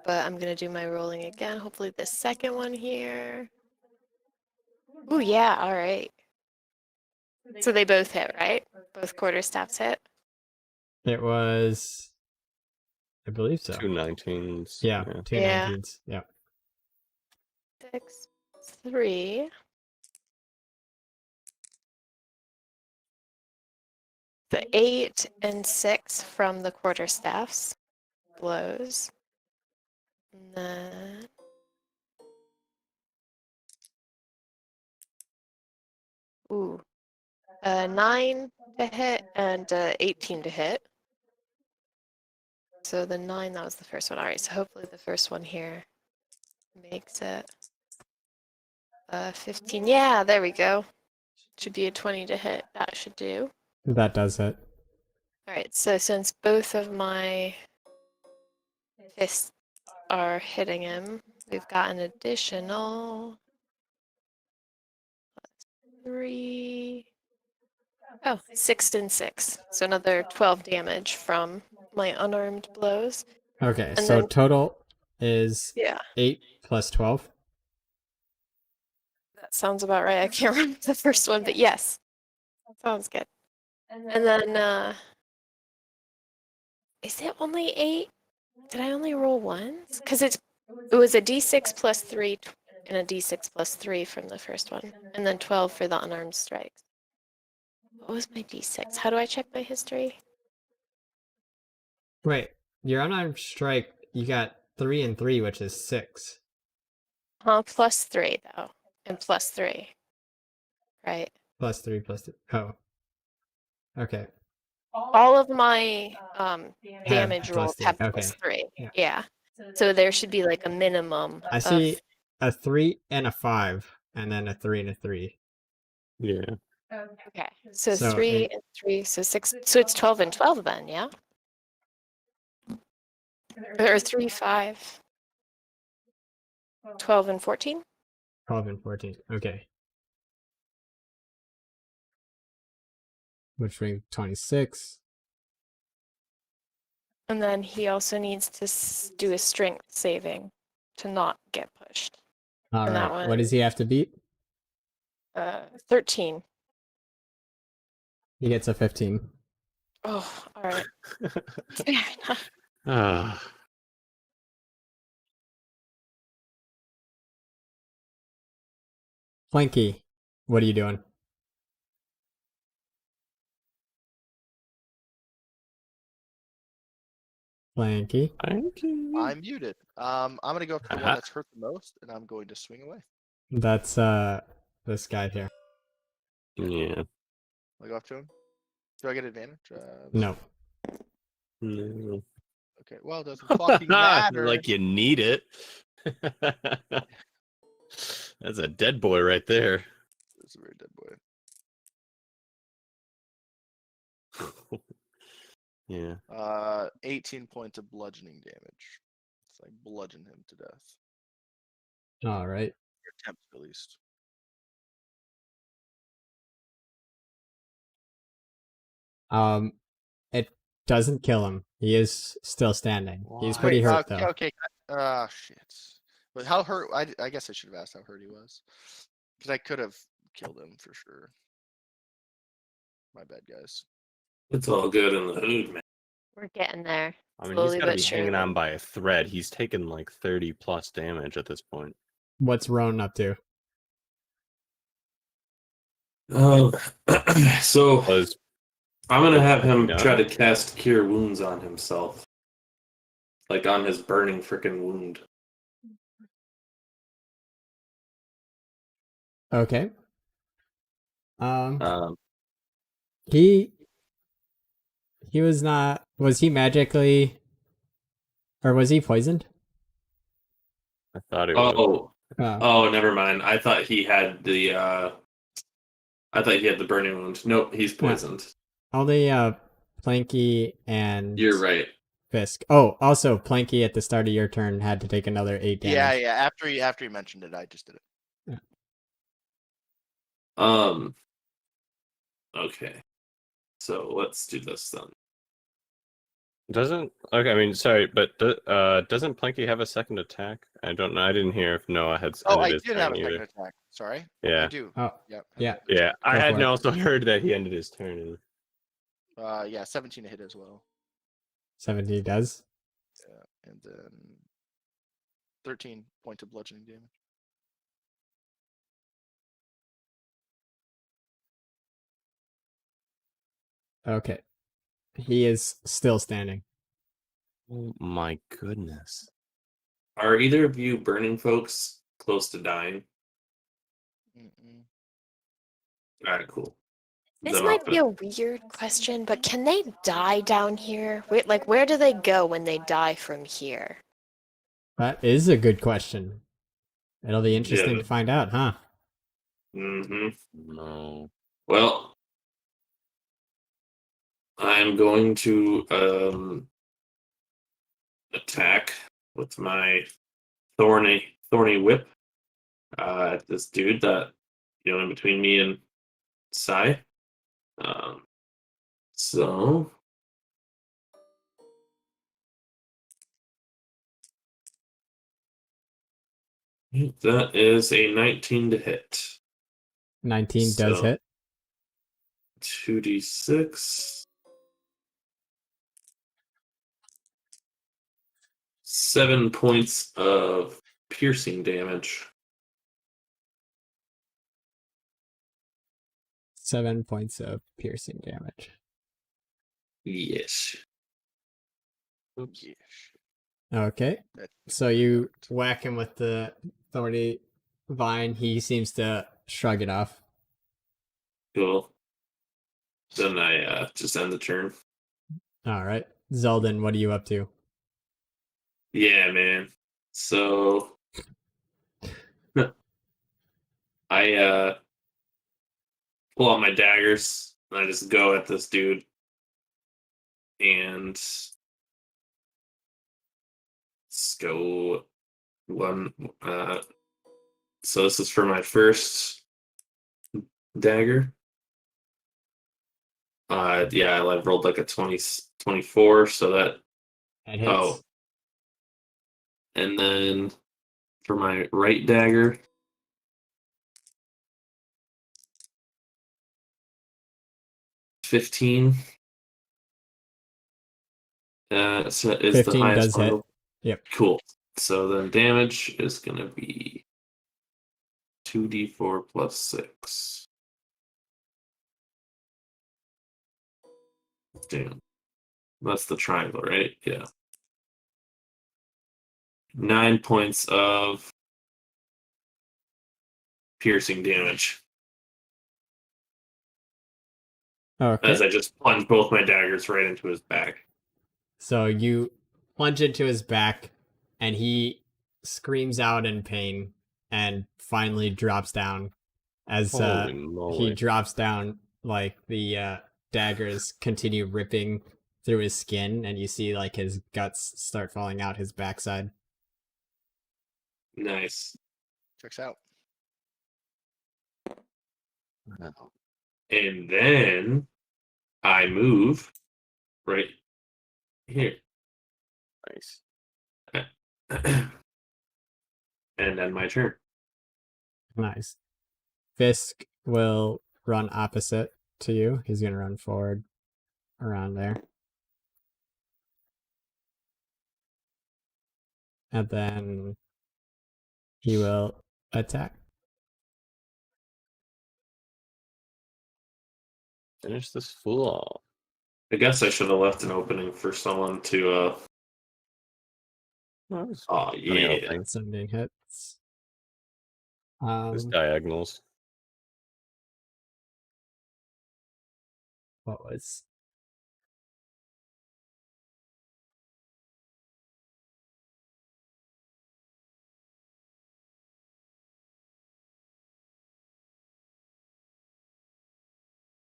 but I'm gonna do my rolling again. Hopefully the second one here. Ooh, yeah, all right. So they both hit, right? Both quarter staffs hit. It was, I believe so. 2 19s. Yeah, Yeah. 2 Yeah. 19s. Yeah. 6, 3. The 8 and 6 from the quarter staffs blows. And then ooh, 9 to hit and 18 to hit. So the 9, that was the first one. All right, so hopefully the first one here makes it 15. Yeah, there we go. Should be a 20 to hit. That should do. That does it. All right, so since both of my fists are hitting him, we've got an additional 3. Oh, 6 and 6. So another 12 damage from my unarmed blows. Okay, And so then- total is Yeah, 8 plus 12. that sounds about right. I can't remember the first one, but yes. Sounds good. And then, is it only 8? Did I only roll once? Because it was a d6 plus 3, and a d6 plus 3 from the first one, and then 12 for the unarmed strikes. What was my d6? How do I check my history? Wait, your unarmed strike, you got 3 and 3, which is 6. Plus 3 though, and plus 3, right? Plus 3, plus 3. Oh. Okay. All of my damage plus rolls 3. have Okay. plus 3. Yeah. Yeah. So there should be like a minimum I see a 3 and a 5, and then a 3 and a 3. Yeah. Okay. So So 3 it- and 3, so 6. So it's 12 and 12 then, yeah? Or 3, 5. 12 and 14? 12 and 14. Okay. Which brings 26. And then he also needs to do a strength saving to not get pushed. All And that right. one- What does he have to beat? 13. He gets a 15. Oh, all right. Fair enough. Ah. Flanky, what are you doing? Flanky. I'm muted. I'm gonna go for the Aha. one that's hurt the most, and I'm going to swing away. That's this guy here. Yeah. I'll go up to him. Do I get advantage? No. No. Okay. Well, it doesn't fucking matter. Like you need it. That's a dead boy right there. It's a very dead boy. Yeah. 18 points of bludgeoning damage. It's like bludgeon him to death. All right. Your attempts, at least. It doesn't kill him. He is still standing. He's Why? pretty Wait, hurt okay, though. okay. Shit. But how hurt? I guess I should have asked how hurt he was, because I could have killed him for sure. My bad, guys. It's all good in the hood, man. We're getting there. I mean, Slowly he's got to but be hanging on surely. by a thread. He's taken like 30 plus damage at this point. What's Roan up to? So Was I'm gonna have him No. try to cast Cure Wounds on himself, like on his burning freaking wound. Okay. um He was not. Was he magically, or was he poisoned? I thought it was. Oh, never mind. I thought he had the burning wound. Nope, he's poisoned. Only Planky and You're right. Fisk. Oh, also Planky at the start of your turn had to take another 8 damage. Yeah. After he mentioned it, I just did it. Okay. So let's do this then. Doesn't okay? I mean, sorry, but doesn't Planky have a second attack? I don't know. I didn't hear if Noah had. Oh, ended I his did have a turn second either. attack. Sorry. Yeah. I do. Oh, Yep. yeah. Yeah, I Go for hadn't it. also heard that he ended his turn. Yeah, 17 to hit as well. 17 does. Yeah, and then 13 points of bludgeoning damage. Okay. He is still standing. Oh my goodness! Are either of you burning folks close to dying? Mm-mm. All right, cool. This Then might I'll be a weird question, but can they die down here? Where do they go when they die from here? That is a good question. It'll be interesting Yeah. to find out, huh? No. Well, I'm going to attack with my thorny whip at this dude that in between me and Sai. So that is a 19 to hit. 19 does So- hit. 2d6. 7 points of piercing damage. 7 points of piercing damage. Yes. Oops. Okay. That- So you whack him with the thorny vine. He seems to shrug it off. Cool. Then I just end the turn. All right. Zeldin, what are you up to? Yeah, man. So I pull out my daggers and I just go at this dude. And let's go one. So this is for my first dagger. Yeah, I rolled like a 24, so that. That hits. Oh. And then for my right dagger, 15. So is the 15 highest does hit. level. Yep. Cool. So then damage is gonna be 2d4 plus 6. Damn. That's the triangle, right? Yeah. 9 points of piercing damage Okay. as I just plunge both my daggers right into his back. So you plunge into his back, and he screams out in pain and finally drops down. As Holy he moly. drops down, like the daggers continue ripping through his skin, and you see like his guts start falling out his backside. Nice. Checks out. Wow. And then I move right here. Nice. And then my turn. Nice. Fisk will run opposite to you. He's gonna run forward around there. And then he will attack. Finish this fool off. I guess I should have left an opening for someone to oh Funny yeah. opening. Sending hits. There's diagonals. What was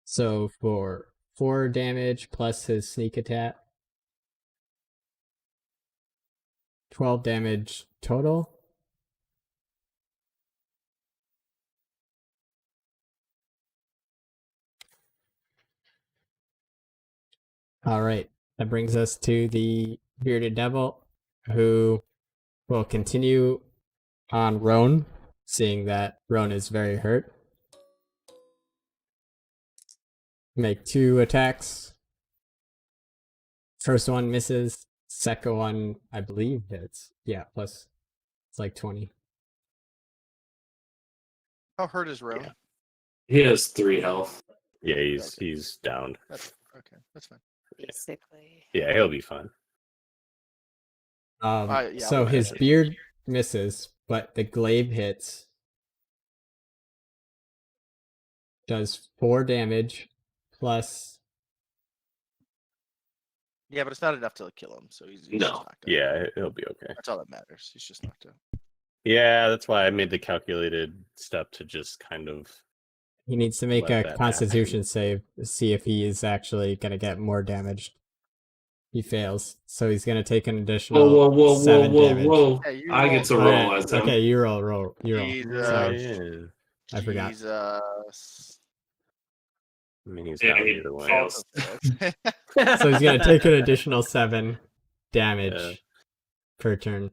so for 4 damage plus his sneak attack, 12 damage total. All right, that brings us to the bearded devil, who will continue on Roan, seeing that Roan is very hurt. Make 2 attacks. First one misses. Second one, I believe hits. Yeah, plus it's like 20. How hurt is Roan? Yeah. He has 3 health. Yeah, Okay. he's down. Okay, that's fine. Yeah. Basically. Yeah, he'll be fine. Yeah, So well, his yeah. beard misses, but the glaive hits. Does 4 damage plus. Yeah, but it's not enough to kill him, so he's No. just knocked out. Yeah, he'll be okay. That's all that matters. He's just knocked out. Yeah, that's why I made the calculated step to just kind of. He needs to make Let a that Constitution save to see if he is actually going to get more damage. He fails, so he's going to take an additional Whoa, 7 damage. whoa. Hey, you I get to roll- roll Alright, as him. okay, you roll. Jesus. Sorry, I forgot. Jesus. I mean, he's Yeah, down he either way. fails. So he's going to take an additional 7 damage Yeah. per turn.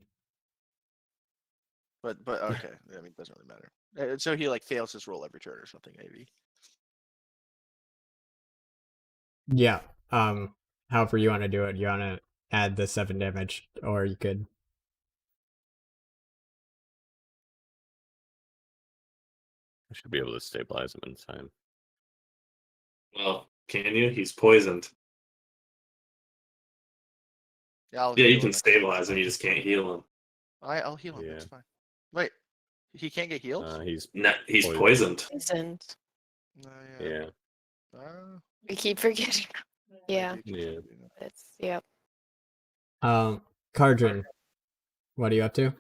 but okay. I mean, it doesn't really matter. So he like fails his roll every turn or something, maybe. Yeah. However you want to do it. You want to add the 7 damage, or you could. I should be able to stabilize him in time. Well, can you? He's poisoned. Yeah, I'll Yeah, you heal can him. stabilize him. You just can't heal him. I'll heal him. Yeah. That's fine. Wait, he can't get healed? He's He's Poisoned. poisoned. Poisoned. Oh, yeah. We keep forgetting. Yeah. I do keep Yeah. forgetting that. It's yep. Cardrin, what are you up to?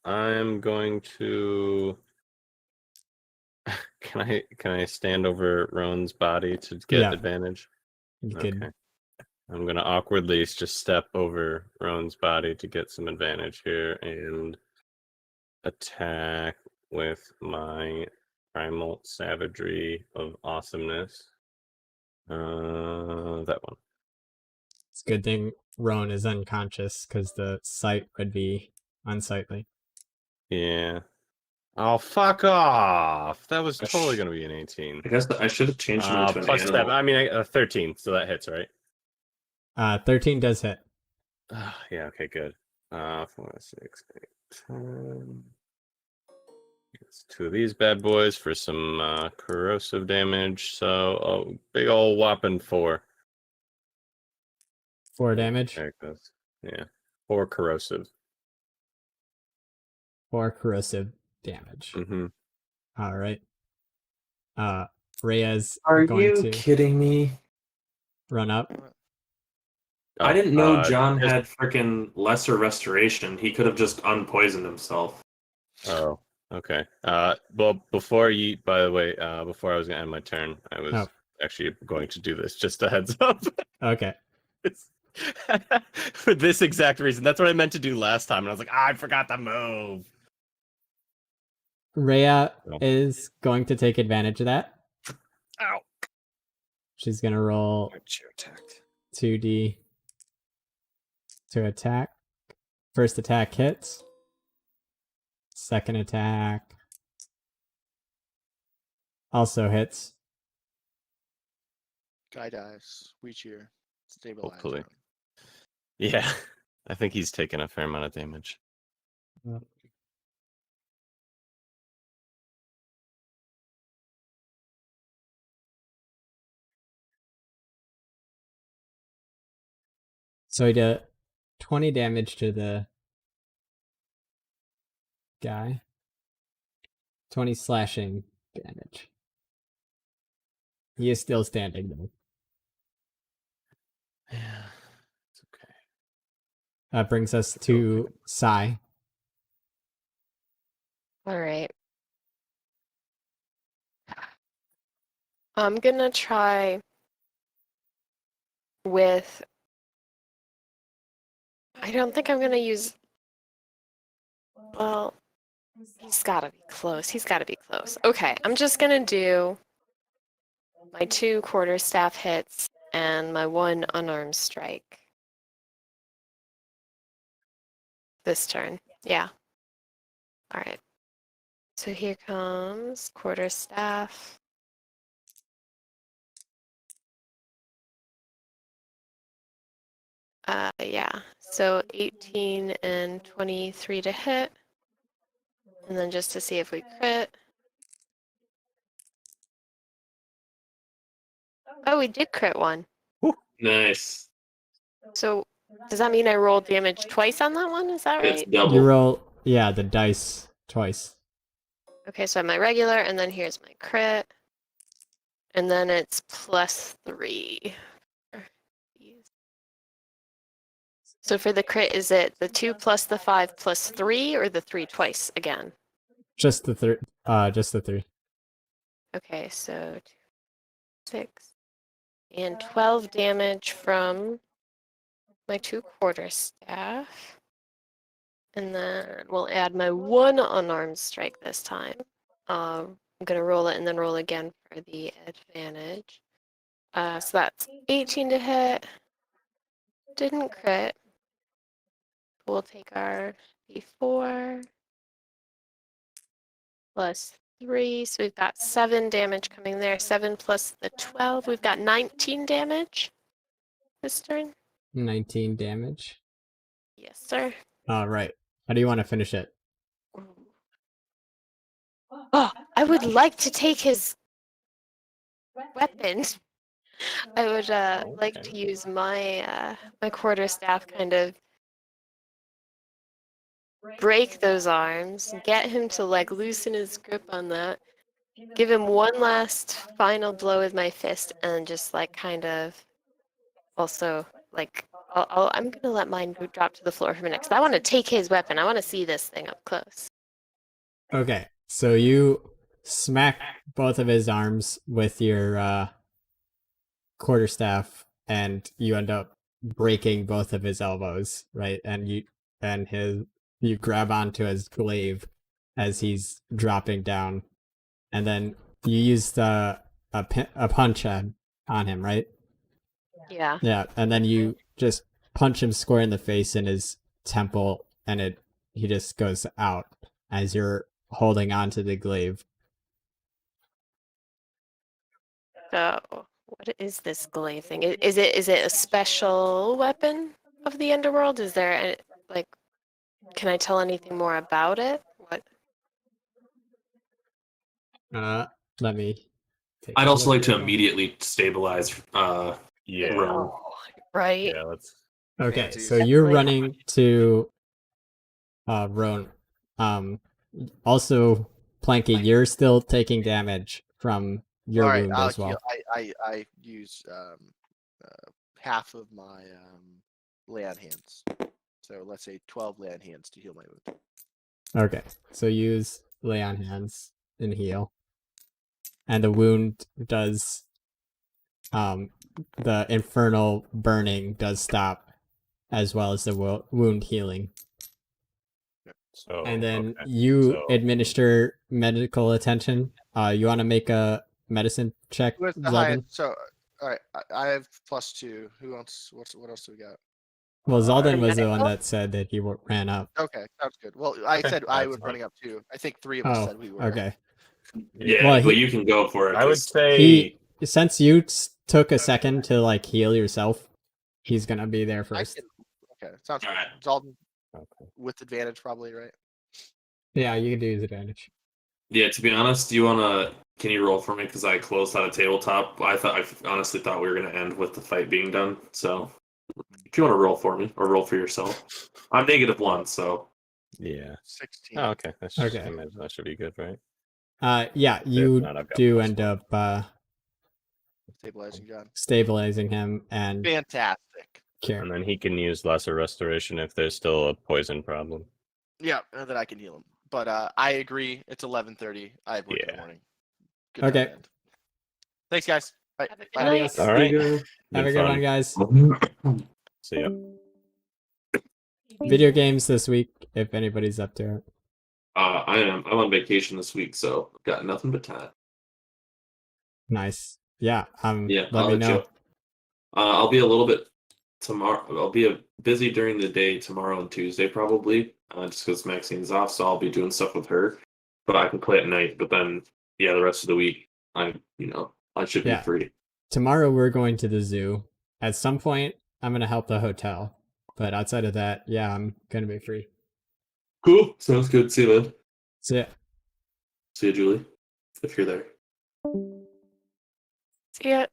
I'm going to. Can I stand over Roan's body to get Yeah. advantage? You Okay. could. I'm gonna awkwardly just step over Roan's body to get some advantage here and attack with my primal savagery of awesomeness. That one. It's a good thing Roan is unconscious because the sight would be unsightly. Yeah. Oh, fuck off! That was Gosh. totally gonna be an 18. I guess I should have changed him into an Plus animal. that, I mean, 13, so that hits, right? 13 does hit. Yeah, okay, good. 4, 6, 8, 10. It's 2 of these bad boys for some corrosive damage. So, big old whopping 4. 4 damage. There it goes. Yeah, 4 corrosive. 4 corrosive damage. Mm-hmm. All right. Rhea's Are going you to kidding me? run up. I didn't know Oh, John just- had freaking lesser restoration. He could have just unpoisoned himself. Oh, okay. Well, before you, by the way, before I was gonna end my turn, I was actually going to do this. Just a heads up. Okay. For this exact reason. That's what I meant to do last time, and I was like, I forgot to move. Rhea No. is going to take advantage of that. Ow. She's going to roll You attacked. 2d to attack. First attack hits. Second attack also hits. Guy dies. We cheer. Stabilize Hopefully. him. Yeah, I think he's taken a fair amount of damage. So he did 20 damage to the guy. 20 slashing damage. He is still standing though. Yeah, it's okay. That brings us to Sai. All right. I'm gonna try with. I don't think I'm gonna use. Well, he's gotta be close. He's gotta be close. Okay, I'm just gonna do my 2 quarterstaff hits and my 1 unarmed strike. This turn. Yeah. All right. So here comes quarterstaff. Yeah. So 18 and 23 to hit. And then just to see if we crit. Oh, we did crit 1. Nice. So does that mean I rolled damage twice on that one? Is that It's right? double. You roll, yeah, the dice twice. Okay, so I have my regular, and then here's my crit. And then it's +3. So for the crit, is it the 2 plus the 5 plus 3, or the 3 twice again? Just the 3. Just the 3. Okay, so 2, 6, and 12 damage from my 2 quarterstaff. And then we'll add my 1 unarmed strike this time. I'm gonna roll it and then roll again for the advantage. So that's 18 to hit. Didn't crit. We'll take our d4 plus 3. So we've got 7 damage coming there. 7 plus the 12. We've got 19 damage this turn. 19 damage. Yes, sir. All right. How do you want to finish it? Oh, I would like to take his weapon, I would like Okay. to use my my quarterstaff, kind of break those arms, get him to like loosen his grip on that, give him one last final blow with my fist, and just like kind of also like I'm gonna let mine drop to the floor for a minute, 'cause I want to take his weapon. I want to see this thing up close. Okay, so you smack both of his arms with your quarterstaff, and you end up breaking both of his elbows, right? And you grab onto his glaive as he's dropping down, and then you use a punch on him, right? Yeah. Yeah, and then you just punch him square in the face in his temple, and he just goes out as you're holding on to the glaive. So, what is this glaive thing? Is it a special weapon of the underworld? Is there any, like, can I tell anything more about it? What? Let me take I'd a also look like to here. immediately stabilize Yeah. Rome. Oh, right. Yeah, let's. Okay, Fancies. so you're Definitely. running to Roan. Also, Planky, you're still taking damage from your All right, wound I'll as well. heal. I use half of my lay on hands. So let's say 12 lay on hands to heal my wound. Okay, so use lay on hands and heal. And the wound does the infernal burning does stop, as well as the wound healing. So. And then okay. you So- administer medical attention. You want to make a medicine check, Who has the Zeldin? highest? So, all right, I have +2. Who else? What else do we got? Well, Zeldin For was the one medical? that said that he ran up. Okay, sounds good. Well, I Okay, said I that's was fine. running up too. I think 3 of us Oh, said we were. okay. Yeah, Well, but you can go for it. I would 'cause say. Since you took a second to like heal yourself, he's gonna be there I first. can, okay, sounds good. Alright. Zalden Okay. with advantage, probably, right? Yeah, you can do his advantage. Yeah, to be honest, can you roll for me? Because I closed out a tabletop. I honestly thought we were gonna end with the fight being done. So if you want to roll for me or roll for yourself, I'm -1, so Yeah. 16. Oh, okay. I Okay. imagine that should be good, right? Yeah, you not, I've got do +1. end up Stabilizing John. stabilizing him and Fantastic. cure. And then he can use lesser restoration if there's still a poison problem. Yeah, and then I can heal him. But I agree. It's 11:30. I have work in the Yeah. morning. Good Okay. night, man. Thanks, guys. Bye. Have a good Bye. night. Adios. All right. Have a good one, fun. guys. See ya. Video games this week, if anybody's up to it. I'm on vacation this week, so got nothing but time. Nice. Yeah. Yeah, Let I'll me let know. you. I'll be a little bit tomorrow. I'll be busy during the day tomorrow and Tuesday probably, just because Maxine's off, so I'll be doing stuff with her. But I can play at night. But then, yeah, the rest of the week, I should be Yeah. free. Tomorrow we're going to the zoo. At some point, I'm gonna help the hotel. But outside of that, yeah, I'm gonna be free. Cool. Sounds good. See you, man. So yeah. See you, Julie, if you're there. See ya.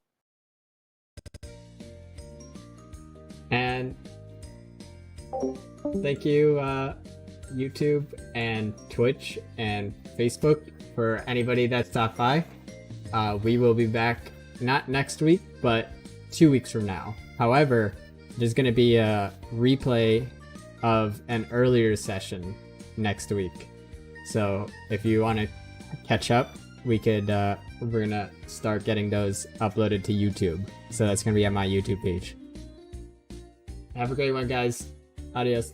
And thank you, YouTube and Twitch and Facebook for anybody that stopped by. We will be back not next week, but 2 weeks from now. However, there's going to be a replay of an earlier session next week. So if you want to catch up, we're gonna start getting those uploaded to YouTube. So that's gonna be on my YouTube page. Have a great one, guys. Adios.